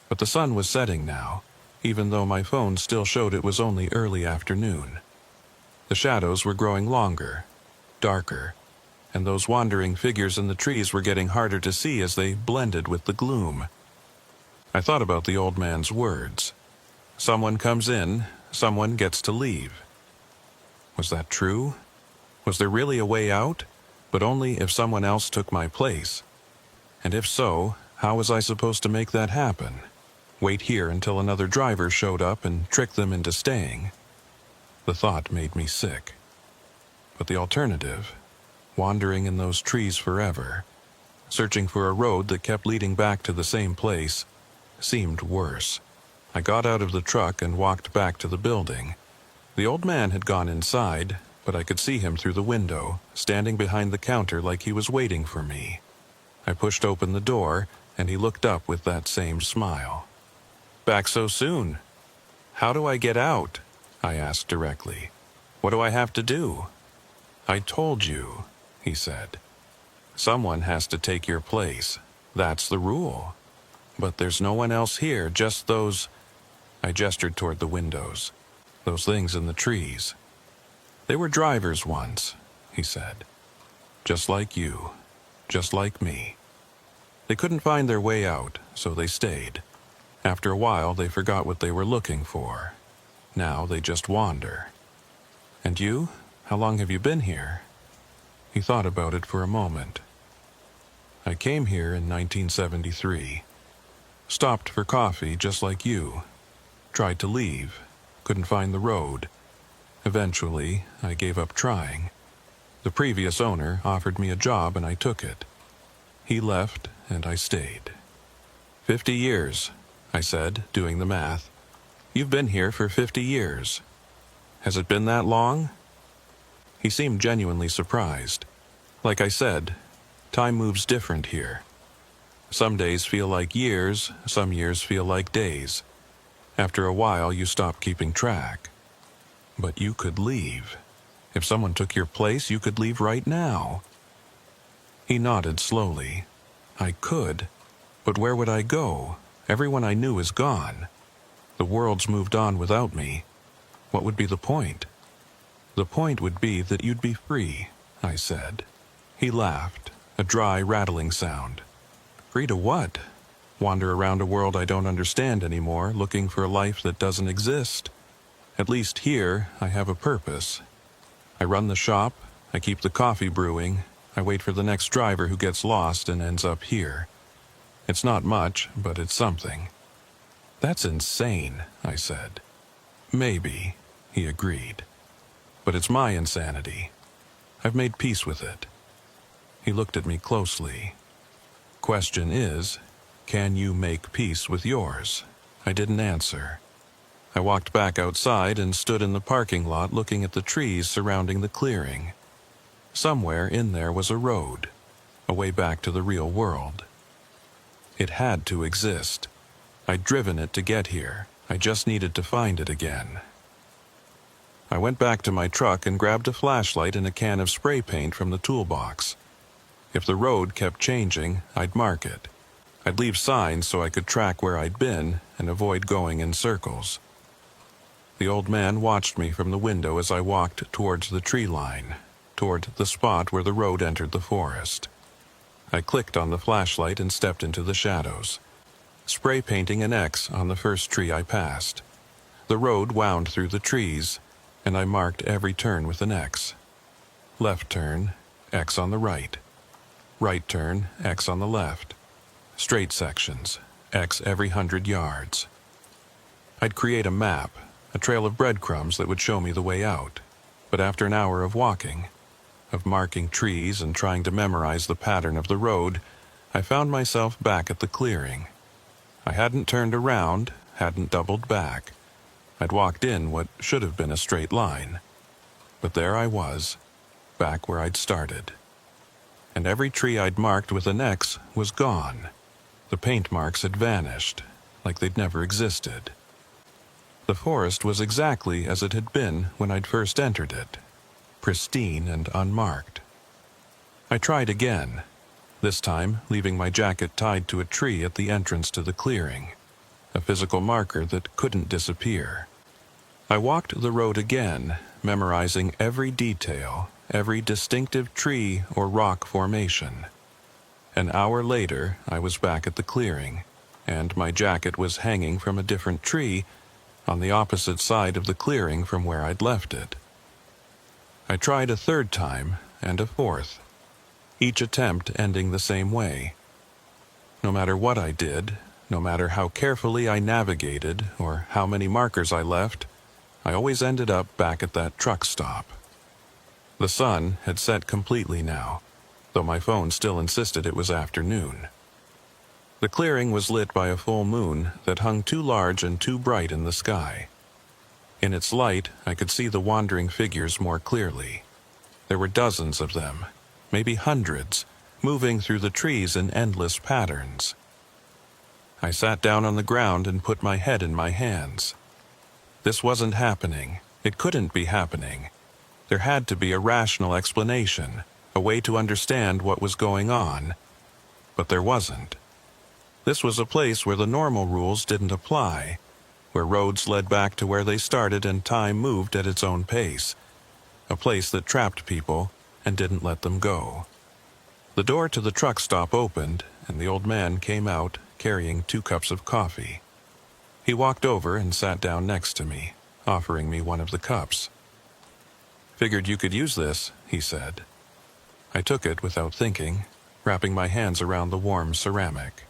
[SPEAKER 1] But the sun was setting now, even though my phone still showed it was only early afternoon. The shadows were growing longer, darker, and those wandering figures in the trees were getting harder to see as they blended with the gloom. I thought about the old man's words. Someone comes in, someone gets to leave. Was that true? Was there really a way out, but only if someone else took my place? And if so, how was I supposed to make that happen? Wait here until another driver showed up and trick them into staying? The thought made me sick. But the alternative, wandering in those trees forever, searching for a road that kept leading back to the same place, seemed worse. I got out of the truck and walked back to the building. The old man had gone inside, but I could see him through the window, standing behind the counter like he was waiting for me. I pushed open the door, and he looked up with that same smile. "Back so soon? How do I get out?" I asked directly. "What do I have to do?" "I told you," he said. "Someone has to take your place. That's the rule. But there's no one else here, just those—" I gestured toward the windows. "Those things in the trees. They were drivers once," he said. "Just like you. Just like me. They couldn't find their way out, so they stayed. After a while, they forgot what they were looking for. Now they just wander. And you? How long have you been here?" He thought about it for a moment. "I came here in 1973. Stopped for coffee just like you. Tried to leave. Couldn't find the road. Eventually, I gave up trying. The previous owner offered me a job and I took it. He left and I stayed. 50 years, I said, doing the math. You've been here for 50 years. Has it been that long?" He seemed genuinely surprised. Like I said, Time moves different here. Some days feel like years, some years feel like days. After a while, you stop keeping track. But you could leave. If someone took your place, you could leave right now. He nodded slowly. I could, but where would I go? Everyone I knew is gone. The world's moved on without me. What would be the point? The point would be that you'd be free, I said. He laughed, a dry, rattling sound. Free to what? Wander around a world I don't understand anymore, looking for a life that doesn't exist. At least here, I have a purpose. I run the shop, I keep the coffee brewing, I wait for the next driver who gets lost and ends up here. It's not much, but it's something. That's insane, I said. Maybe, he agreed. But it's my insanity. I've made peace with it. He looked at me closely. Question is, can you make peace with yours? I didn't answer. I walked back outside and stood in the parking lot looking at the trees surrounding the clearing. Somewhere in there was a road, a way back to the real world. It had to exist. I'd driven it to get here. I just needed to find it again. I went back to my truck and grabbed a flashlight and a can of spray paint from the toolbox. If the road kept changing, I'd mark it. I'd leave signs so I could track where I'd been and avoid going in circles. The old man watched me from the window as I walked towards the tree line, toward the spot where the road entered the forest. I clicked on the flashlight and stepped into the shadows, spray painting an X on the first tree I passed. The road wound through the trees, and I marked every turn with an X. Left turn, X on the right. Right turn, X on the left. Straight sections, X every 100 yards. I'd create a map, a trail of breadcrumbs that would show me the way out. But after an hour of walking, of marking trees and trying to memorize the pattern of the road, I found myself back at the clearing. I hadn't turned around, hadn't doubled back. I'd walked in what should have been a straight line. But there I was, back where I'd started. And every tree I'd marked with an X was gone. The paint marks had vanished, like they'd never existed. The forest was exactly as it had been when I'd first entered it, pristine and unmarked. I tried again, this time leaving my jacket tied to a tree at the entrance to the clearing, a physical marker that couldn't disappear. I walked the road again, memorizing every detail, every distinctive tree or rock formation. An hour later, I was back at the clearing, and my jacket was hanging from a different tree on the opposite side of the clearing from where I'd left it. I tried a third time and a fourth, each attempt ending the same way. No matter what I did, no matter how carefully I navigated or how many markers I left, I always ended up back at that truck stop. The sun had set completely now, though my phone still insisted it was afternoon. The clearing was lit by a full moon that hung too large and too bright in the sky. In its light, I could see the wandering figures more clearly. There were dozens of them, maybe hundreds, moving through the trees in endless patterns. I sat down on the ground and put my head in my hands. This wasn't happening. It couldn't be happening. There had to be a rational explanation, a way to understand what was going on. But there wasn't. This was a place where the normal rules didn't apply, where roads led back to where they started and time moved at its own pace, a place that trapped people and didn't let them go. The door to the truck stop opened, and the old man came out carrying 2 cups of coffee. He walked over and sat down next to me, offering me one of the cups. "Figured you could use this," he said. I took it without thinking, wrapping my hands around the warm ceramic.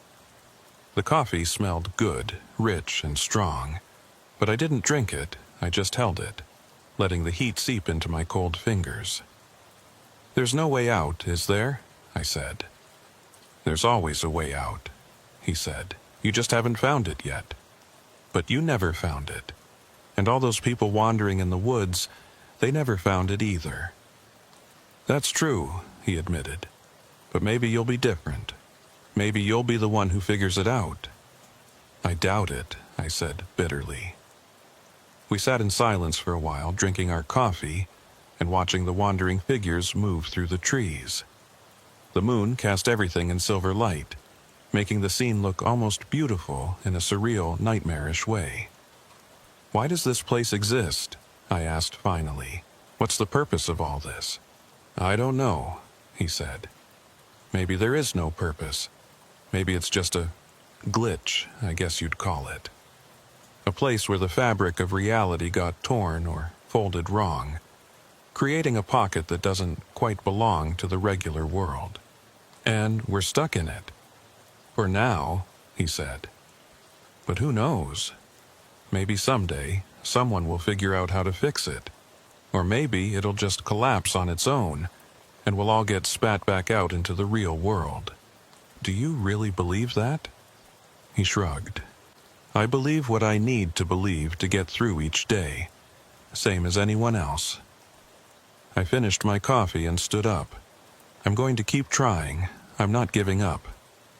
[SPEAKER 1] The coffee smelled good, rich, and strong, but I didn't drink it, I just held it, letting the heat seep into my cold fingers. "There's no way out, is there?" I said. "There's always a way out," he said. "You just haven't found it yet. But you never found it. And all those people wandering in the woods, they never found it either." "That's true," he admitted. But maybe you'll be different. Maybe you'll be the one who figures it out. I doubt it, I said bitterly. We sat in silence for a while, drinking our coffee and watching the wandering figures move through the trees. The moon cast everything in silver light, making the scene look almost beautiful in a surreal, nightmarish way. Why does this place exist? I asked finally. What's the purpose of all this? I don't know, he said. Maybe there is no purpose. Maybe it's just a glitch, I guess you'd call it. A place where the fabric of reality got torn or folded wrong, creating a pocket that doesn't quite belong to the regular world. And we're stuck in it. For now, he said. But who knows? Maybe someday, someone will figure out how to fix it. Or maybe it'll just collapse on its own, and we'll all get spat back out into the real world. Do you really believe that? He shrugged. I believe what I need to believe to get through each day, same as anyone else. I finished my coffee and stood up. I'm going to keep trying. I'm not giving up.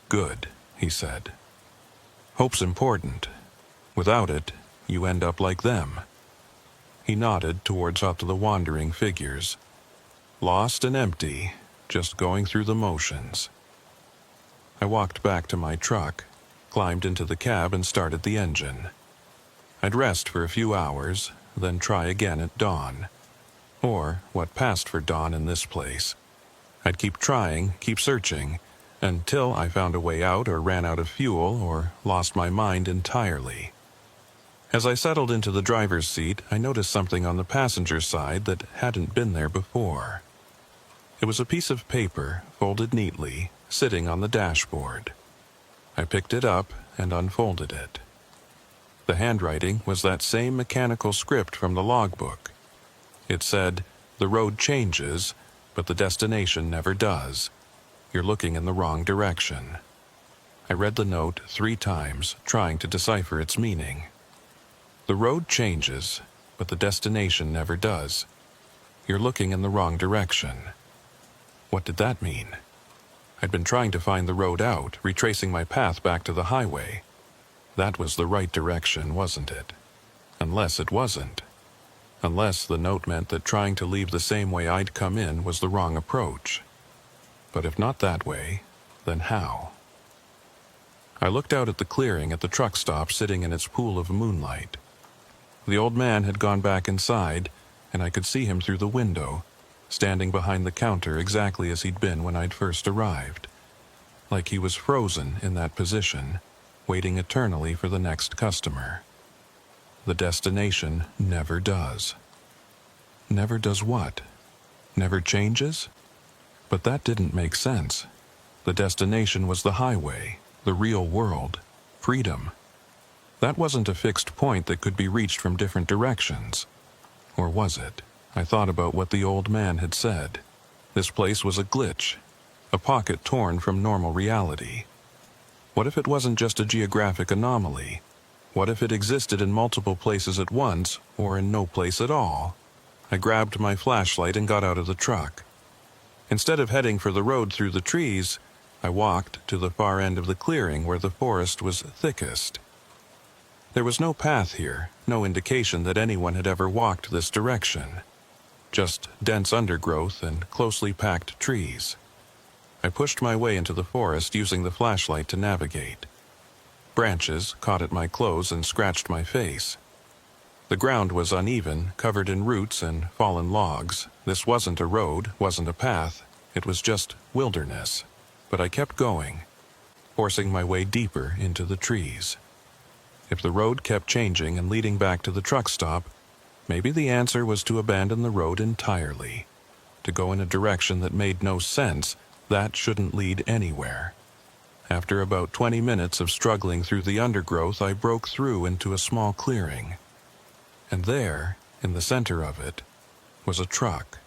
[SPEAKER 1] Good, he said. Hope's important. Without it, you end up like them. He nodded towards up to the wandering figures. Lost and empty, just going through the motions. I walked back to my truck, climbed into the cab and started the engine. I'd rest for a few hours, then try again at dawn. Or what passed for dawn in this place. I'd keep trying, keep searching, until I found a way out or ran out of fuel or lost my mind entirely. As I settled into the driver's seat, I noticed something on the passenger side that hadn't been there before. It was a piece of paper, folded neatly, sitting on the dashboard. I picked it up and unfolded it. The handwriting was that same mechanical script from the logbook. It said, "The road changes, but the destination never does. You're looking in the wrong direction." I read the note 3 times, trying to decipher its meaning. The road changes, but the destination never does. You're looking in the wrong direction. What did that mean? I'd been trying to find the road out, retracing my path back to the highway. That was the right direction, wasn't it? Unless it wasn't. Unless the note meant that trying to leave the same way I'd come in was the wrong approach. But if not that way, then how? I looked out at the clearing at the truck stop sitting in its pool of moonlight. The old man had gone back inside, and I could see him through the window, standing behind the counter exactly as he'd been when I'd first arrived. Like he was frozen in that position, waiting eternally for the next customer. The destination never does. Never does what? Never changes? But that didn't make sense. The destination was the highway, the real world, freedom. That wasn't a fixed point that could be reached from different directions. Or was it? I thought about what the old man had said. This place was a glitch, a pocket torn from normal reality. What if it wasn't just a geographic anomaly? What if it existed in multiple places at once, or in no place at all? I grabbed my flashlight and got out of the truck. Instead of heading for the road through the trees, I walked to the far end of the clearing where the forest was thickest. There was no path here, no indication that anyone had ever walked this direction. Just dense undergrowth and closely packed trees. I pushed my way into the forest using the flashlight to navigate. Branches caught at my clothes and scratched my face. The ground was uneven, covered in roots and fallen logs. This wasn't a road, wasn't a path. It was just wilderness. But I kept going, forcing my way deeper into the trees. If the road kept changing and leading back to the truck stop, maybe the answer was to abandon the road entirely. To go in a direction that made no sense, that shouldn't lead anywhere. After about 20 minutes of struggling through the undergrowth, I broke through into a small clearing. And there, in the center of it, was a truck.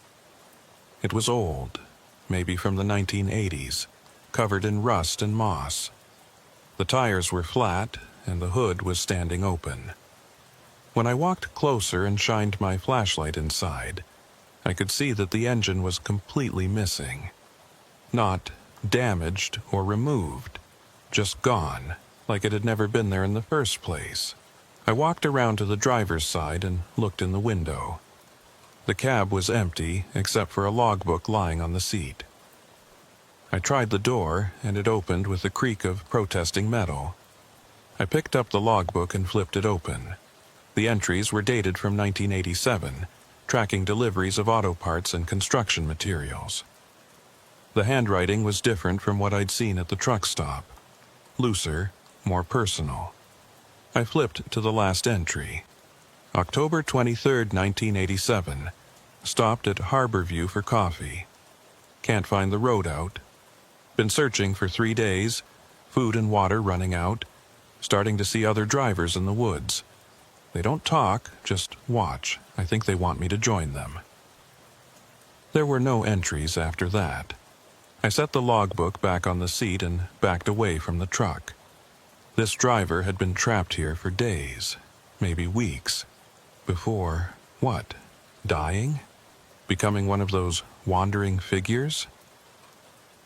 [SPEAKER 1] It was old, maybe from the 1980s, covered in rust and moss. The tires were flat, and the hood was standing open. When I walked closer and shined my flashlight inside, I could see that the engine was completely missing. Not damaged or removed, just gone, like it had never been there in the first place. I walked around to the driver's side and looked in the window. The cab was empty except for a logbook lying on the seat. I tried the door, and it opened with the creak of protesting metal. I picked up the logbook and flipped it open. The entries were dated from 1987, tracking deliveries of auto parts and construction materials. The handwriting was different from what I'd seen at the truck stop. Looser, more personal. I flipped to the last entry. October 23, 1987. Stopped at Harborview for coffee. Can't find the road out. Been searching for 3 days, food and water running out, starting to see other drivers in the woods. They don't talk, just watch. I think they want me to join them. There were no entries after that. I set the logbook back on the seat and backed away from the truck. This driver had been trapped here for days, maybe weeks. Before, what? Dying? Becoming one of those wandering figures?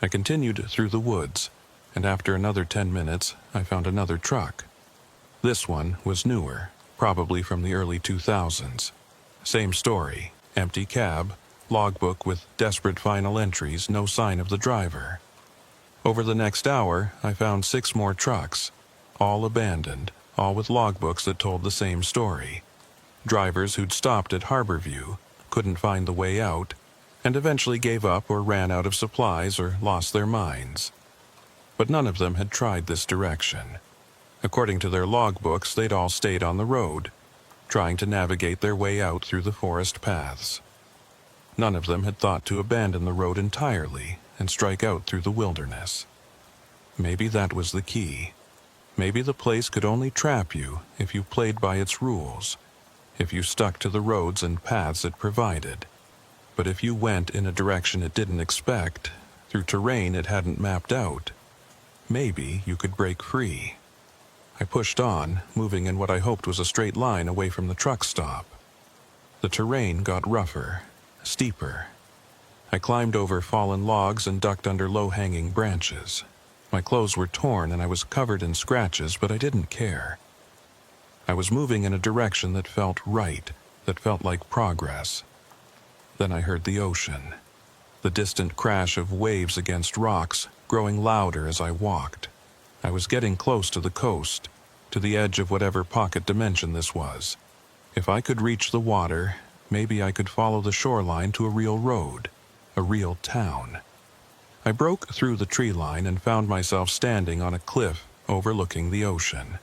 [SPEAKER 1] I continued through the woods, and after another 10 minutes, I found another truck. This one was newer, probably from the early 2000s. Same story, empty cab, logbook with desperate final entries, no sign of the driver. Over the next hour, I found 6 more trucks, all abandoned, all with logbooks that told the same story. Drivers who'd stopped at Harborview, couldn't find the way out, and eventually gave up or ran out of supplies or lost their minds. But none of them had tried this direction. According to their logbooks, they'd all stayed on the road, trying to navigate their way out through the forest paths. None of them had thought to abandon the road entirely and strike out through the wilderness. Maybe that was the key. Maybe the place could only trap you if you played by its rules, if you stuck to the roads and paths it provided. But if you went in a direction it didn't expect, through terrain it hadn't mapped out, maybe you could break free. I pushed on, moving in what I hoped was a straight line away from the truck stop. The terrain got rougher, steeper. I climbed over fallen logs and ducked under low-hanging branches. My clothes were torn and I was covered in scratches, but I didn't care. I was moving in a direction that felt right, that felt like progress. Then I heard the ocean, the distant crash of waves against rocks, growing louder as I walked. I was getting close to the coast, to the edge of whatever pocket dimension this was. If I could reach the water, maybe I could follow the shoreline to a real road, a real town. I broke through the tree line and found myself standing on a cliff overlooking the ocean.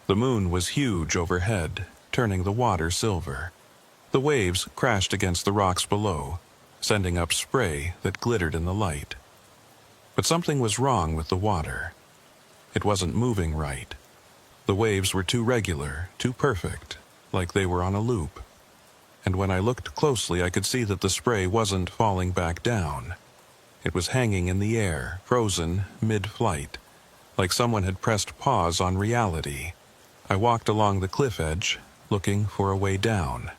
[SPEAKER 1] The moon was huge overhead, turning the water silver. The waves crashed against the rocks below, sending up spray that glittered in the light. But something was wrong with the water. It wasn't moving right. The waves were too regular, too perfect, like they were on a loop. And when I looked closely, I could see that the spray wasn't falling back down. It was hanging in the air, frozen mid-flight, like someone had pressed pause on reality. I walked along the cliff edge, looking for a way down.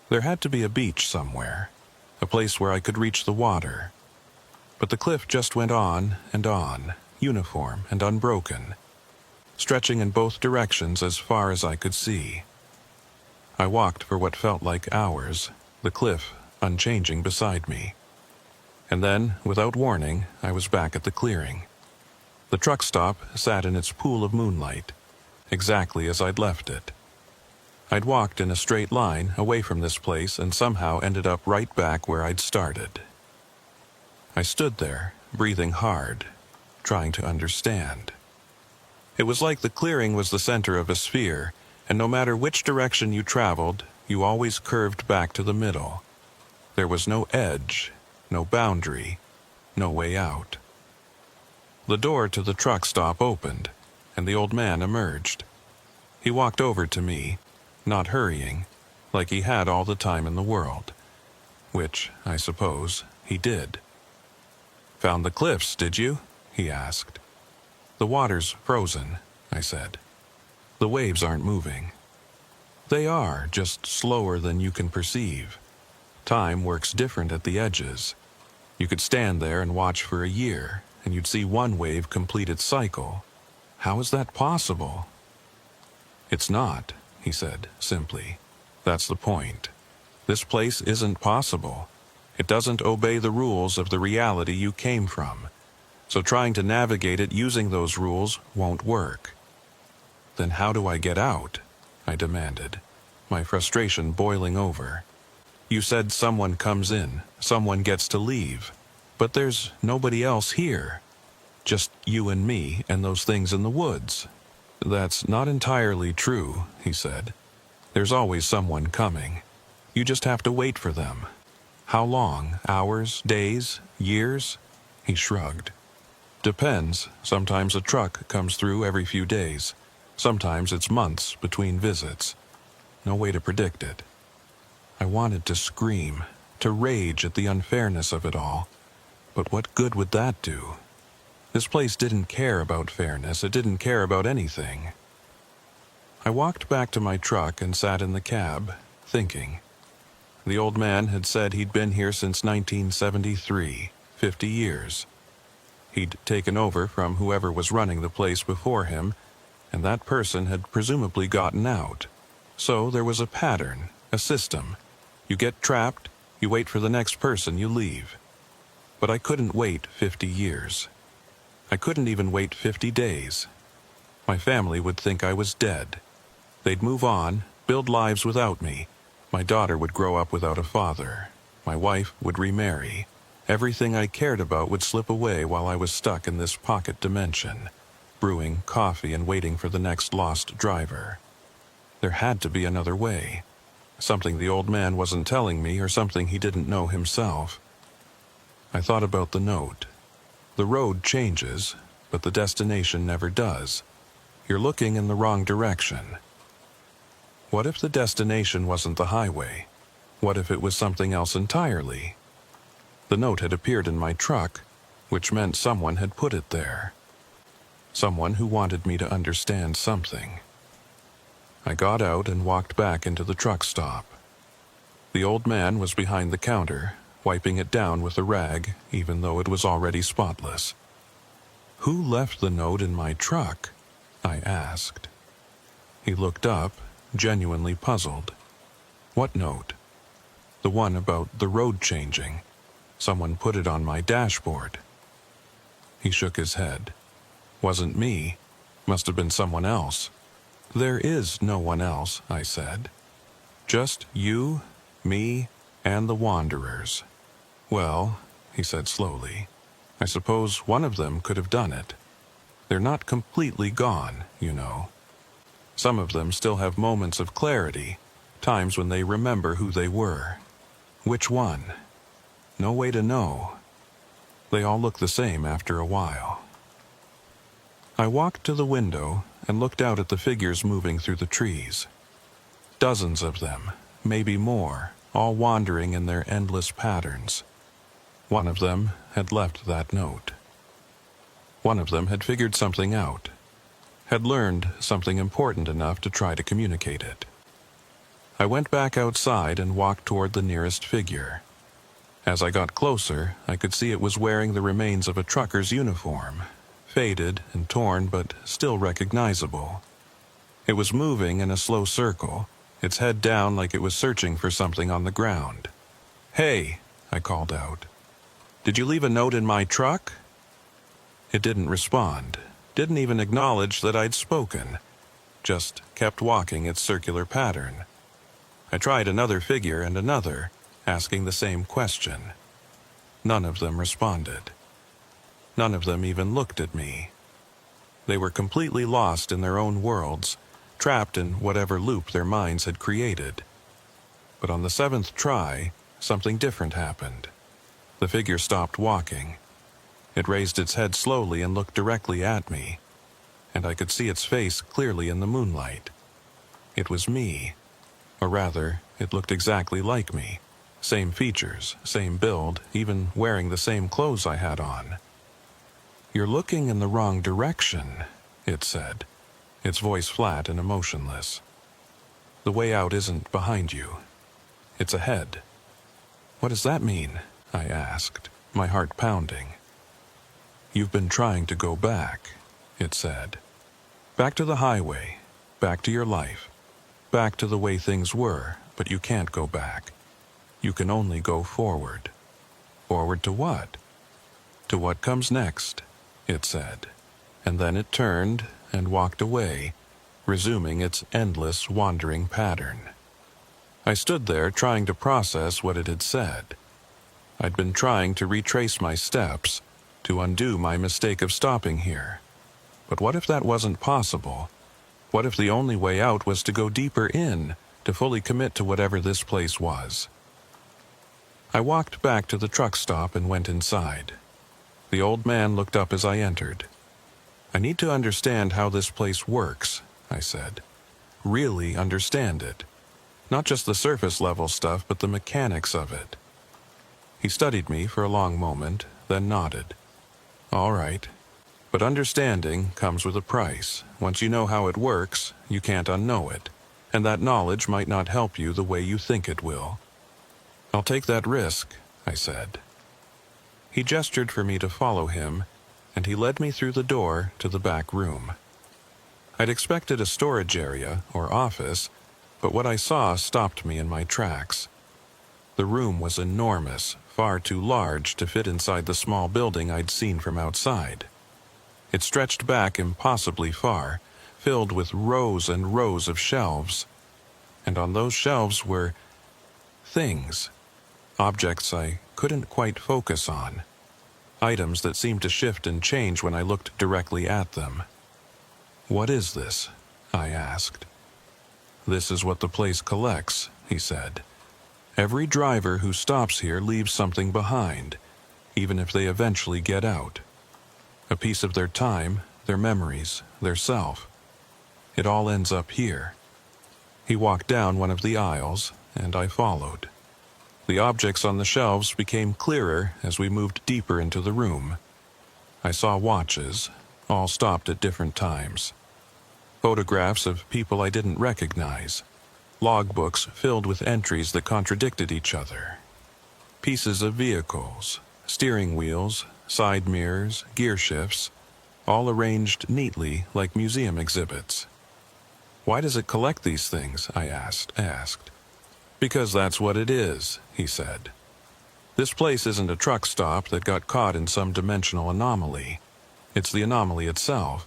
[SPEAKER 1] There had to be a beach somewhere, a place where I could reach the water. But the cliff just went on, uniform and unbroken, stretching in both directions as far as I could see. I walked for what felt like hours, the cliff unchanging beside me. And then, without warning, I was back at the clearing. The truck stop sat in its pool of moonlight, exactly as I'd left it. I'd walked in a straight line away from this place and somehow ended up right back where I'd started. I stood there, breathing hard, trying to understand. It was like the clearing was the center of a sphere, and no matter which direction you traveled, you always curved back to the middle. There was no edge, no boundary, no way out. The door to the truck stop opened, and the old man emerged. He walked over to me, not hurrying, like he had all the time in the world. Which, I suppose, he did. "Found the cliffs, did you?" he asked. "The water's frozen," I said. "The waves aren't moving." "They are, just slower than you can perceive. Time works different at the edges. You could stand there and watch for a year, and you'd see one wave complete its cycle. How is that possible? It's not, he said simply. That's the point. This place isn't possible. It doesn't obey the rules of the reality you came from. So trying to navigate it using those rules won't work. Then how do I get out? I demanded, my frustration boiling over. You said someone comes in, someone gets to leave. But there's nobody else here. Just you and me and those things in the woods. That's not entirely true, he said. There's always someone coming. You just have to wait for them. How long? Hours? Days? Years? He shrugged. Depends. Sometimes a truck comes through every few days. Sometimes it's months between visits. No way to predict it. I wanted to scream, to rage at the unfairness of it all. But what good would that do? This place didn't care about fairness. It didn't care about anything. I walked back to my truck and sat in the cab, thinking. The old man had said he'd been here since 1973, 50 years. He'd taken over from whoever was running the place before him, and that person had presumably gotten out. So there was a pattern, a system. You get trapped, you wait for the next person, you leave. But I couldn't wait 50 years. I couldn't even wait 50 days. My family would think I was dead. They'd move on, build lives without me. My daughter would grow up without a father. My wife would remarry. Everything I cared about would slip away while I was stuck in this pocket dimension, brewing coffee and waiting for the next lost driver. There had to be another way. Something the old man wasn't telling me or something he didn't know himself. I thought about the note. The road changes, but the destination never does. You're looking in the wrong direction. What if the destination wasn't the highway? What if it was something else entirely? The note had appeared in my truck, which meant someone had put it there. Someone who wanted me to understand something. I got out and walked back into the truck stop. The old man was behind the counter, wiping it down with a rag, even though it was already spotless. Who left the note in my truck? I asked. He looked up, genuinely puzzled. What note? The one about the road changing. Someone put it on my dashboard. He shook his head. Wasn't me. Must have been someone else. There is no one else, I said. Just you, me, and the wanderers. Well, he said slowly, I suppose one of them could have done it. They're not completely gone, you know. Some of them still have moments of clarity, times when they remember who they were. Which one? No way to know. They all look the same after a while. I walked to the window and looked out at the figures moving through the trees. Dozens of them, maybe more, all wandering in their endless patterns. One of them had left that note. One of them had figured something out, had learned something important enough to try to communicate it. I went back outside and walked toward the nearest figure. As I got closer, I could see it was wearing the remains of a trucker's uniform, faded and torn but still recognizable. It was moving in a slow circle, its head down like it was searching for something on the ground. "Hey," I called out. "Did you leave a note in my truck?" It didn't respond, didn't even acknowledge that I'd spoken, just kept walking its circular pattern. I tried another figure and another, asking the same question. None of them responded. None of them even looked at me. They were completely lost in their own worlds, trapped in whatever loop their minds had created. But on the 7th try, something different happened. The figure stopped walking. It raised its head slowly and looked directly at me, and I could see its face clearly in the moonlight. It was me. Or rather, it looked exactly like me. Same features, same build, even wearing the same clothes I had on. "You're looking in the wrong direction," it said, its voice flat and emotionless. "The way out isn't behind you. It's ahead." "What does that mean?" I asked. my heart pounding. "You've been trying to go back," it said. "Back to the highway, back to your life, back to the way things were, but you can't go back. You can only go forward." "Forward to what?" "To what comes next," it said. And then it turned and walked away, resuming its endless wandering pattern. I stood there trying to process what it had said. I'd been trying to retrace my steps, to undo my mistake of stopping here. But what if that wasn't possible? What if the only way out was to go deeper in, to fully commit to whatever this place was? I walked back to the truck stop and went inside. The old man looked up as I entered. "I need to understand how this place works," I said. "Really understand it. Not just the surface level stuff, but the mechanics of it." He studied me for a long moment, then nodded. "All right. But understanding comes with a price. Once you know how it works, you can't unknow it. And that knowledge might not help you the way you think it will." "I'll take that risk," I said. He gestured for me to follow him, and he led me through the door to the back room. I'd expected a storage area or office, but what I saw stopped me in my tracks. The room was enormous, far too large to fit inside the small building I'd seen from outside. It stretched back impossibly far, filled with rows and rows of shelves. And on those shelves were things, objects I couldn't quite focus on, items that seemed to shift and change when I looked directly at them. "What is this?" I asked. "This is what the place collects," he said. "Every driver who stops here leaves something behind, even if they eventually get out. A piece of their time, their memories, their self. It all ends up here." He walked down one of the aisles, and I followed. The objects on the shelves became clearer as we moved deeper into the room. I saw watches, all stopped at different times. Photographs of people I didn't recognize. Logbooks filled with entries that contradicted each other. Pieces of vehicles, steering wheels, side mirrors, gear shifts, all arranged neatly like museum exhibits. "Why does it collect these things?" I asked. "Because that's what it is," he said. "This place isn't a truck stop that got caught in some dimensional anomaly. It's the anomaly itself,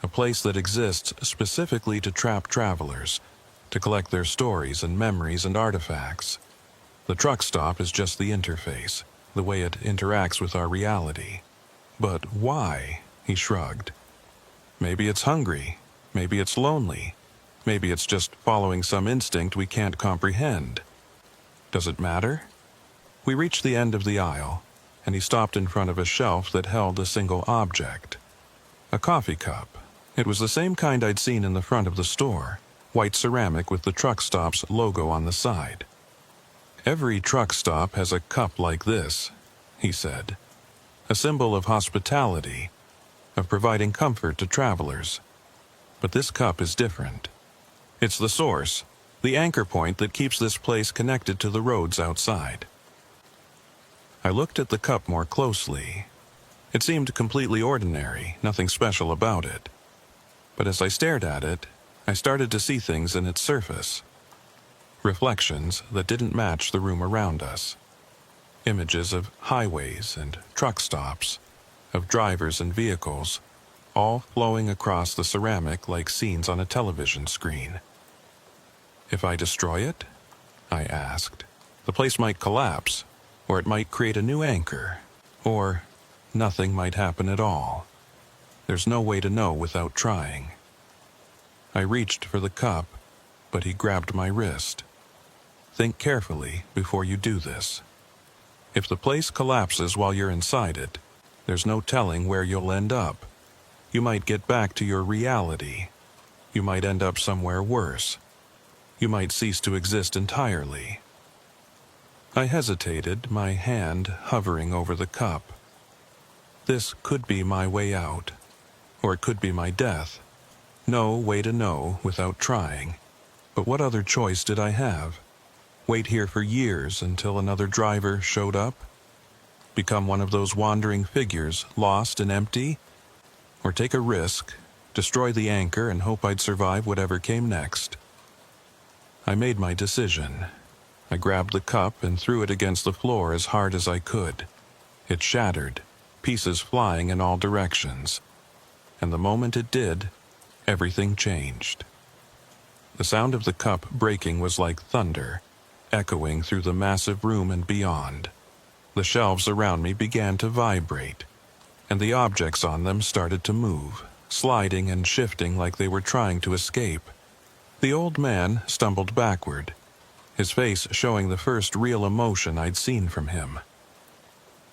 [SPEAKER 1] a place that exists specifically to trap travelers, to collect their stories and memories and artifacts. The truck stop is just the interface, the way it interacts with our reality." "But why?" he shrugged. "Maybe it's hungry. Maybe it's lonely. Maybe it's just following some instinct we can't comprehend. Does it matter?" We reached the end of the aisle, and he stopped in front of a shelf that held a single object. A coffee cup. It was the same kind I'd seen in the front of the store, white ceramic with the truck stop's logo on the side. "Every truck stop has a cup like this," he said. "A symbol of hospitality, of providing comfort to travelers. But this cup is different. It's the source, the anchor point that keeps this place connected to the roads outside." I looked at the cup more closely. It seemed completely ordinary, nothing special about it. But as I stared at it, I started to see things in its surface. Reflections that didn't match the room around us. Images of highways and truck stops, of drivers and vehicles, all flowing across the ceramic like scenes on a television screen. "If I destroy it?" I asked. "The place might collapse, or it might create a new anchor, or nothing might happen at all. There's no way to know without trying." I reached for the cup, but he grabbed my wrist. "Think carefully before you do this. If the place collapses while you're inside it, there's no telling where you'll end up. You might get back to your reality. You might end up somewhere worse. You might cease to exist entirely." I hesitated, my hand hovering over the cup. This could be my way out, or it could be my death. No way to know without trying. But what other choice did I have? Wait here for years until another driver showed up? become one of those wandering figures, lost and empty? Or take a risk, destroy the anchor, and hope I'd survive whatever came next? I made my decision. I grabbed the cup and threw it against the floor as hard as I could. It shattered, pieces flying in all directions. And the moment it did, everything changed. The sound of the cup breaking was like thunder, echoing through the massive room and beyond. The shelves around me began to vibrate, and the objects on them started to move, sliding and shifting like they were trying to escape. The old man stumbled backward, his face showing the first real emotion I'd seen from him.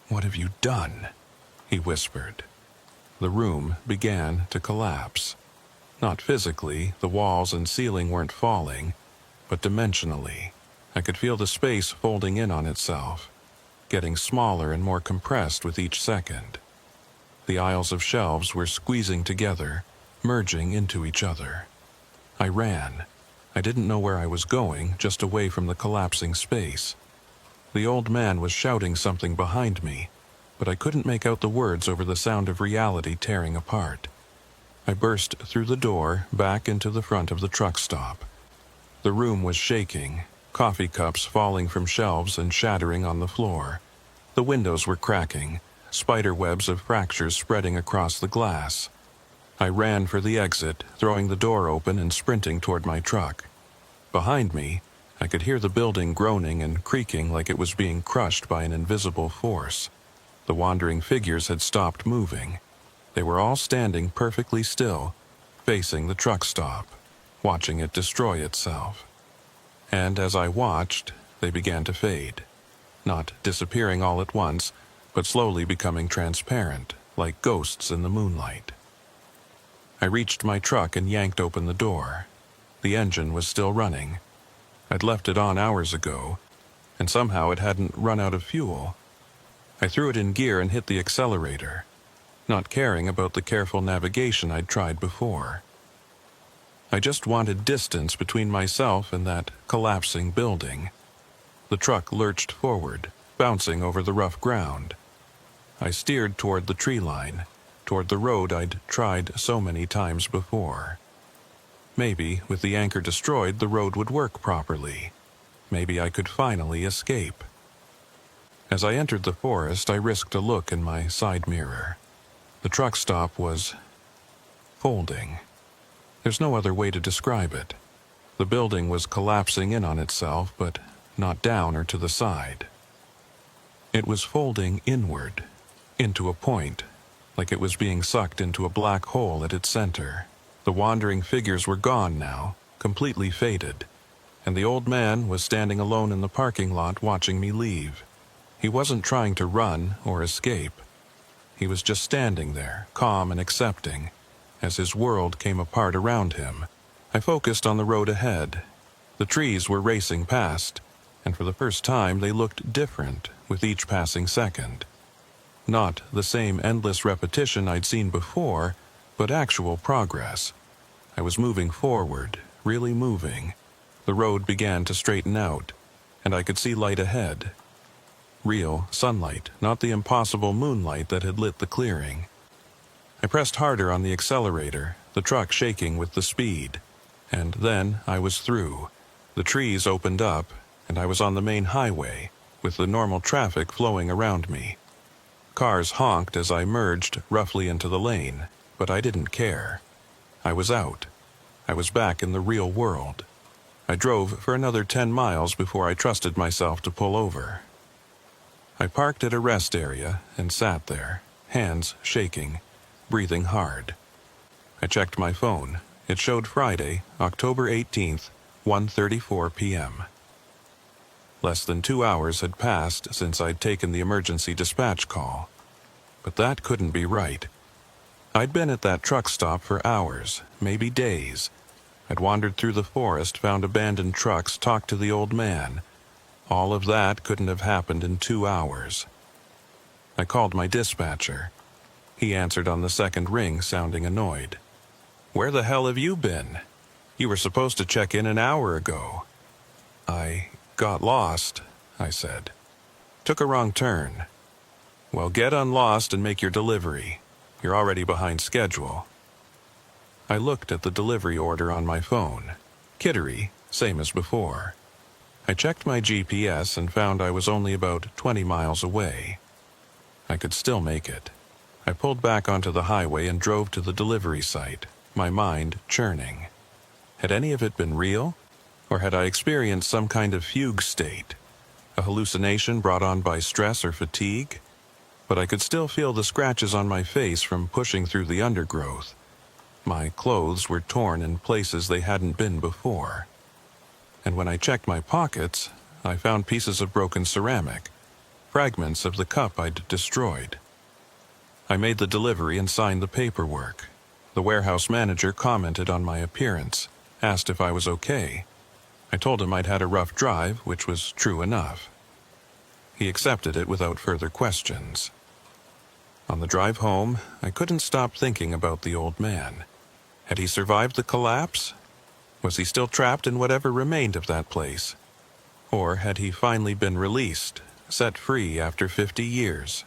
[SPEAKER 1] "What have you done?" he whispered. The room began to collapse. Not physically, the walls and ceiling weren't falling, but dimensionally. I could feel the space folding in on itself, getting smaller and more compressed with each second. The aisles of shelves were squeezing together, merging into each other. I ran. I didn't know where I was going, just away from the collapsing space. The old man was shouting something behind me, but I couldn't make out the words over the sound of reality tearing apart. I burst through the door, back into the front of the truck stop. The room was shaking, coffee cups falling from shelves and shattering on the floor. The windows were cracking, spider webs of fractures spreading across the glass. I ran for the exit, throwing the door open and sprinting toward my truck. Behind me, I could hear the building groaning and creaking like it was being crushed by an invisible force. The wandering figures had stopped moving. They were all standing perfectly still, facing the truck stop, watching it destroy itself. And as I watched, they began to fade, not disappearing all at once, but slowly becoming transparent, like ghosts in the moonlight. I reached my truck and yanked open the door. The engine was still running. I'd left it on hours ago, and somehow it hadn't run out of fuel. I threw it in gear and hit the accelerator, not caring about the careful navigation I'd tried before. I just wanted distance between myself and that collapsing building. The truck lurched forward, bouncing over the rough ground. I steered toward the tree line, toward the road I'd tried so many times before. Maybe, with the anchor destroyed, the road would work properly. Maybe I could finally escape. As I entered the forest, I risked a look in my side mirror. The truck stop was folding. There's no other way to describe it. The building was collapsing in on itself, but not down or to the side. It was folding inward, into a point, like it was being sucked into a black hole at its center. The wandering figures were gone now, completely faded, and the old man was standing alone in the parking lot watching me leave. He wasn't trying to run or escape. He was just standing there, calm and accepting, as his world came apart around him. I focused on the road ahead. The trees were racing past, and for the first time they looked different with each passing second. Not the same endless repetition I'd seen before, but actual progress. I was moving forward, really moving. The road began to straighten out, and I could see light ahead. Real sunlight, not the impossible moonlight that had lit the clearing. I pressed harder on the accelerator, the truck shaking with the speed. And then I was through. The trees opened up, and I was on the main highway, with the normal traffic flowing around me. Cars honked as I merged roughly into the lane, but I didn't care. I was out. I was back in the real world. I drove for another 10 miles before I trusted myself to pull over. I parked at a rest area and sat there, hands shaking, breathing hard. I checked my phone. It showed Friday, October 18th, 1:34 p.m. Less than 2 hours had passed since I'd taken the emergency dispatch call. But that couldn't be right. I'd been at that truck stop for hours, maybe days. I'd wandered through the forest, found abandoned trucks, talked to the old man. All of that couldn't have happened in 2 hours. I called my dispatcher. He answered on the second ring, sounding annoyed. "Where the hell have you been? You were supposed to check in an hour ago." "I got lost," I said. "Took a wrong turn." Well, get unlost and make your delivery. You're already behind schedule. I looked at the delivery order on my phone. Kittery, same as before. I checked my GPS and found I was only about 20 miles away. I could still make it. I pulled back onto the highway and drove to the delivery site, my mind churning. Had any of it been real? Or had I experienced some kind of fugue state? A hallucination brought on by stress or fatigue? But I could still feel the scratches on my face from pushing through the undergrowth. My clothes were torn in places they hadn't been before. And when I checked my pockets, I found pieces of broken ceramic, fragments of the cup I'd destroyed. I made the delivery and signed the paperwork. The warehouse manager commented on my appearance, asked if I was okay. I told him I'd had a rough drive, which was true enough. He accepted it without further questions. On the drive home, I couldn't stop thinking about the old man. Had he survived the collapse? Was he still trapped in whatever remained of that place? Or had he finally been released, set free after 50 years?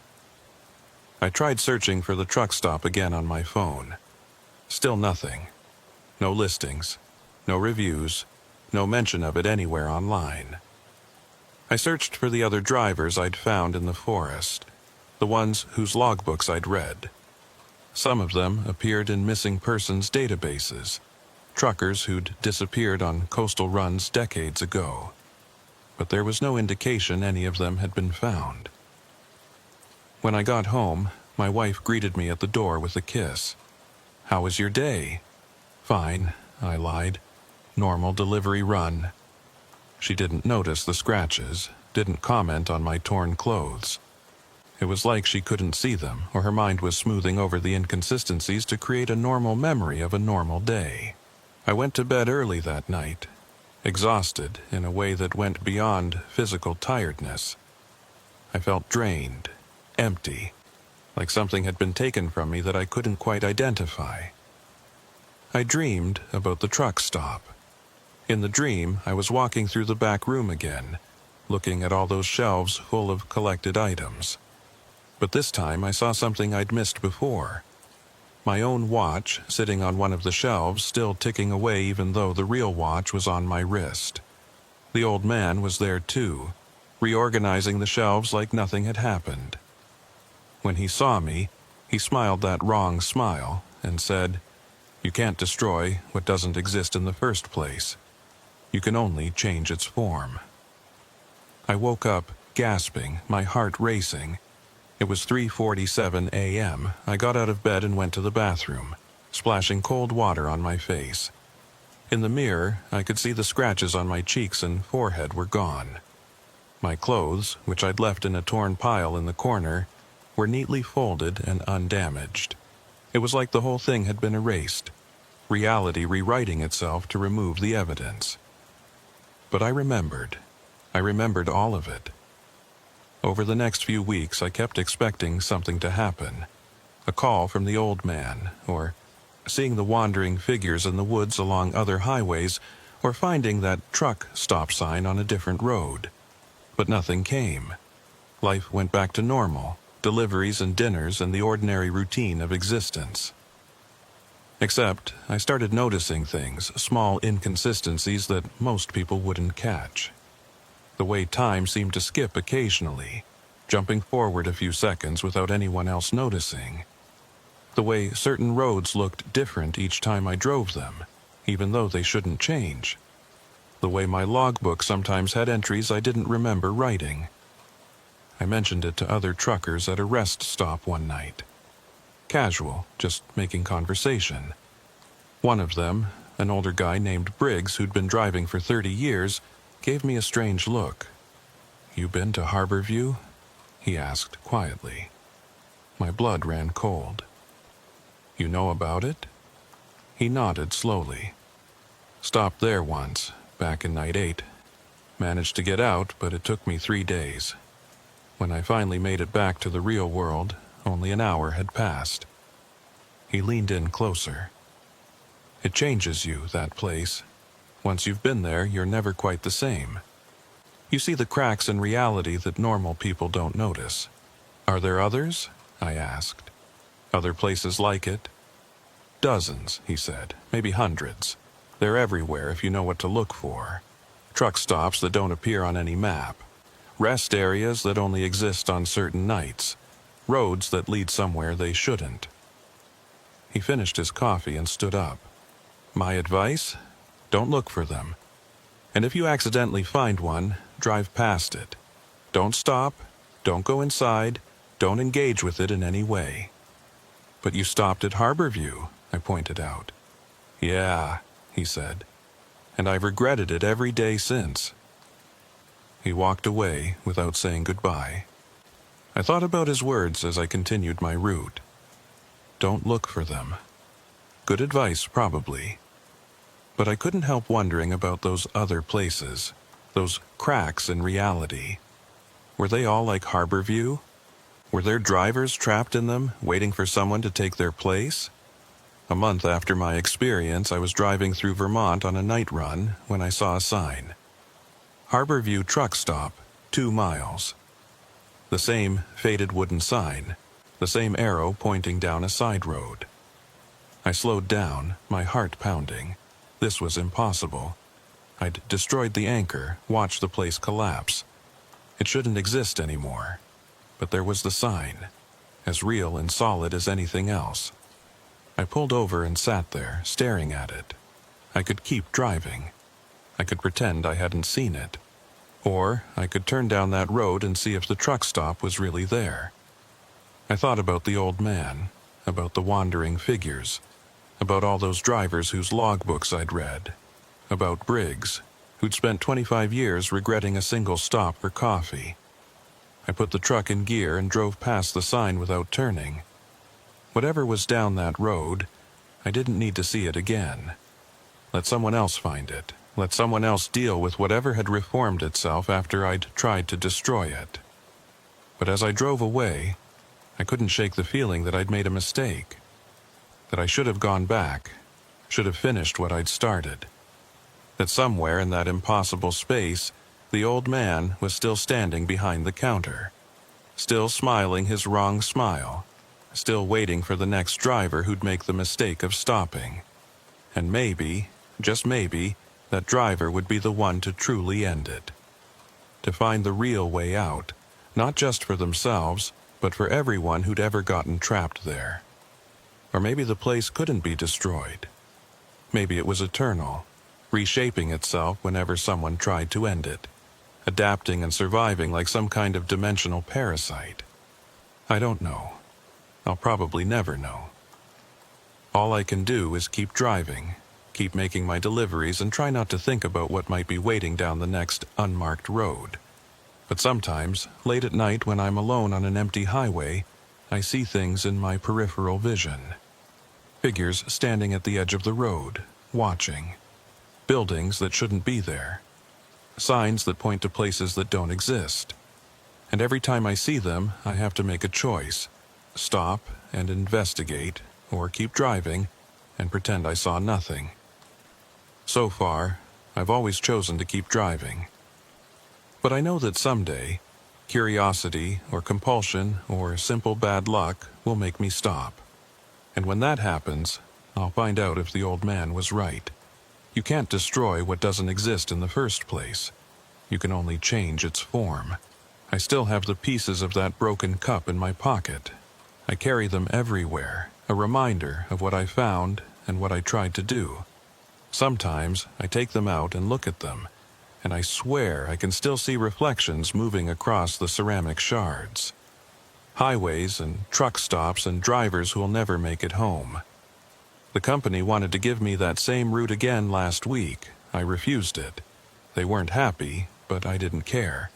[SPEAKER 1] I tried searching for the truck stop again on my phone. Still nothing. No listings, no reviews, no mention of it anywhere online. I searched for the other drivers I'd found in the forest, the ones whose logbooks I'd read. Some of them appeared in missing persons databases, truckers who'd disappeared on coastal runs decades ago. But there was no indication any of them had been found. When I got home, my wife greeted me at the door with a kiss. "How was your day?" "Fine," I lied. "Normal delivery run." She didn't notice the scratches, didn't comment on my torn clothes. It was like she couldn't see them, or her mind was smoothing over the inconsistencies to create a normal memory of a normal day. I went to bed early that night, exhausted in a way that went beyond physical tiredness. I felt drained, empty, like something had been taken from me that I couldn't quite identify. I dreamed about the truck stop. In the dream, I was walking through the back room again, looking at all those shelves full of collected items. But this time I saw something I'd missed before. My own watch sitting on one of the shelves, still ticking away even though the real watch was on my wrist. The old man was there too, reorganizing the shelves like nothing had happened. When he saw me, he smiled that wrong smile and said, "You can't destroy what doesn't exist in the first place. You can only change its form." I woke up, gasping, my heart racing. It was 3:47 a.m. I got out of bed and went to the bathroom, splashing cold water on my face. In the mirror, I could see the scratches on my cheeks and forehead were gone. My clothes, which I'd left in a torn pile in the corner, were neatly folded and undamaged. It was like the whole thing had been erased, reality rewriting itself to remove the evidence. But I remembered. I remembered all of it. Over the next few weeks, I kept expecting something to happen. A call from the old man, or seeing the wandering figures in the woods along other highways, or finding that truck stop sign on a different road. But nothing came. Life went back to normal, deliveries and dinners and the ordinary routine of existence. Except, I started noticing things, small inconsistencies that most people wouldn't catch. The way time seemed to skip occasionally, jumping forward a few seconds without anyone else noticing. The way certain roads looked different each time I drove them, even though they shouldn't change. The way my logbook sometimes had entries I didn't remember writing. I mentioned it to other truckers at a rest stop one night. Casual, just making conversation. One of them, an older guy named Briggs who'd been driving for 30 years, gave me a strange look. "You been to Harborview?" he asked quietly. My blood ran cold. "You know about it?" He nodded slowly. "Stopped there once, back in night 8. Managed to get out, but it took me 3 days. When I finally made it back to the real world, only an hour had passed." He leaned in closer. "It changes you, that place. Once you've been there, you're never quite the same. You see the cracks in reality that normal people don't notice. Are there others? I asked. Other places like it? Dozens, he said, maybe hundreds. They're everywhere if you know what to look for. Truck stops that don't appear on any map. Rest areas that only exist on certain nights. Roads that lead somewhere they shouldn't. He finished his coffee and stood up. My advice? Don't look for them. And if you accidentally find one, drive past it. Don't stop, don't go inside, don't engage with it in any way. But you stopped at Harborview, I pointed out. Yeah, he said, and I've regretted it every day since. He walked away without saying goodbye. I thought about his words as I continued my route. Don't look for them. Good advice, probably. But I couldn't help wondering about those other places, those cracks in reality. Were they all like Harborview? Were there drivers trapped in them, waiting for someone to take their place? A month after my experience, I was driving through Vermont on a night run when I saw a sign. Harborview Truck Stop, 2 miles. The same faded wooden sign, the same arrow pointing down a side road. I slowed down, my heart pounding. This was impossible. I'd destroyed the anchor, watched the place collapse. It shouldn't exist anymore. But there was the sign, as real and solid as anything else. I pulled over and sat there, staring at it. I could keep driving. I could pretend I hadn't seen it. Or I could turn down that road and see if the truck stop was really there. I thought about the old man, about the wandering figures, about all those drivers whose logbooks I'd read, about Briggs, who'd spent 25 years regretting a single stop for coffee. I put the truck in gear and drove past the sign without turning. Whatever was down that road, I didn't need to see it again. Let someone else find it. Let someone else deal with whatever had reformed itself after I'd tried to destroy it. But as I drove away, I couldn't shake the feeling that I'd made a mistake. That I should have gone back, should have finished what I'd started. That somewhere in that impossible space, the old man was still standing behind the counter, still smiling his wrong smile, still waiting for the next driver who'd make the mistake of stopping. And maybe, just maybe, that driver would be the one to truly end it. To find the real way out, not just for themselves, but for everyone who'd ever gotten trapped there. Or maybe the place couldn't be destroyed. Maybe it was eternal, reshaping itself whenever someone tried to end it, adapting and surviving like some kind of dimensional parasite. I don't know. I'll probably never know. All I can do is keep driving, keep making my deliveries, and try not to think about what might be waiting down the next unmarked road. But sometimes, late at night when I'm alone on an empty highway, I see things in my peripheral vision. Figures standing at the edge of the road, watching. Buildings that shouldn't be there. Signs that point to places that don't exist. And every time I see them, I have to make a choice. Stop and investigate, or keep driving and pretend I saw nothing. So far, I've always chosen to keep driving. But I know that someday, curiosity or compulsion or simple bad luck will make me stop. And when that happens, I'll find out if the old man was right. You can't destroy what doesn't exist in the first place. You can only change its form. I still have the pieces of that broken cup in my pocket. I carry them everywhere, a reminder of what I found and what I tried to do. Sometimes I take them out and look at them, and I swear I can still see reflections moving across the ceramic shards. Highways and truck stops and drivers who'll never make it home. The company wanted to give me that same route again last week. I refused it. They weren't happy, but I didn't care.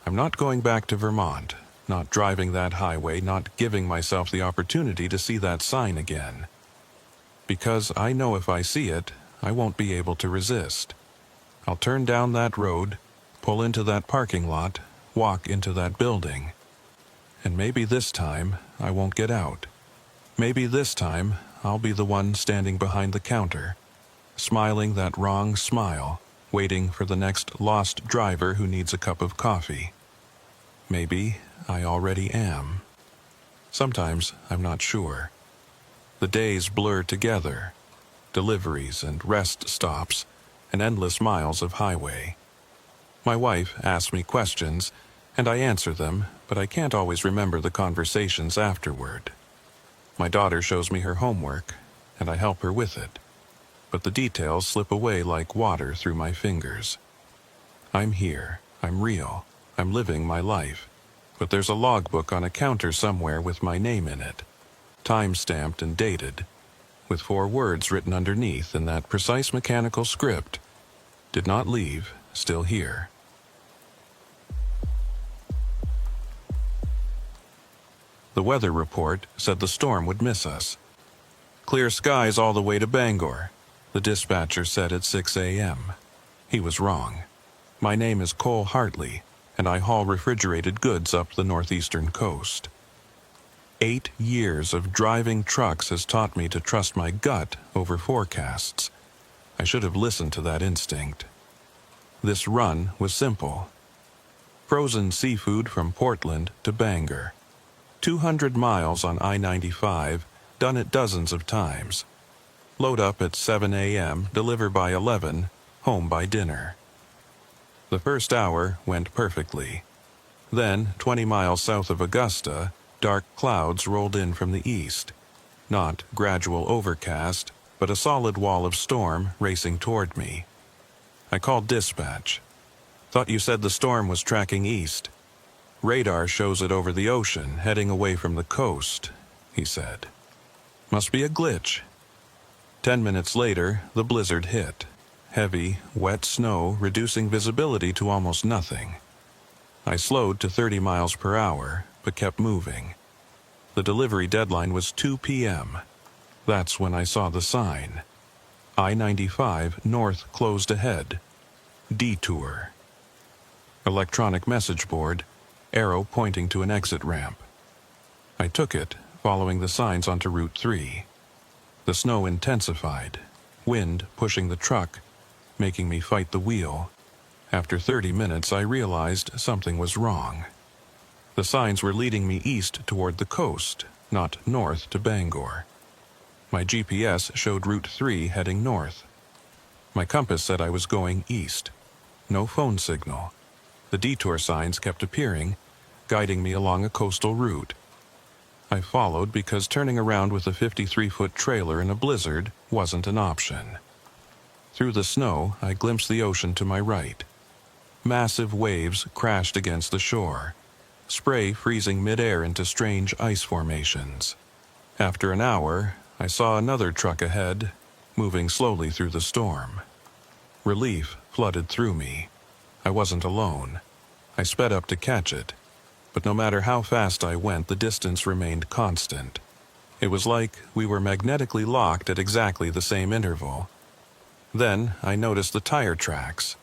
[SPEAKER 1] I'm not going back to Vermont, not driving that highway, not giving myself the opportunity to see that sign again. Because I know if I see it, I won't be able to resist. I'll turn down that road, pull into that parking lot, walk into that building. And maybe this time I won't get out. Maybe this time I'll be the one standing behind the counter, smiling that wrong smile, waiting for the next lost driver who needs a cup of coffee. Maybe I already am. Sometimes I'm not sure. The days blur together, deliveries and rest stops, and endless miles of highway. My wife asks me questions, and I answer them, but I can't always remember the conversations afterward. My daughter shows me her homework, and I help her with it, but the details slip away like water through my fingers. I'm here, I'm real, I'm living my life, but there's a logbook on a counter somewhere with my name in it, time-stamped and dated, with 4 words written underneath in that precise mechanical script: did not leave, still here. The weather report said the storm would miss us. Clear skies all the way to Bangor, the dispatcher said at 6 a.m. He was wrong. My name is Cole Hartley, and I haul refrigerated goods up the northeastern coast. 8 years of driving trucks has taught me to trust my gut over forecasts. I should have listened to that instinct. This run was simple. Frozen seafood from Portland to Bangor. 200 miles on I-95, done it dozens of times. Load up at 7 a.m., deliver by 11, home by dinner. The first hour went perfectly. Then, 20 miles south of Augusta, dark clouds rolled in from the east. Not gradual overcast, but a solid wall of storm racing toward me. I called dispatch. Thought you said the storm was tracking east. Radar shows it over the ocean, heading away from the coast, he said. Must be a glitch. 10 minutes later, the blizzard hit. Heavy, wet snow, reducing visibility to almost nothing. I slowed to 30 miles per hour, but kept moving. The delivery deadline was 2 p.m. That's when I saw the sign. I-95 north closed ahead. Detour. Electronic message board, arrow pointing to an exit ramp. I took it, following the signs onto Route 3. The snow intensified, wind pushing the truck, making me fight the wheel. After 30 minutes, I realized something was wrong. The signs were leading me east toward the coast, not north to Bangor. My GPS showed Route 3 heading north. My compass said I was going east. No phone signal. The detour signs kept appearing, guiding me along a coastal route. I followed because turning around with a 53-foot trailer in a blizzard wasn't an option. Through the snow, I glimpsed the ocean to my right. Massive waves crashed against the shore, spray freezing midair into strange ice formations. After an hour, I saw another truck ahead, moving slowly through the storm. Relief flooded through me. I wasn't alone. I sped up to catch it. But no matter how fast I went, the distance remained constant. It was like we were magnetically locked at exactly the same interval. Then I noticed the tire tracks.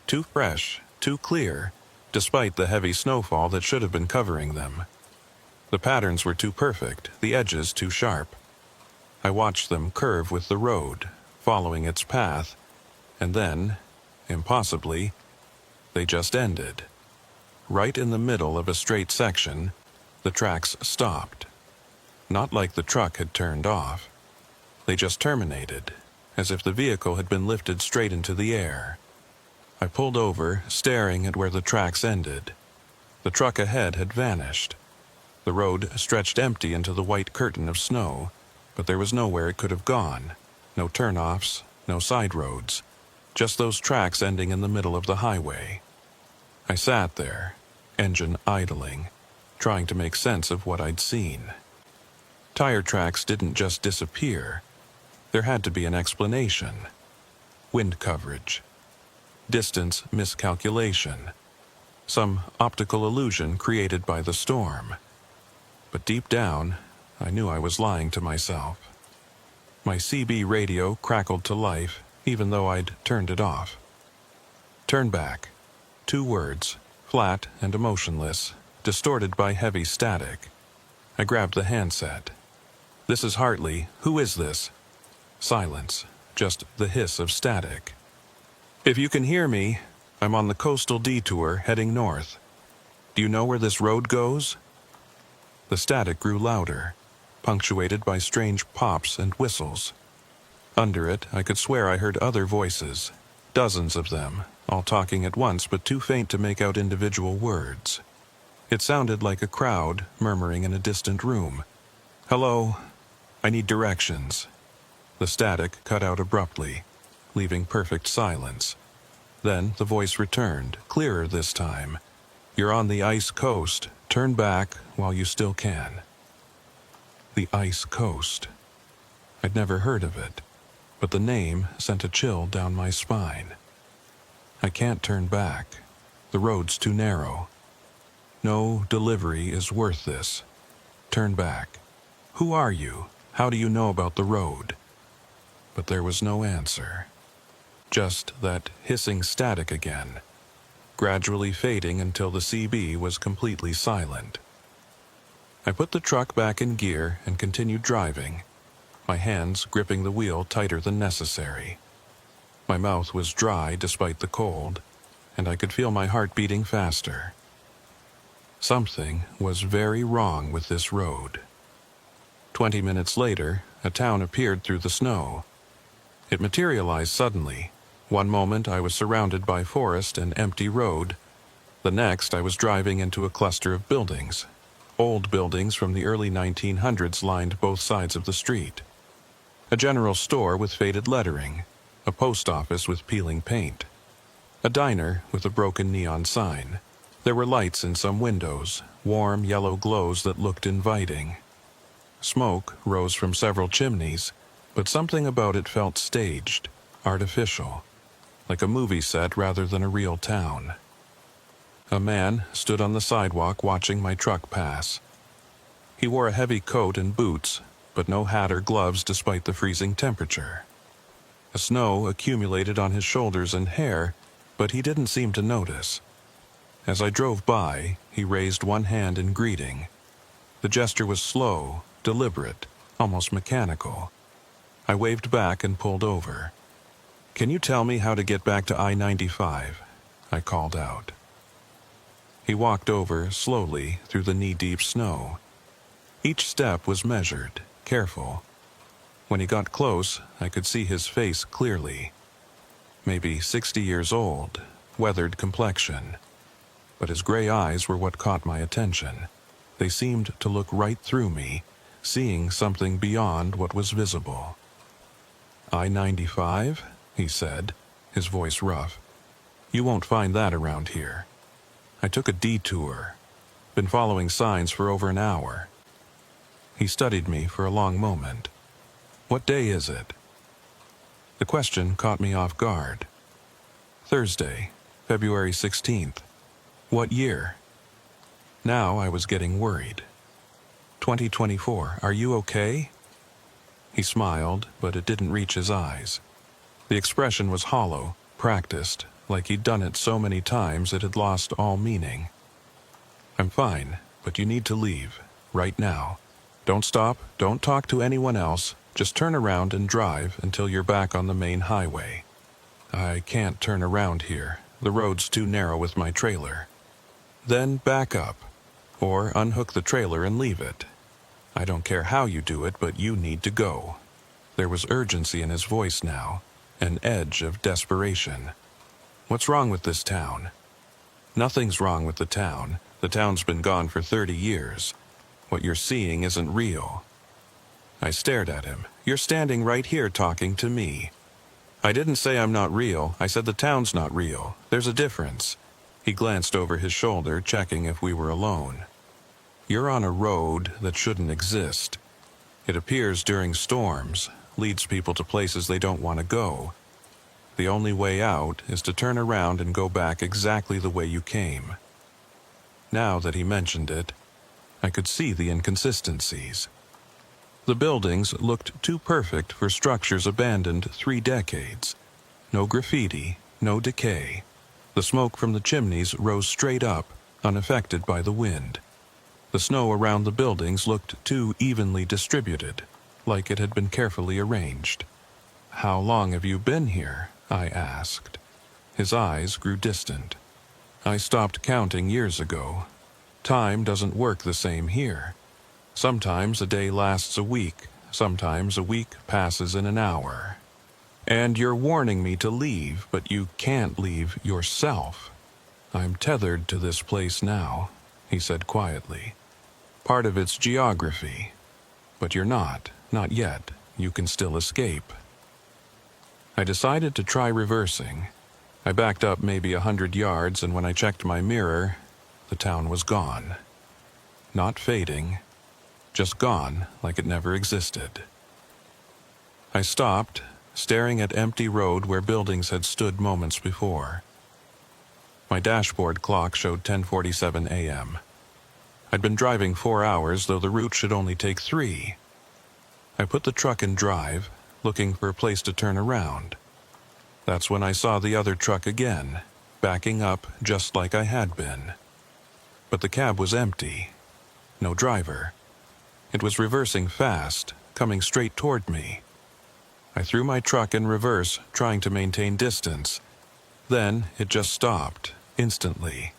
[SPEAKER 1] Too fresh, too clear, despite the heavy snowfall that should have been covering them. The patterns were too perfect, the edges too sharp. I watched them curve with the road, following its path, and then, impossibly, they just ended. Right in the middle of a straight section, the tracks stopped. Not like the truck had turned off. They just terminated, as if the vehicle had been lifted straight into the air. I pulled over, staring at where the tracks ended. The truck ahead had vanished. The road stretched empty into the white curtain of snow, but there was nowhere it could have gone. No turnoffs, no side roads, just those tracks ending in the middle of the highway. I sat there, engine idling, trying to make sense of what I'd seen. Tire tracks didn't just disappear. There had to be an explanation. Wind coverage. Distance miscalculation. Some optical illusion created by the storm. But deep down, I knew I was lying to myself. My CB radio crackled to life, even though I'd turned it off. Turn back. 2 words, flat and emotionless, distorted by heavy static. I grabbed the handset. This is Hartley. Who is this? Silence, just the hiss of static. If you can hear me, I'm on the coastal detour heading north. Do you know where this road goes? The static grew louder, punctuated by strange pops and whistles. Under it, I could swear I heard other voices, dozens of them, all talking at once but too faint to make out individual words. It sounded like a crowd murmuring in a distant room. "Hello, I need directions." The static cut out abruptly, leaving perfect silence. Then the voice returned, clearer this time. "You're on the ice coast. Turn back while you still can." The ice coast. I'd never heard of it, but the name sent a chill down my spine. I can't turn back. The road's too narrow. No delivery is worth this. Turn back. Who are you? How do you know about the road? But there was no answer. Just that hissing static again, gradually fading until the CB was completely silent. I put the truck back in gear and continued driving, my hands gripping the wheel tighter than necessary. My mouth was dry despite the cold, and I could feel my heart beating faster. Something was very wrong with this road. 20 minutes later, a town appeared through the snow. It materialized suddenly. One moment I was surrounded by forest and empty road. The next I was driving into a cluster of buildings. Old buildings from the early 1900s lined both sides of the street. A general store with faded lettering, a post office with peeling paint, a diner with a broken neon sign. There were lights in some windows, warm yellow glows that looked inviting. Smoke rose from several chimneys, but something about it felt staged, artificial, like a movie set rather than a real town. A man stood on the sidewalk watching my truck pass. He wore a heavy coat and boots, but no hat or gloves despite the freezing temperature. Snow accumulated on his shoulders and hair, but he didn't seem to notice. As I drove by, he raised one hand in greeting. The gesture was slow, deliberate, almost mechanical. I waved back and pulled over. "Can you tell me how to get back to I-95? I called out. He walked over slowly through the knee-deep snow. Each step was measured, careful. When he got close, I could see his face clearly. Maybe 60 years old, weathered complexion. But his gray eyes were what caught my attention. They seemed to look right through me, seeing something beyond what was visible. "I-95? He said, his voice rough. "You won't find that around here." I took a detour. Been following signs for over an hour. He studied me for a long moment. "What day is it?" The question caught me off guard. "Thursday, February 16th. "What year?" Now I was getting worried. 2024, are you okay?" He smiled, but it didn't reach his eyes. The expression was hollow, practiced, like he'd done it so many times it had lost all meaning. "I'm fine, but you need to leave, right now. Don't stop, don't talk to anyone else, just turn around and drive until you're back on the main highway." "I can't turn around here. The road's too narrow with my trailer." "Then back up, or unhook the trailer and leave it. I don't care how you do it, but you need to go." There was urgency in his voice now, an edge of desperation. "What's wrong with this town?" "Nothing's wrong with the town. The town's been gone for 30 years. What you're seeing isn't real." I stared at him. "You're standing right here talking to me." "I didn't say I'm not real. I said the town's not real. There's a difference." He glanced over his shoulder, checking if we were alone. "You're on a road that shouldn't exist. It appears during storms, leads people to places they don't want to go. The only way out is to turn around and go back exactly the way you came." Now that he mentioned it, I could see the inconsistencies. The buildings looked too perfect for structures abandoned 3 decades. No graffiti, no decay. The smoke from the chimneys rose straight up, unaffected by the wind. The snow around the buildings looked too evenly distributed, like it had been carefully arranged. "How long have you been here?" I asked. His eyes grew distant. "I stopped counting years ago. Time doesn't work the same here. Sometimes a day lasts a week, sometimes a week passes in an hour. And you're warning me to leave, but you can't leave yourself. I'm tethered to this place now, he said quietly. Part of its geography. But you're not yet. You can still escape. I decided to try reversing. I backed up maybe 100 yards, and when I checked my mirror, the town was gone. Not fading, just gone like it never existed. I stopped, staring at empty road where buildings had stood moments before. My dashboard clock showed 10:47 a.m. I'd been driving 4 hours, though the route should only take 3. I put the truck in drive, looking for a place to turn around. That's when I saw the other truck again, backing up just like I had been. But the cab was empty. No driver. It was reversing fast, coming straight toward me. I threw my truck in reverse, trying to maintain distance. Then it just stopped, instantly.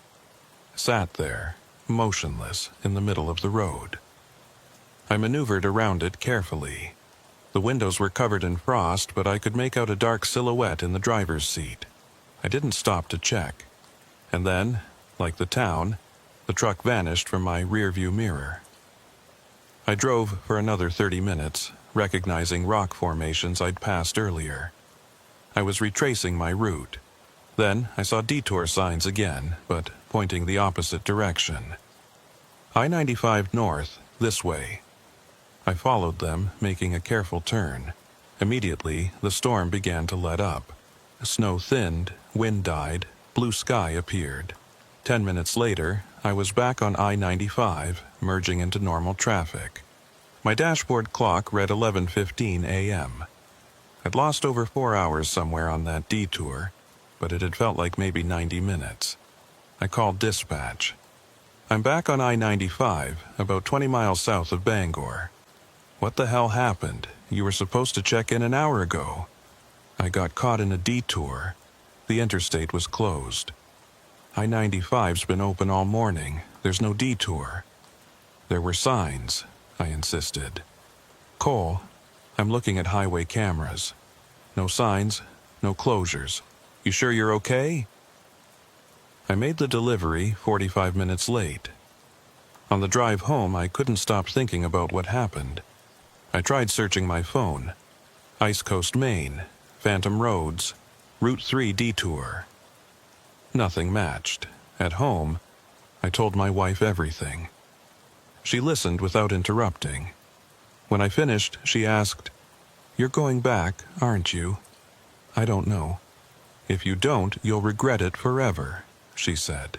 [SPEAKER 1] Sat there, motionless, in the middle of the road. I maneuvered around it carefully. The windows were covered in frost, but I could make out a dark silhouette in the driver's seat. I didn't stop to check. And then, like the town, the truck vanished from my rearview mirror. I drove for another 30 minutes, recognizing rock formations I'd passed earlier. I was retracing my route. Then I saw detour signs again, but pointing the opposite direction. I-95 north, this way. I followed them, making a careful turn. Immediately, the storm began to let up. Snow thinned, wind died, blue sky appeared. 10 minutes later, I was back on I-95, merging into normal traffic. My dashboard clock read 11:15 a.m. I'd lost over 4 hours somewhere on that detour, but it had felt like maybe 90 minutes. I called dispatch. I'm back on I-95, about 20 miles south of Bangor. What the hell happened? You were supposed to check in an hour ago. I got caught in a detour. The interstate was closed. I-95's been open all morning. There's no detour. There were signs, I insisted. Cole, I'm looking at highway cameras. No signs, no closures. You sure you're okay? I made the delivery 45 minutes late. On the drive home, I couldn't stop thinking about what happened. I tried searching my phone. Ice Coast, Maine, Phantom Roads, Route 3 detour. Nothing matched. At home, I told my wife everything. She listened without interrupting. When I finished, she asked, "You're going back, aren't you?" "I don't know." "If you don't, you'll regret it forever," she said.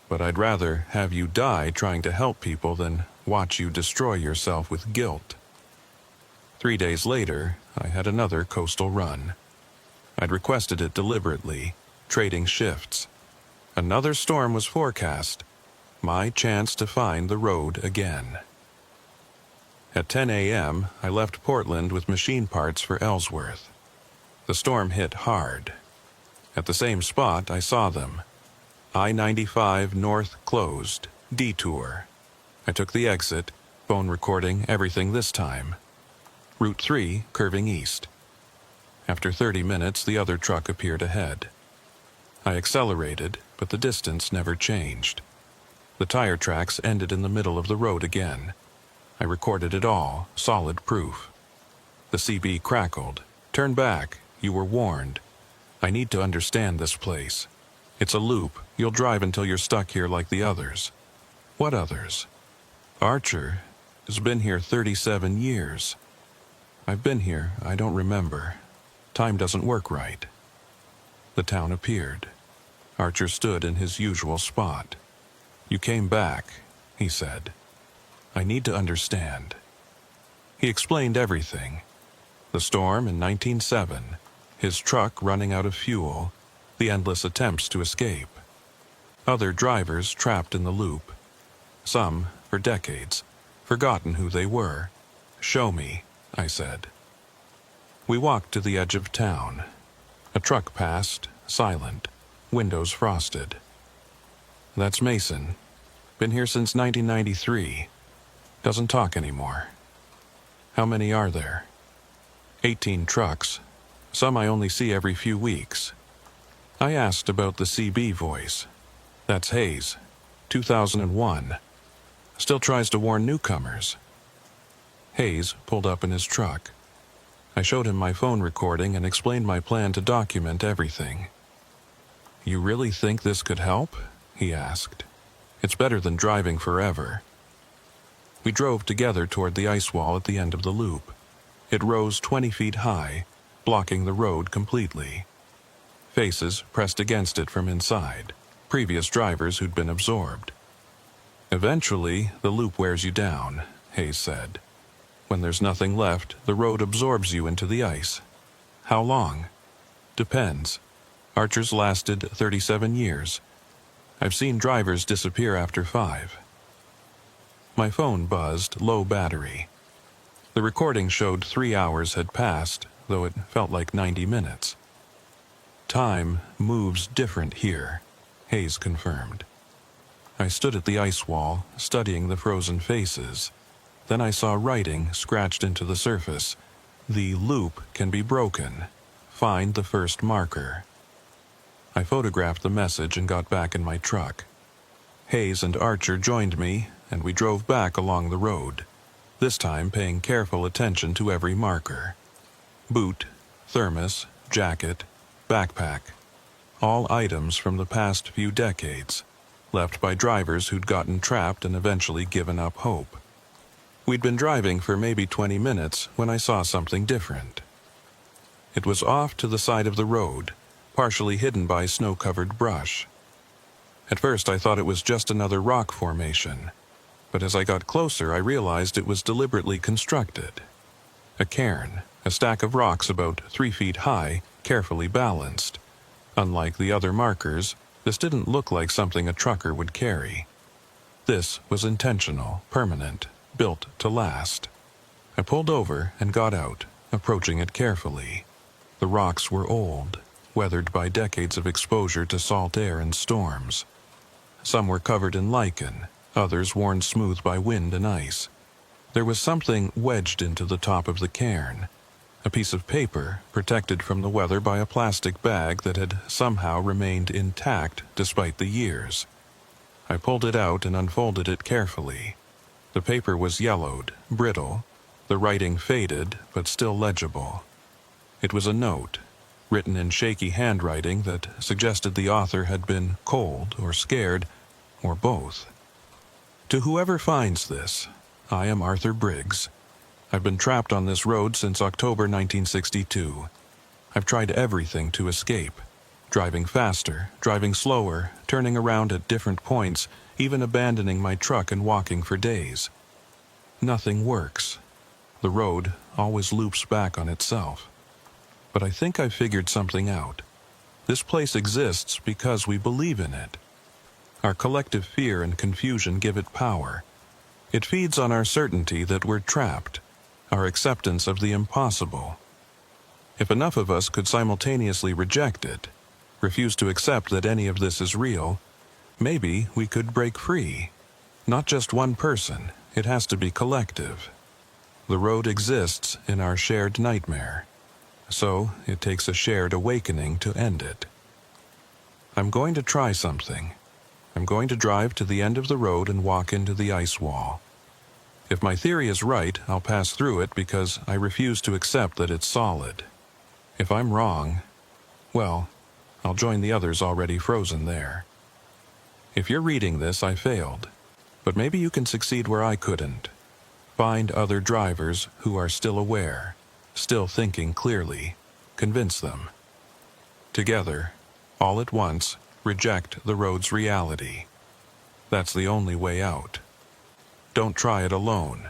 [SPEAKER 1] "But I'd rather have you die trying to help people than watch you destroy yourself with guilt." 3 days later, I had another coastal run. I'd requested it deliberately, trading shifts. Another storm was forecast. My chance to find the road again. At 10 a.m., I left Portland with machine parts for Ellsworth. The storm hit hard. At the same spot, I saw them. I-95 north closed, detour. I took the exit, phone recording everything this time. Route 3 curving east. After 30 minutes, the other truck appeared ahead. I accelerated, but the distance never changed. The tire tracks ended in the middle of the road again. I recorded it all, solid proof. The CB crackled. "Turn back. You were warned. I need to understand this place. It's a loop. You'll drive until you're stuck here like the others." "What others?" "Archer has been here 37 years. I've been here, I don't remember. Time doesn't work right." The town appeared. Archer stood in his usual spot. "You came back," he said. "I need to understand." He explained everything. The storm in 1907, his truck running out of fuel, the endless attempts to escape. Other drivers trapped in the loop. Some, for decades, forgotten who they were. "Show me," I said. We walked to the edge of town. A truck passed, silent, windows frosted. "That's Mason. Been here since 1993. Doesn't talk anymore. How many are there? 18 trucks. Some I only see every few weeks. I asked about the CB voice. That's Hayes, 2001. Still tries to warn newcomers. Hayes pulled up in his truck. I showed him my phone recording and explained my plan to document everything. "You really think this could help?" he asked. "It's better than driving forever." We drove together toward the ice wall at the end of the loop. It rose 20 feet high, blocking the road completely. Faces pressed against it from inside, previous drivers who'd been absorbed. "Eventually, the loop wears you down," Hayes said. "When there's nothing left, the road absorbs you into the ice. How long? Depends. Archer's lasted 37 years. I've seen drivers disappear after 5. My phone buzzed, low battery. The recording showed 3 hours had passed, though it felt like 90 minutes. "Time moves different here," Hayes confirmed. I stood at the ice wall, studying the frozen faces. Then I saw writing scratched into the surface. "The loop can be broken. Find the first marker." I photographed the message and got back in my truck. Hayes and Archer joined me, and we drove back along the road, this time paying careful attention to every marker. Boot, thermos, jacket, backpack. All items from the past few decades, left by drivers who'd gotten trapped and eventually given up hope. We'd been driving for maybe 20 minutes when I saw something different. It was off to the side of the road, partially hidden by snow-covered brush. At first I thought it was just another rock formation, but as I got closer I realized it was deliberately constructed. A cairn, a stack of rocks about 3 feet high, carefully balanced. Unlike the other markers, this didn't look like something a trucker would carry. This was intentional, permanent, built to last. I pulled over and got out, approaching it carefully. The rocks were old, weathered by decades of exposure to salt air and storms. Some were covered in lichen, others worn smooth by wind and ice. There was something wedged into the top of the cairn, a piece of paper protected from the weather by a plastic bag that had somehow remained intact despite the years. I pulled it out and unfolded it carefully. The paper was yellowed, brittle, the writing faded but still legible. It was a note, written in shaky handwriting that suggested the author had been cold or scared, or both. "To whoever finds this, I am Arthur Briggs. I've been trapped on this road since October 1962. I've tried everything to escape. Driving faster, driving slower, turning around at different points, even abandoning my truck and walking for days. Nothing works. The road always loops back on itself. But I think I figured something out. This place exists because we believe in it. Our collective fear and confusion give it power. It feeds on our certainty that we're trapped, our acceptance of the impossible. If enough of us could simultaneously reject it, refuse to accept that any of this is real, maybe we could break free. Not just one person, it has to be collective. The road exists in our shared nightmare. So it takes a shared awakening to end it. I'm going to try something. I'm going to drive to the end of the road and walk into the ice wall. If my theory is right, I'll pass through it because I refuse to accept that it's solid. If I'm wrong, well, I'll join the others already frozen there. If you're reading this, I failed. But maybe you can succeed where I couldn't. Find other drivers who are still aware, still thinking clearly. Convince them. Together, all at once, reject the road's reality. That's the only way out. Don't try it alone.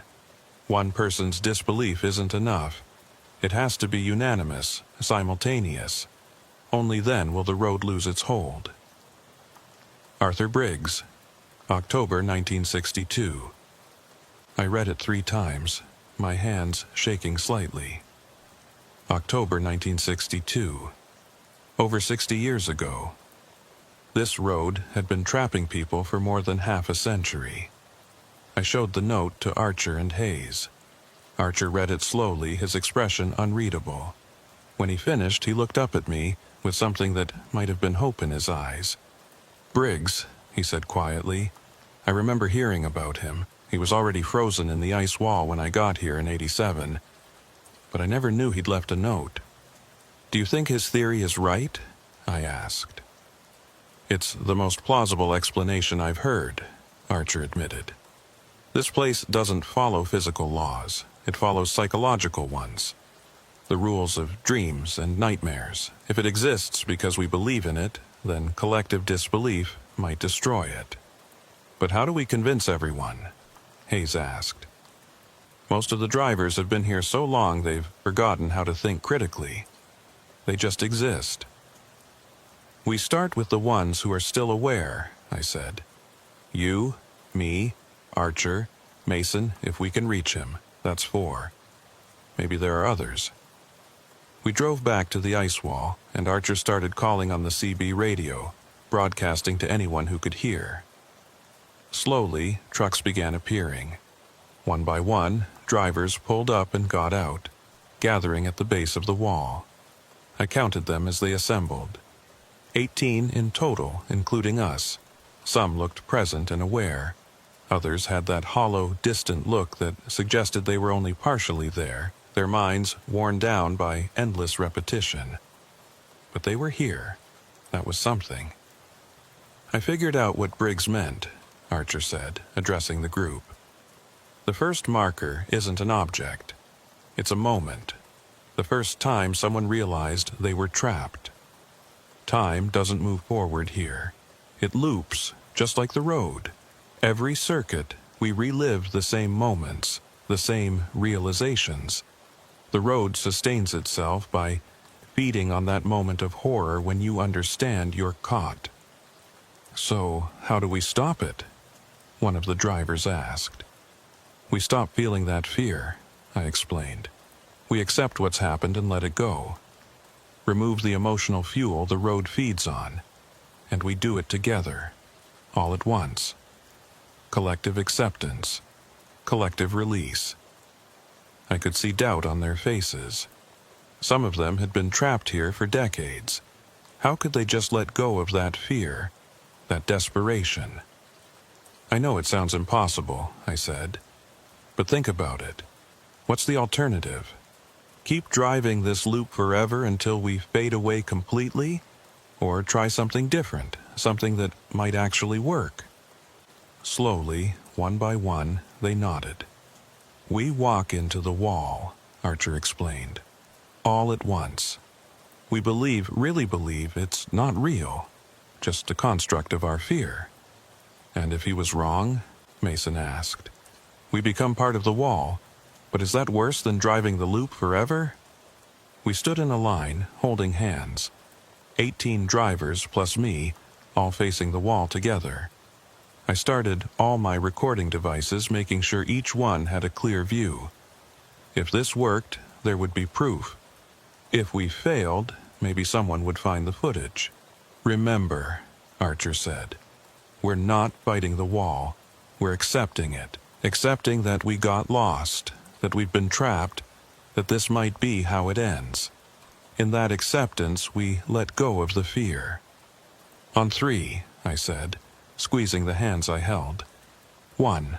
[SPEAKER 1] One person's disbelief isn't enough. It has to be unanimous, simultaneous. Only then will the road lose its hold. Arthur Briggs, October 1962. I read it 3 times, my hands shaking slightly. October 1962. Over 60 years ago. This road had been trapping people for more than half a century. I showed the note to Archer and Hayes. Archer read it slowly, his expression unreadable. When he finished, he looked up at me with something that might have been hope in his eyes. "Briggs," he said quietly. "I remember hearing about him. He was already frozen in the ice wall when I got here in '87. But I never knew he'd left a note." "Do you think his theory is right?" I asked. "It's the most plausible explanation I've heard," Archer admitted. "This place doesn't follow physical laws. It follows psychological ones. The rules of dreams and nightmares. If it exists because we believe in it, then collective disbelief might destroy it." "But how do we convince everyone?" Hayes asked. "Most of the drivers have been here so long they've forgotten how to think critically. They just exist." "We start with the ones who are still aware," I said. "You, me, Archer, Mason, if we can reach him. That's 4. Maybe there are others." We drove back to the ice wall, and Archer started calling on the CB radio, broadcasting to anyone who could hear. Slowly, trucks began appearing. One by one, drivers pulled up and got out, gathering at the base of the wall. I counted them as they assembled. 18 in total, including us. Some looked present and aware. Others had that hollow, distant look that suggested they were only partially there, their minds worn down by endless repetition. But they were here. That was something. "I figured out what Briggs meant," Archer said, addressing the group. "The first marker isn't an object. It's a moment. The first time someone realized they were trapped. Time doesn't move forward here. It loops, just like the road. Every circuit, we relive the same moments, the same realizations. The road sustains itself by feeding on that moment of horror when you understand you're caught." "So, how do we stop it?" one of the drivers asked. "We stop feeling that fear," I explained. "We accept what's happened and let it go. Remove the emotional fuel the road feeds on, and we do it together, all at once. Collective acceptance, collective release." I could see doubt on their faces. Some of them had been trapped here for decades. How could they just let go of that fear, that desperation? "I know it sounds impossible," I said. "But think about it. What's the alternative? Keep driving this loop forever until we fade away completely? Or try something different, something that might actually work?" Slowly, one by one, they nodded. "We walk into the wall," Archer explained. "All at once. We really believe it's not real, just a construct of our fear." "And if he was wrong?" Mason asked. "We become part of the wall, but is that worse than driving the loop forever?" We stood in a line, holding hands. 18 drivers plus me, all facing the wall together. I started all my recording devices, making sure each one had a clear view. If this worked, there would be proof. If we failed, maybe someone would find the footage. "Remember," Archer said, "we're not fighting the wall. We're accepting it. Accepting that we got lost, that we've been trapped, that this might be how it ends. In that acceptance, we let go of the fear." "On 3, I said, squeezing the hands I held. 1.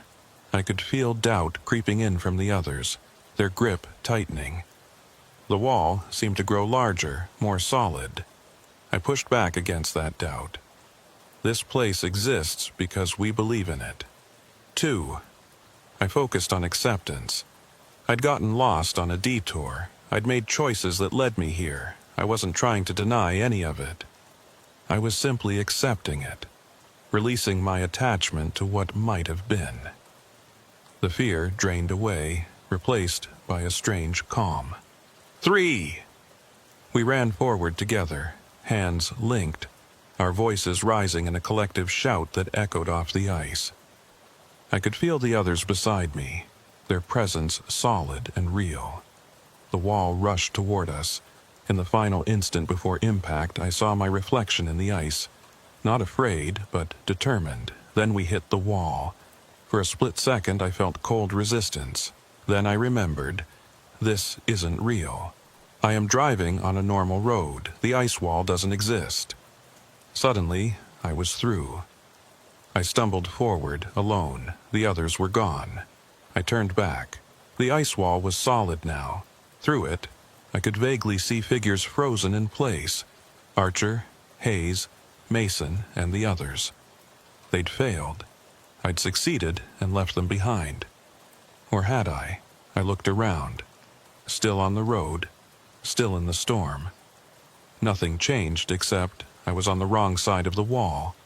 [SPEAKER 1] I could feel doubt creeping in from the others, their grip tightening. The wall seemed to grow larger, more solid. I pushed back against that doubt. This place exists because we believe in it. 2. I focused on acceptance. I'd gotten lost on a detour. I'd made choices that led me here. I wasn't trying to deny any of it. I was simply accepting it, releasing my attachment to what might have been. The fear drained away, replaced by a strange calm. 3! We ran forward together, hands linked, our voices rising in a collective shout that echoed off the ice. I could feel the others beside me, their presence solid and real. The wall rushed toward us. In the final instant before impact, I saw my reflection in the ice. Not afraid, but determined. Then we hit the wall. For a split second, I felt cold resistance. Then I remembered, this isn't real. I am driving on a normal road. The ice wall doesn't exist. Suddenly, I was through. I stumbled forward, alone. The others were gone. I turned back. The ice wall was solid now. Through it, I could vaguely see figures frozen in place. Archer, Hayes, Mason, and the others. They'd failed. I'd succeeded and left them behind. Or had I? I looked around. Still on the road. Still in the storm. Nothing changed except I was on the wrong side of the wall.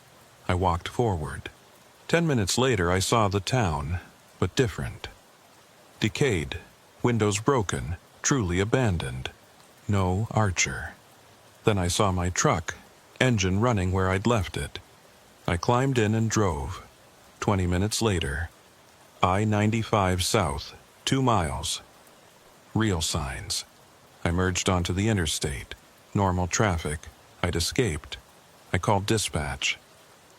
[SPEAKER 1] I walked forward. 10 minutes later, I saw the town, but different. Decayed, windows broken, truly abandoned. No Archer. Then I saw my truck, engine running where I'd left it. I climbed in and drove. 20 minutes later, I-95 south, 2 miles. Real signs. I merged onto the interstate. Normal traffic. I'd escaped. I called dispatch.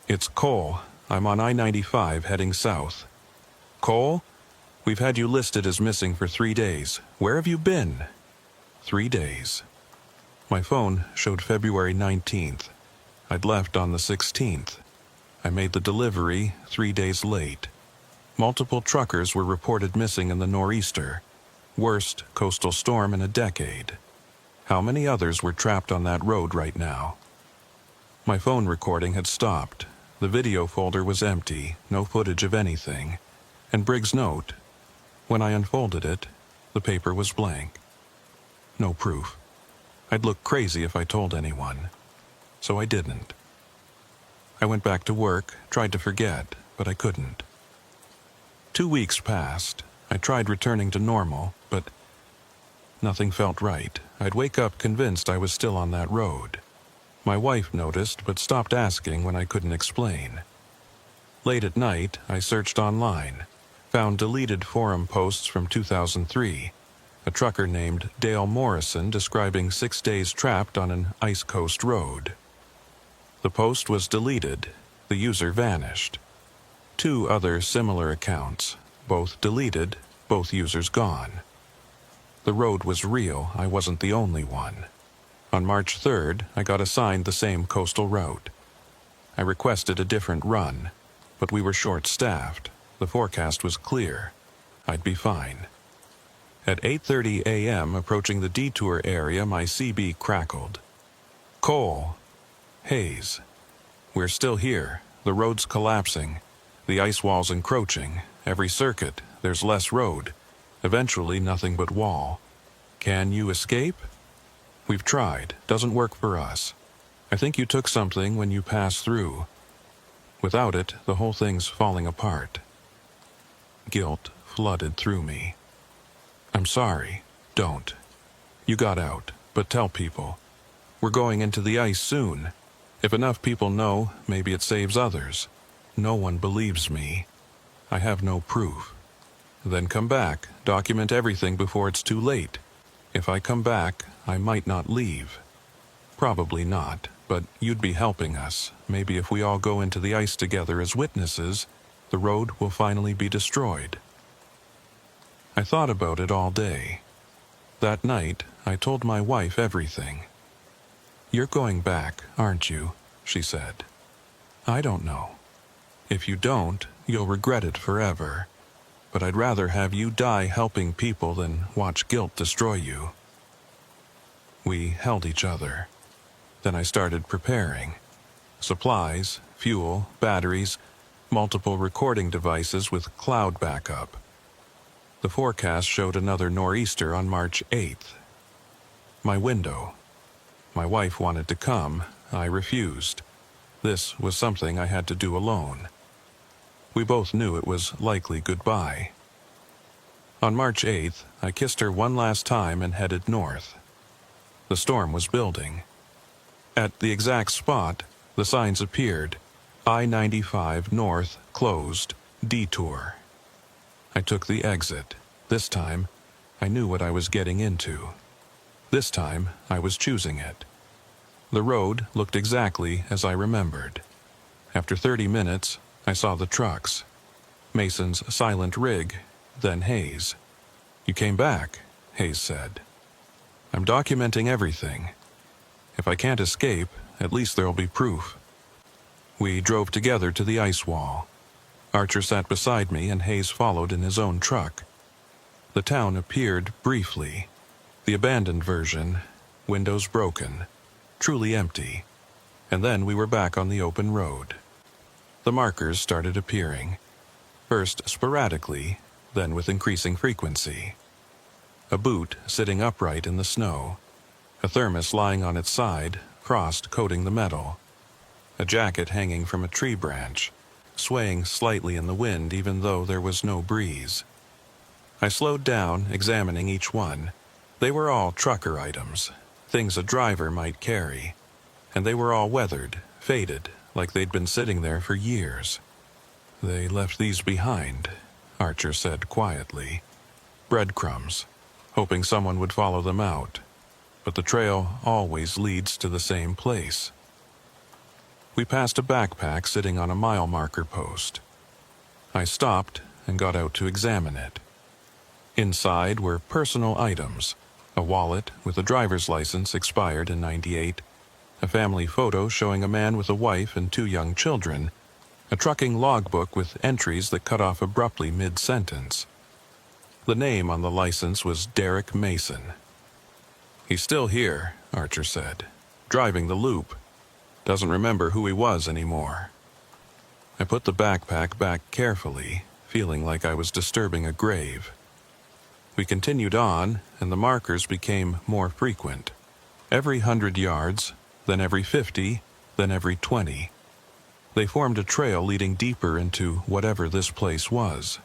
[SPEAKER 1] It's Cole. I'm on I-95 heading south. Cole? We've had you listed as missing for 3 days. Where have you been? 3 days. My phone showed February 19th. I'd left on the 16th. I made the delivery 3 days late. Multiple truckers were reported missing in the nor'easter. Worst coastal storm in a decade. How many others were trapped on that road right now? My phone recording had stopped. The video folder was empty, no footage of anything. And Briggs' note. When I unfolded it, the paper was blank. No proof. I'd look crazy if I told anyone. So I didn't. I went back to work, tried to forget, but I couldn't. 2 weeks passed. I tried returning to normal, but nothing felt right. I'd wake up convinced I was still on that road. My wife noticed, but stopped asking when I couldn't explain. Late at night, I searched online, found deleted forum posts from 2003, a trucker named Dale Morrison describing 6 days trapped on an ice coast road. The post was deleted. The user vanished. 2 other similar accounts, both deleted, both users gone. The road was real. I wasn't the only one. On March 3rd, I got assigned the same coastal route. I requested a different run, but we were short-staffed. The forecast was clear. I'd be fine. At 8:30 a.m., approaching the detour area, my CB crackled. Cole. Hayes. We're still here. The road's collapsing. The ice wall's encroaching. Every circuit, there's less road. Eventually, nothing but wall. Can you escape? We've tried. Doesn't work for us. I think you took something when you passed through. Without it, the whole thing's falling apart. Guilt flooded through me. I'm sorry. Don't. You got out, but tell people. We're going into the ice soon. If enough people know, maybe it saves others. No one believes me. I have no proof. Then come back, document everything before it's too late. If I come back, I might not leave. Probably not, but you'd be helping us. Maybe if we all go into the ice together as witnesses, the road will finally be destroyed. I thought about it all day. That night, I told my wife everything. You're going back, aren't you? She said. I don't know. If you don't, you'll regret it forever. But I'd rather have you die helping people than watch guilt destroy you. We held each other. Then I started preparing. Supplies, fuel, batteries, multiple recording devices with cloud backup. The forecast showed another nor'easter on March 8th. My window. My wife wanted to come. I refused. This was something I had to do alone. We both knew it was likely goodbye. On March 8th, I kissed her one last time and headed north. The storm was building. At the exact spot, the signs appeared. I-95 north, closed, detour. I took the exit. This time, I knew what I was getting into. This time, I was choosing it. The road looked exactly as I remembered. After 30 minutes, I saw the trucks. Mason's silent rig, then Hayes. "You came back," Hayes said. "I'm documenting everything. If I can't escape, at least there'll be proof." We drove together to the ice wall. Archer sat beside me and Hayes followed in his own truck. The town appeared briefly. The abandoned version, windows broken, truly empty. And then we were back on the open road. The markers started appearing, first sporadically, then with increasing frequency. A boot sitting upright in the snow, a thermos lying on its side, frost coating the metal, a jacket hanging from a tree branch, swaying slightly in the wind even though there was no breeze. I slowed down, examining each one. They were all trucker items, things a driver might carry, and they were all weathered, faded, like they'd been sitting there for years. "They left these behind," Archer said quietly. "Breadcrumbs, hoping someone would follow them out. But the trail always leads to the same place." We passed a backpack sitting on a mile marker post. I stopped and got out to examine it. Inside were personal items, a wallet with a driver's license expired in '98, a family photo showing a man with a wife and 2 young children, a trucking logbook with entries that cut off abruptly mid-sentence. The name on the license was Derek Mason. "He's still here," Archer said, "driving the loop. Doesn't remember who he was anymore." I put the backpack back carefully, feeling like I was disturbing a grave. We continued on, and the markers became more frequent. Every 100 yards, then every 50, then every 20. They formed a trail leading deeper into whatever this place was.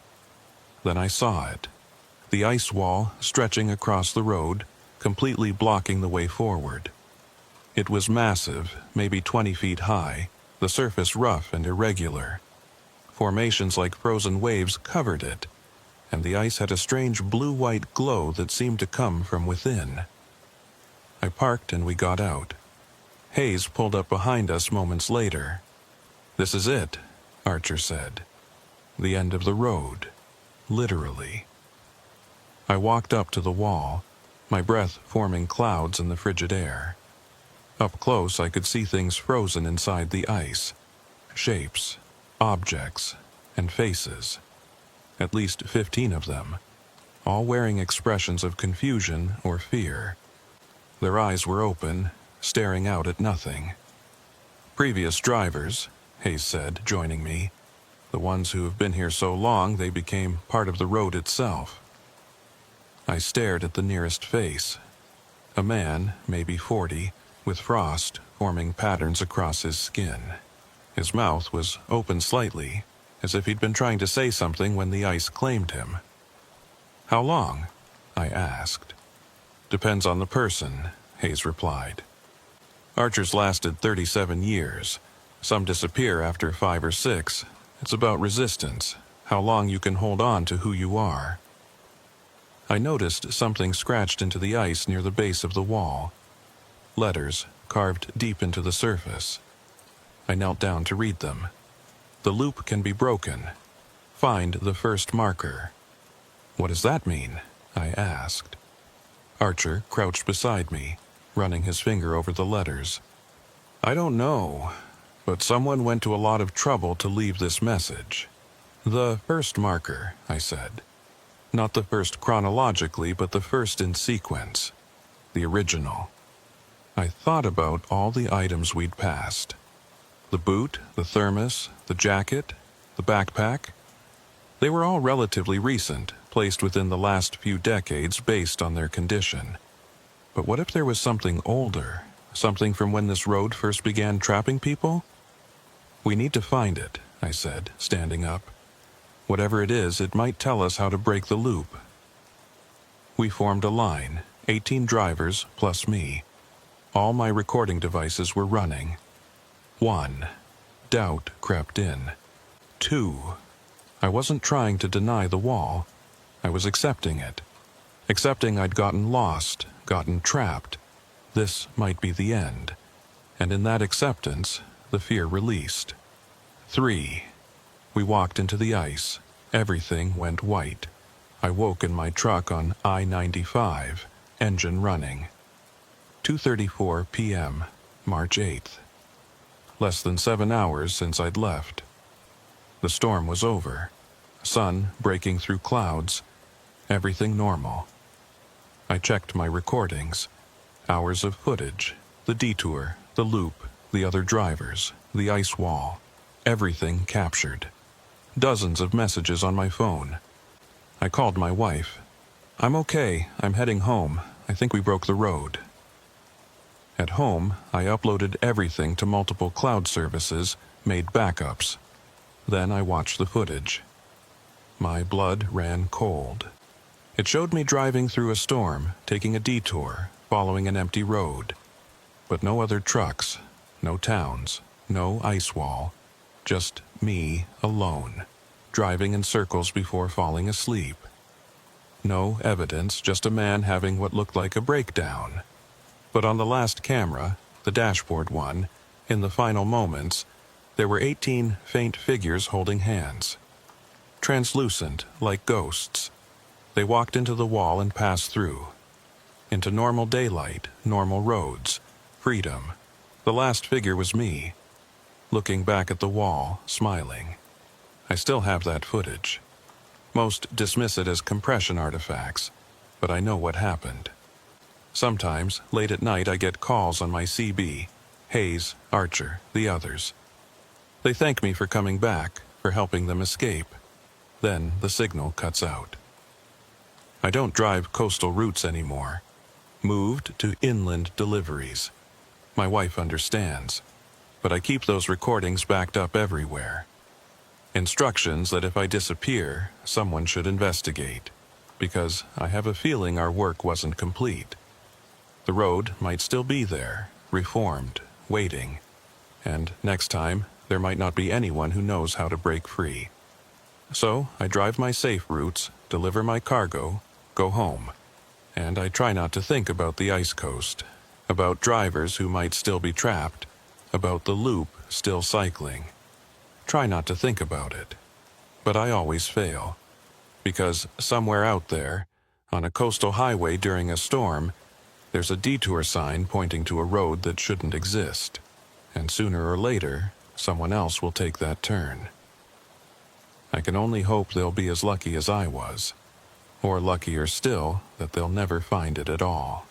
[SPEAKER 1] Then I saw it. The ice wall stretching across the road, completely blocking the way forward. It was massive, maybe 20 feet high, the surface rough and irregular. Formations like frozen waves covered it, and the ice had a strange blue-white glow that seemed to come from within. I parked and we got out. Hayes pulled up behind us moments later. "This is it," Archer said. "The end of the road. Literally." I walked up to the wall, my breath forming clouds in the frigid air. Up close I could see things frozen inside the ice. Shapes, objects, and faces. At least 15 of them, all wearing expressions of confusion or fear. Their eyes were open, staring out at nothing. "Previous drivers," Hayes said, joining me. "The ones who have been here so long they became part of the road itself." I stared at the nearest face. A man, maybe 40, with frost forming patterns across his skin. His mouth was open slightly, as if he'd been trying to say something when the ice claimed him. "How long?" I asked. "Depends on the person," Hayes replied. "Archers lasted 37 years. Some disappear after 5 or 6. It's about resistance, how long you can hold on to who you are." I noticed something scratched into the ice near the base of the wall. Letters carved deep into the surface. I knelt down to read them. "The loop can be broken. Find the first marker." "What does that mean?" I asked. Archer crouched beside me, running his finger over the letters. "I don't know, but someone went to a lot of trouble to leave this message." "The first marker," I said. "Not the first chronologically, but the first in sequence. The original." I thought about all the items we'd passed. The boot, the thermos, the jacket, the backpack. They were all relatively recent, placed within the last few decades based on their condition. But what if there was something older, something from when this road first began trapping people? "We need to find it," I said, standing up. "Whatever it is, it might tell us how to break the loop." We formed a line, 18 drivers plus me. All my recording devices were running. 1. Doubt crept in. 2. I wasn't trying to deny the wall. I was accepting it. Accepting I'd gotten lost, gotten trapped. This might be the end. And in that acceptance, the fear released. 3. We walked into the ice. Everything went white. I woke in my truck on I-95, engine running. 2:34 p.m., March 8th. Less than 7 hours since I'd left. The storm was over. Sun breaking through clouds. Everything normal. I checked my recordings. Hours of footage. The detour, the loop, the other drivers, the ice wall. Everything captured. Dozens of messages on my phone. I called my wife. "I'm okay. I'm heading home. I think we broke the road." At home, I uploaded everything to multiple cloud services, made backups. Then I watched the footage. My blood ran cold. It showed me driving through a storm, taking a detour, following an empty road. But no other trucks, no towns, no ice wall. Just me alone, driving in circles before falling asleep. No evidence, just a man having what looked like a breakdown. But on the last camera, the dashboard one, in the final moments, there were 18 faint figures holding hands. Translucent, like ghosts. They walked into the wall and passed through. Into normal daylight, normal roads, freedom. The last figure was me, looking back at the wall, smiling. I still have that footage. Most dismiss it as compression artifacts, but I know what happened. Sometimes, late at night, I get calls on my CB, Hayes, Archer, the others. They thank me for coming back, for helping them escape. Then the signal cuts out. I don't drive coastal routes anymore. Moved to inland deliveries. My wife understands, but I keep those recordings backed up everywhere. Instructions that if I disappear, someone should investigate, because I have a feeling our work wasn't complete. The road might still be there, reformed, waiting, and next time there might not be anyone who knows how to break free. So I drive my safe routes, deliver my cargo, go home, and I try not to think about the ice coast, about drivers who might still be trapped, about the loop still cycling. Try not to think about it. But I always fail, because somewhere out there, on a coastal highway during a storm, there's a detour sign pointing to a road that shouldn't exist, and sooner or later, someone else will take that turn. I can only hope they'll be as lucky as I was, or luckier still that they'll never find it at all.